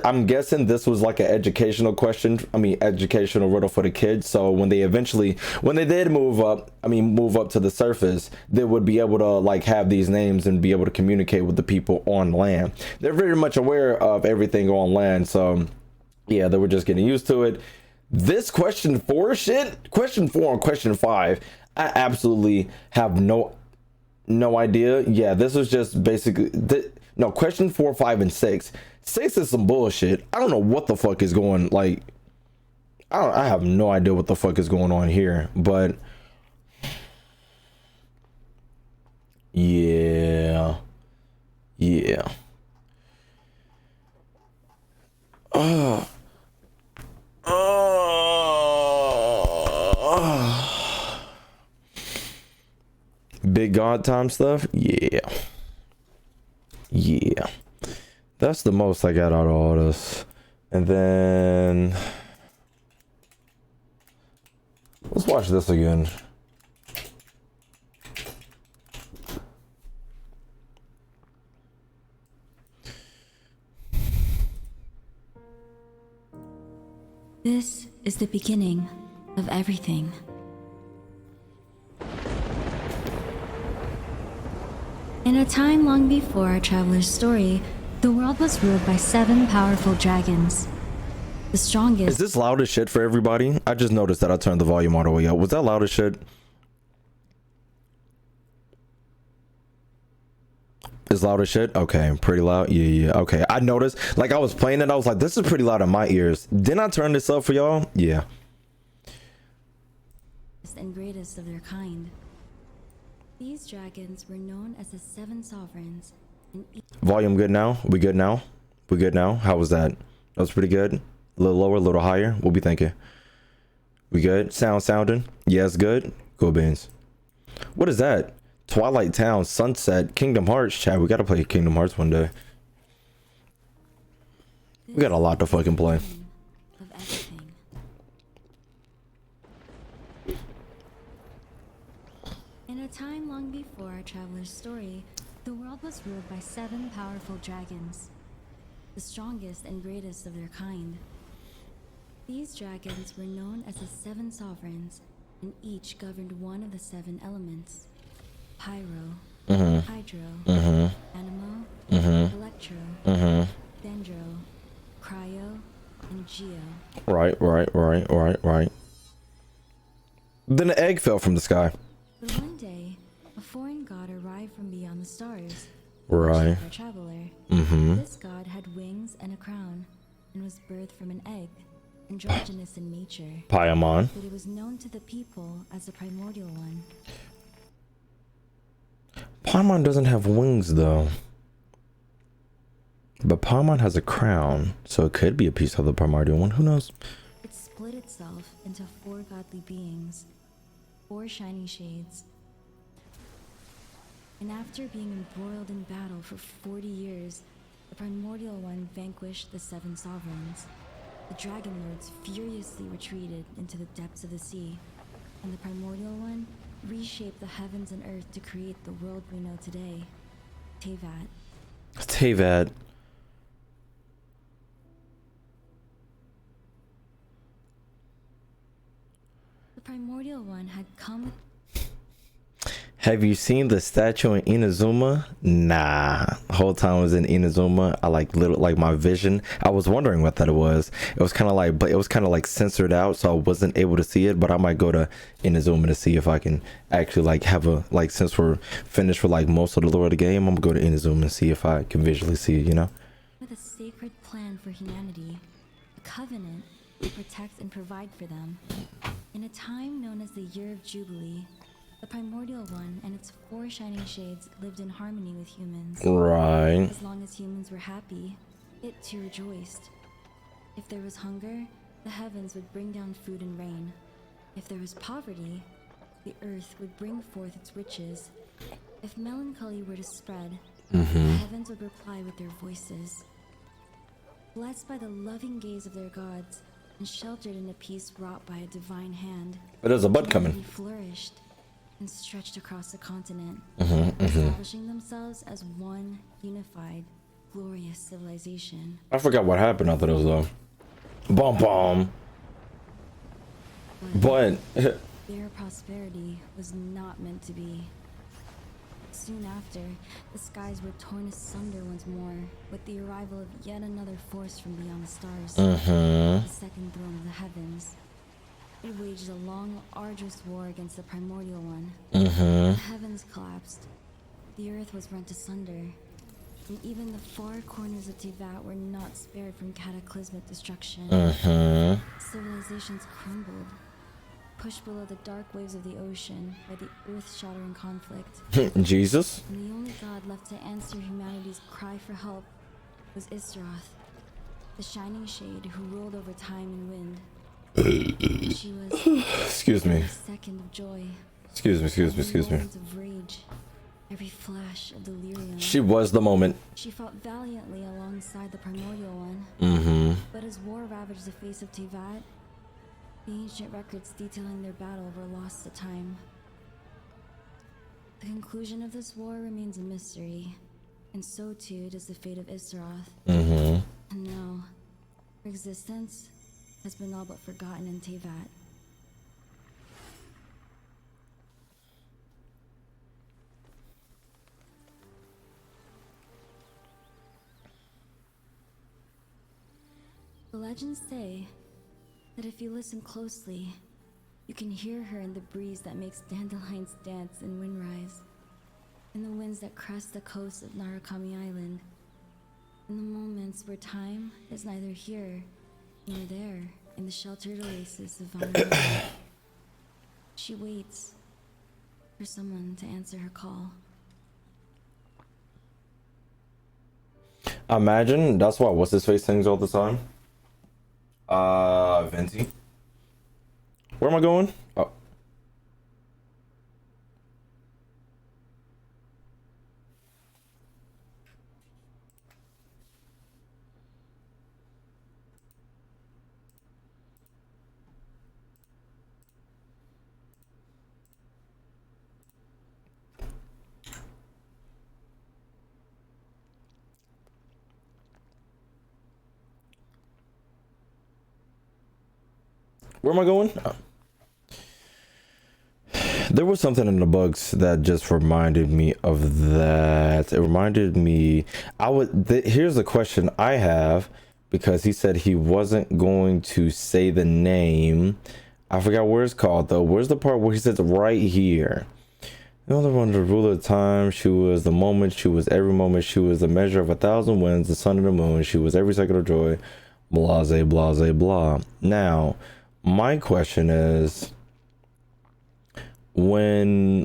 I'm guessing this was like an educational question. I mean, educational riddle for the kids. So when they did move up to the surface, they would be able to like have these names and be able to communicate with the people on land. They're very much aware of everything on land. So yeah, they were just getting used to it. This question 4 and question 5, I absolutely have no idea. Yeah, this was just basically no, question 4, 5, and 6. 6 is some bullshit. I don't know what the fuck is going, like, I have no idea what the fuck is going on here, but yeah. Big God time stuff. Yeah, that's the most I got out of all this. And then let's watch this again. This is the beginning of everything. In a time long before our traveler's story, the world was ruled by 7 powerful dragons. The strongest. Is this loud as shit for everybody? I just noticed that I turned the volume all the way up. Was that loud as shit? Is loud as shit? Okay, pretty loud. Yeah. Okay, I noticed. Like I was playing it, I was like, this is pretty loud in my ears. Didn't I turn this up for y'all? Yeah. And greatest of their kind. These dragons were known as the 7 sovereigns. Volume good now? We good now? We good now? How was that? That was pretty good. A little lower, a little higher. What we thinking? We good? Sounding? Yes, good. Cool beans. What is that? Twilight Town, Sunset, Kingdom Hearts. Chat, we gotta play Kingdom Hearts one day. We got a lot to fucking play. In a time long before our traveler's story, the world was ruled by 7 powerful dragons, the strongest and greatest of their kind. These dragons were known as the 7 sovereigns, and each governed one of the 7 elements: pyro, hydro, animo, electro, dendro, cryo, and geo. Right. Then an egg fell from the sky. But one day, a foreign god arrived from beyond the stars. Right. A traveler. This god had wings and a crown, and was birthed from an egg, androgynous in nature. Paimon. But it was known to the people as the primordial one. Paimon doesn't have wings though. But Paimon has a crown, so it could be a piece of the primordial one. Who knows? It split itself into 4 godly beings, 4 shining shades. And after being embroiled in battle for 40 years, the primordial one vanquished the 7 sovereigns. The dragon lords furiously retreated into the depths of the sea, and the primordial one reshaped the heavens and earth to create the world we know today. Teyvat. Teyvat. The primordial one had come with... Have you seen the statue in Inazuma? Nah. The whole time I was in Inazuma, I like my vision. I was wondering what that was. It was kind of like, but it was kind of like censored out, so I wasn't able to see it. But I might go to Inazuma to see if I can actually like have a like, since we're finished with like most of the lore of the game, I'm gonna go to Inazuma and see if I can visually see it, you know? With a sacred plan for humanity, a covenant to protect and provide for them. In a time known as the Year of Jubilee, the primordial one and its 4 shining shades lived in harmony with humans. Right. As long as humans were happy, it too rejoiced. If there was hunger, the heavens would bring down food and rain. If there was poverty, the earth would bring forth its riches. If melancholy were to spread, the heavens would reply with their voices. Blessed by the loving gaze of their gods, and sheltered in a peace wrought by a divine hand, But there's a bud coming. humanity flourished and stretched across the continent, establishing themselves as one unified glorious civilization. I forgot what happened after those though. Bomb bomb. But Their prosperity was not meant to be. Soon after, the skies were torn asunder once more, with the arrival of yet another force from beyond the stars, the second throne of the heavens. It waged a long, arduous war against the primordial one. The heavens collapsed. The earth was rent asunder. And even the far corners of Tivat were not spared from cataclysmic destruction. Civilizations crumbled, pushed below the dark waves of the ocean by the earth-shattering conflict. Jesus. And the only god left to answer humanity's cry for help was Isroth, the shining shade who ruled over time and wind. She was Excuse me. every second of joy, Excuse me. every moment of rage, every flash of delirium. She was the moment. She fought valiantly alongside the primordial one. But as war ravaged the face of Tivat, the ancient records detailing their battle were lost to time. The conclusion of this war remains a mystery, and so too does the fate of Isroth. And now, her existence has been all but forgotten in Tivat. The legends say that if you listen closely, you can hear her in the breeze that makes dandelions dance in windrise, in the winds that crest the coast of Narukami Island, in the moments where time is neither here nor there in the sheltered oasis of Vanilla. She waits for someone to answer her call. Imagine that's why what's his face sings all the time. Venti. Where am I going? Oh. Where am I going? Oh. There was something in the books that just reminded me of that. It reminded me. Here's the question I have, because he said he wasn't going to say the name. I forgot where it's called though. Where's the part where he says right here? The other one, the ruler of time. She was the moment. She was every moment. She was the measure of 1,000 winds, the sun and the moon. She was every second of joy. Blase, blase, blah. Now, my question is, when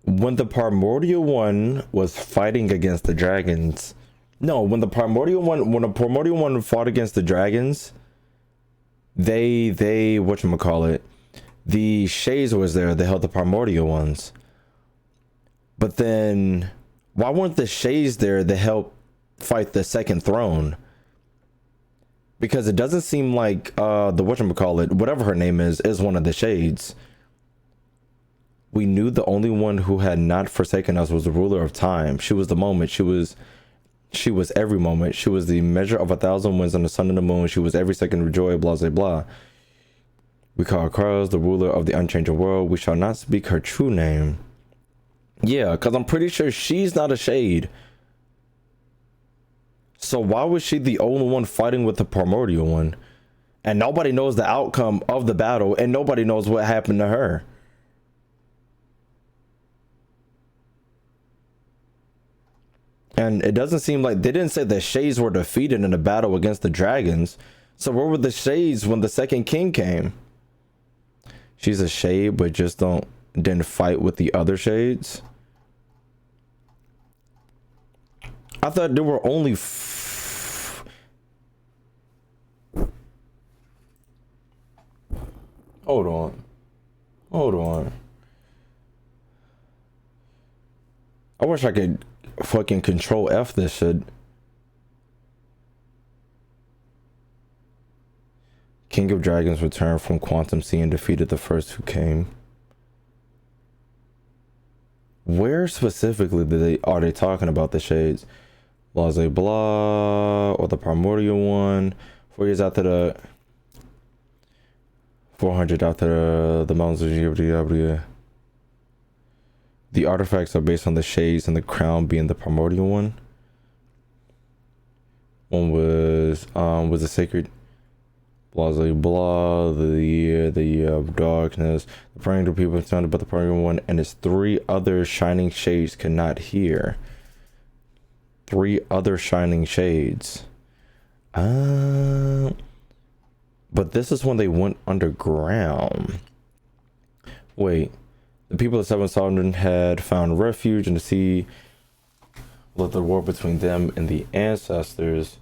the primordial one was fighting against the dragons, when the primordial one fought against the dragons, they whatchamacallit, the shades was there. They held the primordial ones, but then why weren't the shades there to help fight the second throne? Because it doesn't seem like the whatchamacallit, whatever her name is one of the shades. We knew the only one who had not forsaken us was the ruler of time. She was the moment. She was every moment. She was the measure of 1,000 winds on the sun and the moon. She was every second of joy, blah, blah, blah. We call her Kruz, the ruler of the unchanging world. We shall not speak her true name. Yeah, because I'm pretty sure she's not a shade. So why was she the only one fighting with the primordial one? And nobody knows the outcome of the battle, and nobody knows what happened to her. And it doesn't seem like they didn't say the shades were defeated in the battle against the dragons. So where were the shades when the second king came? She's a shade, but just didn't fight with the other shades. I thought there were only Hold on. I wish I could fucking control F this shit. King of Dragons returned from Quantum Sea and defeated the first who came. Where specifically are they talking about the shades? Blase blah, or the primordial one? 4 years after the 400 after the mountains of GWW. The artifacts are based on the shades and the crown being the primordial one. One was a sacred Blase blah, the year of darkness. The praying to people sounded but the primordial one and its 3 other shining shades could not hear. 3 other shining shades. But this is when they went underground. Wait, the people of Seven Sovereign had found refuge in the sea. Let the war between them and the ancestors.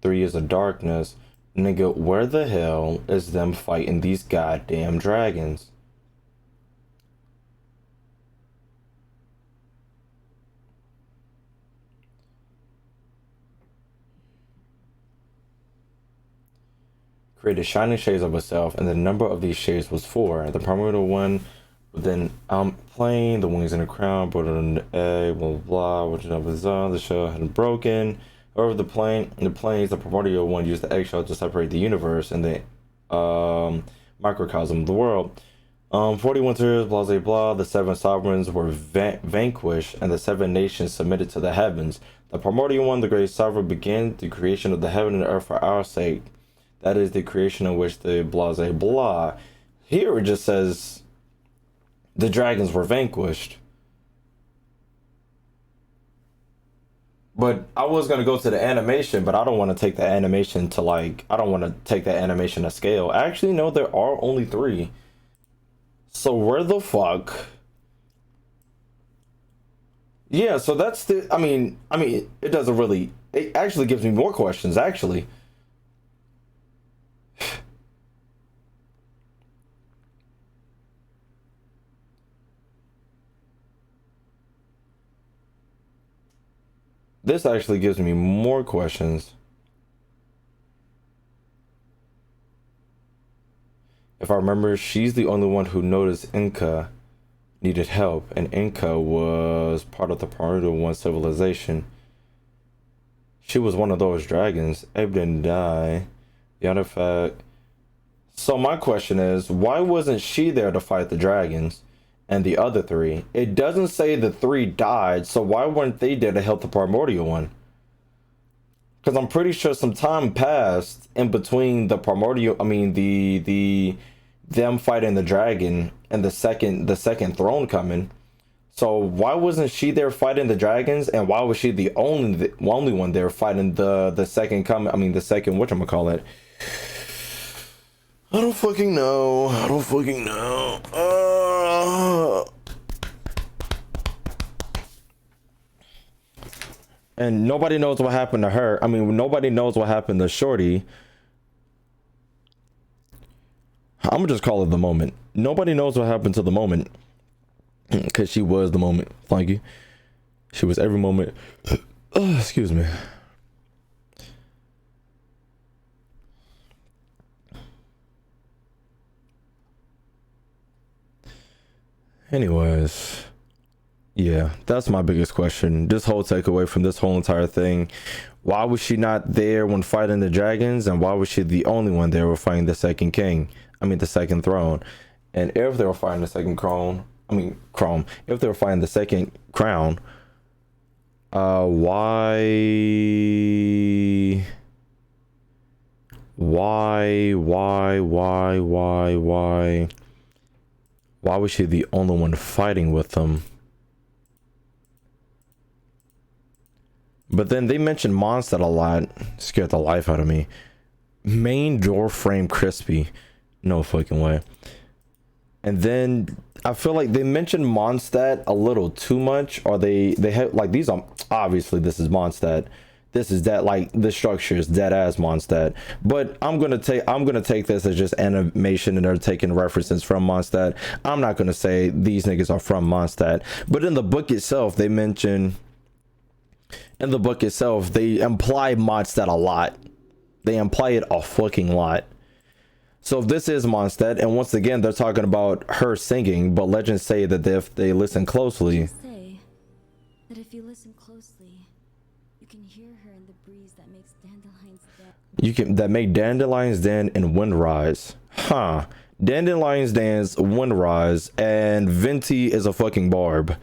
3 years of darkness. Nigga, where the hell is them fighting these goddamn dragons? Created shining shades of herself, and the number of these shades was 4. The primordial one, then plane, the wings and the crown, brought it on the egg, blah blah blah, which was the shell had broken. Over the planes, the primordial one used the eggshell to separate the universe and the microcosm of the world. 40 winters, blah blah blah. The 7 sovereigns were vanquished, and the 7 nations submitted to the heavens. The primordial one, the great sovereign, began the creation of the heaven and the earth for our sake. That is the creation in which the blase blah. Here it just says the dragons were vanquished. But I was gonna go to the animation, but I don't want to take the animation to I don't want to take that animation to scale. Actually, no, there are only 3. So where the fuck? Yeah, so that's the. I mean, it doesn't really. It actually gives me more questions. Actually. This actually gives me more questions. If I remember, she's the only one who noticed Inca needed help, and Inca was part of the primordial one civilization. She was one of those dragons. Abe didn't die. The other fact. So my question is, why wasn't she there to fight the dragons? And the other 3, it doesn't say the 3 died, so why weren't they there to help the primordial one? Because I'm pretty sure some time passed in between the primordial, them fighting the dragon and the second throne coming. So why wasn't she there fighting the dragons, and why was she the only one there fighting the second coming? The second whatchamacallit? I don't fucking know. And nobody knows what happened to her. Nobody knows what happened to Shorty. I'm gonna just call it the moment. Nobody knows what happened to the moment. Because she was the moment. Thank you. She was every moment. Oh, excuse me. Anyways, yeah, that's my biggest question. This whole takeaway from this whole entire thing. Why was she not there when fighting the dragons? And why was she the only one there when fighting the second king? The second throne. And if they were fighting the second if they were fighting the second crown, why was she the only one fighting with them? But then they mentioned Mondstadt a lot. Scared the life out of me. Main door frame crispy. No fucking way. And then I feel like they mentioned Mondstadt a little too much. Or they had these are obviously this is Mondstadt. This is that the structure is dead ass Mondstadt. But I'm gonna take this as just animation and they're taking references from Mondstadt. I'm not gonna say these niggas are from Mondstadt. But in the book itself, they imply Mondstadt a lot. They imply it a fucking lot. So if this is Mondstadt, and once again they're talking about her singing, but legends say that if they listen closely, Say that if you listen closely, you can hear her in the breeze that makes dandelions dance. that make dandelions dance and wind rise. Huh. Dandelions dance, wind rise, and Venti is a fucking barb.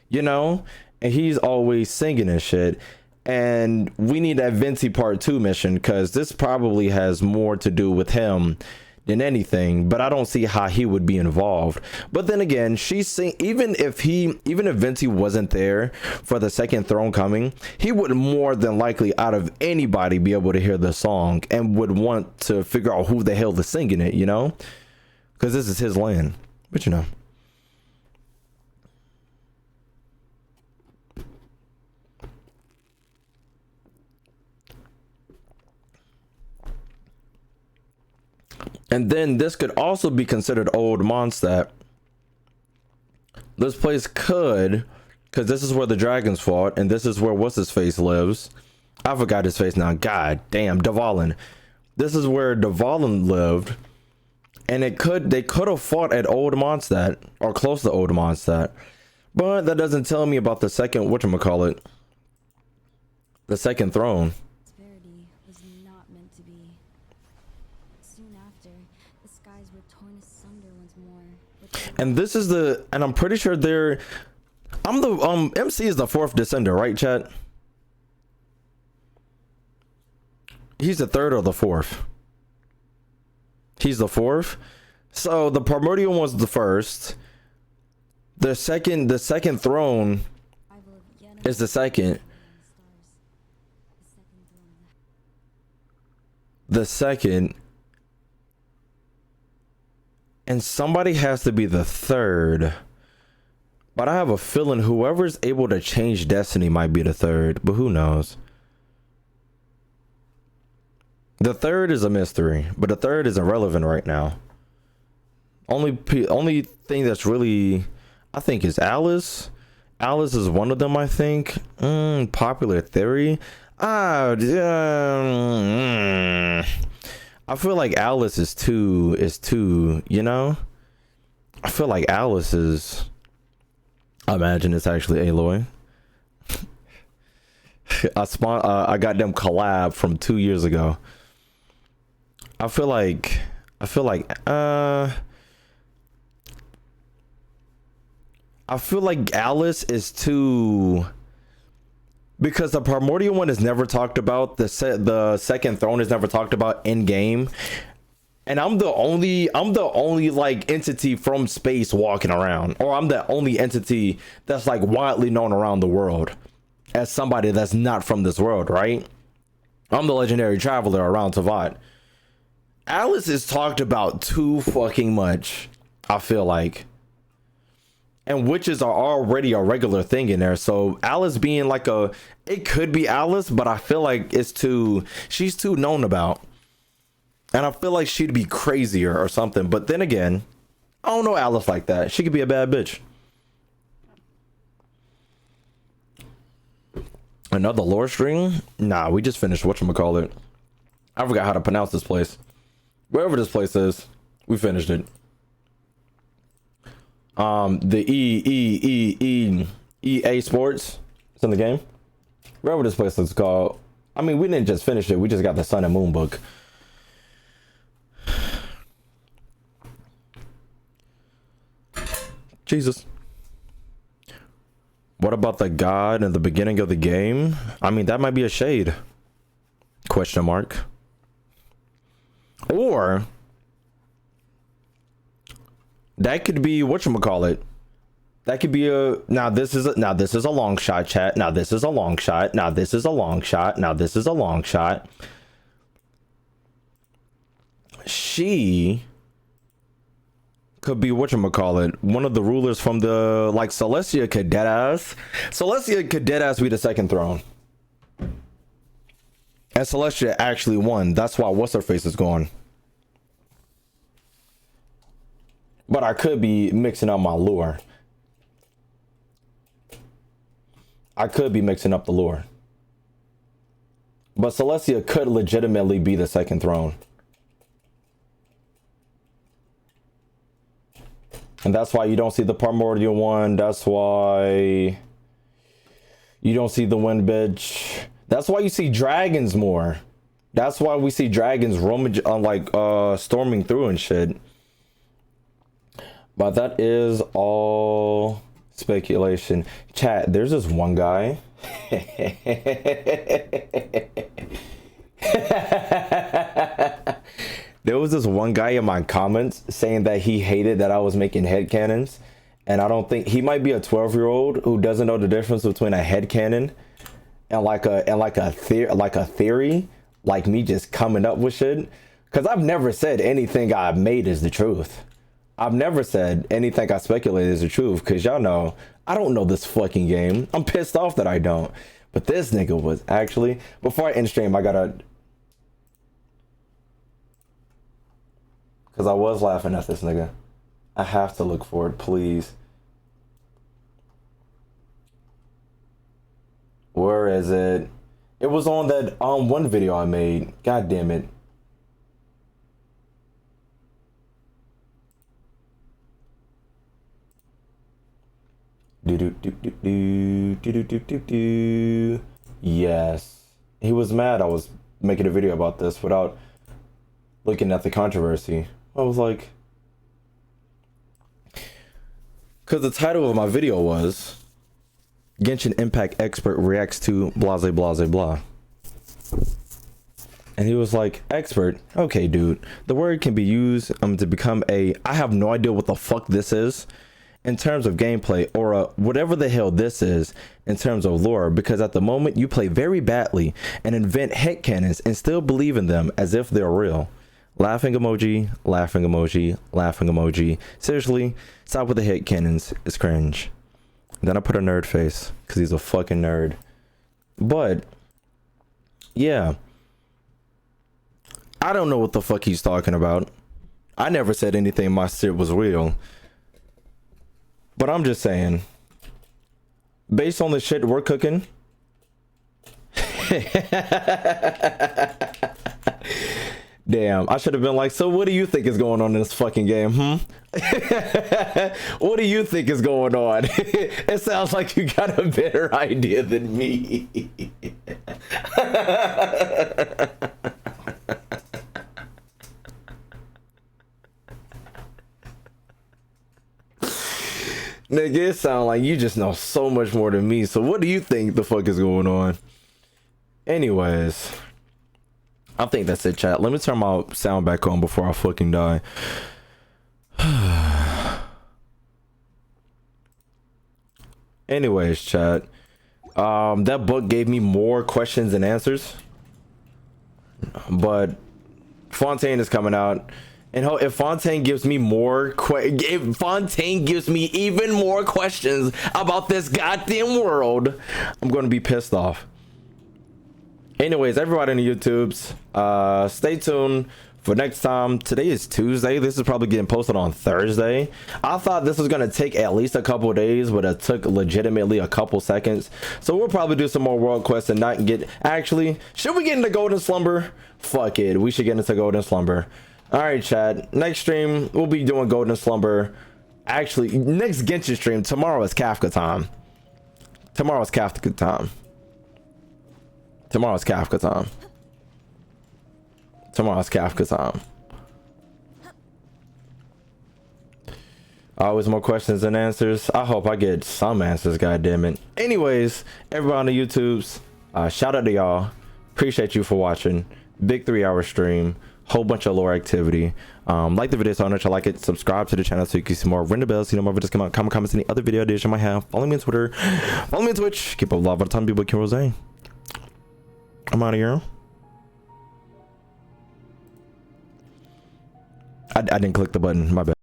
You know? And he's always singing and shit. And we need that Venti part 2 mission, because this probably has more to do with him than anything, but I don't see how he would be involved. But then again, even if Venti wasn't there for the second throne coming, he would more than likely out of anybody be able to hear the song and would want to figure out who the hell is singing it, you know, because this is his land. But you know, and then this could also be considered old Mondstadt. This place could, because this is where the dragons fought, and this is where what's his face lives. I forgot his face now. God damn, Dvalin. This is where Dvalin lived, and they could have fought at old Mondstadt or close to old Mondstadt, but that doesn't tell me about the second whatchamacallit, the second throne. Prosperity was not meant to be. Soon after, the skies were torn asunder once more. And this is and I'm pretty sure MC is the 4th descender, right, chat? He's the 3rd or the 4th? He's the 4th. So the primordial was the 1st. The second throne is the 2nd. The 2nd. And somebody has to be the 3rd. But I have a feeling whoever's able to change destiny might be the 3rd, but who knows? The 3rd is a mystery, but the 3rd is irrelevant right now. Only thing that's really, I think, is Alice. Alice is one of them, I think. Popular theory. I feel like Alice is too, you know? I feel like Alice is, I imagine it's actually Aloy. I got them collab from 2 years ago. I feel like Alice is too, because the primordial one is never talked about. The second throne is never talked about in game, and I'm the only like entity from space walking around, or I'm the only entity that's like widely known around the world as somebody that's not from this world, right? I'm the legendary traveler around Tavad. Alice is talked about too fucking much, I feel like. And witches are already a regular thing in there. So Alice being like it could be Alice, but I feel like she's too known about. And I feel like she'd be crazier or something. But then again, I don't know Alice like that. She could be a bad bitch. Another lore string? Nah, we just finished whatchamacallit. I forgot how to pronounce this place. Wherever this place is, we finished it. The EA Sports. It's in the game. Wherever this place is called. I mean, we didn't just finish it. We just got the Sun and Moon book. Jesus. What about the god in the beginning of the game? I mean, that might be a shade. Question mark. Or that could be whatchamacallit. That could be now this is a long shot, chat. Now this is a long shot. Now this is a long shot. Now this is a long shot. She could be whatchamacallit, one of the rulers from the, like, Celestia could deadass. Celestia could deadass be the second throne. And Celestia actually won. That's why what's her face is gone. But I could be mixing up my lore. I could be mixing up the lore. But Celestia could legitimately be the second throne. And that's why you don't see the primordial one. That's why you don't see the wind bitch. That's why you see dragons more. That's why we see dragons roaming, storming through and shit. But that is all speculation. Chat, there's this one guy. There was this one guy in my comments saying that he hated that I was making headcanons. And I don't think he might be a 12-year-old who doesn't know the difference between a headcanon and a theory, like me just coming up with shit. Because I've never said anything I made is the truth. I've never said anything I speculate is the truth, because y'all know I don't know this fucking game. I'm pissed off that I don't. But this nigga was actually, before I end stream, I gotta, because I was laughing at this nigga. I have to look for it, please. Where is it? It was on that one video I made. God damn it. Yes. He was mad I was making a video about this without looking at the controversy. I was like, because the title of my video was Genshin Impact Expert Reacts to blase blase blah. And he was like, expert? Okay, dude. The word can be used to become a, I have no idea what the fuck this is in terms of gameplay, or whatever the hell this is in terms of lore, because at the moment you play very badly and invent headcanons and still believe in them as if they're real. Laughing emoji, laughing emoji, laughing emoji. Seriously, stop with the headcanons. It's cringe. Then I put a nerd face because he's a fucking nerd. But yeah, I don't know what the fuck he's talking about. I never said anything my shit was real. But I'm just saying, based on the shit we're cooking, damn, I should have been like, so what do you think is going on in this fucking game, What do you think is going on? It sounds like you got a better idea than me. Nigga, it sounds like you just know so much more than me. So what do you think the fuck is going on? Anyways, I think that's it, chat. Let me turn my sound back on before I fucking die. Anyways, chat. That book gave me more questions than answers. But Fontaine is coming out. And if Fontaine gives me more if Fontaine gives me even more questions about this goddamn world, I'm gonna be pissed off. Anyways, everybody on the YouTubes, stay tuned for next time. Today is Tuesday. This is probably getting posted on Thursday. I thought this was gonna take at least a couple days, but it took legitimately a couple seconds. So we'll probably do some more world quests and not get, actually, should we get into Golden Slumber? Fuck it, we should get into Golden Slumber. All right, chat. Next stream, we'll be doing Golden Slumber. Actually, next Genshin stream, tomorrow is Kafka time. Tomorrow is Kafka time. Tomorrow is Kafka time. Tomorrow is Kafka time. Always more questions than answers. I hope I get some answers, goddammit. Anyways, everybody on the YouTubes, shout out to y'all. Appreciate you for watching. Big 3-hour stream. Whole bunch of lore activity. Like the video so much, I like it. Subscribe to the channel so you can see more. Ring the bell so you know more videos come out. Comment comments any other video ideas you might have. Follow me on Twitter. Follow me on Twitch. Keep up love all the time. People Rose. I'm out of here. I didn't click the button. My bad.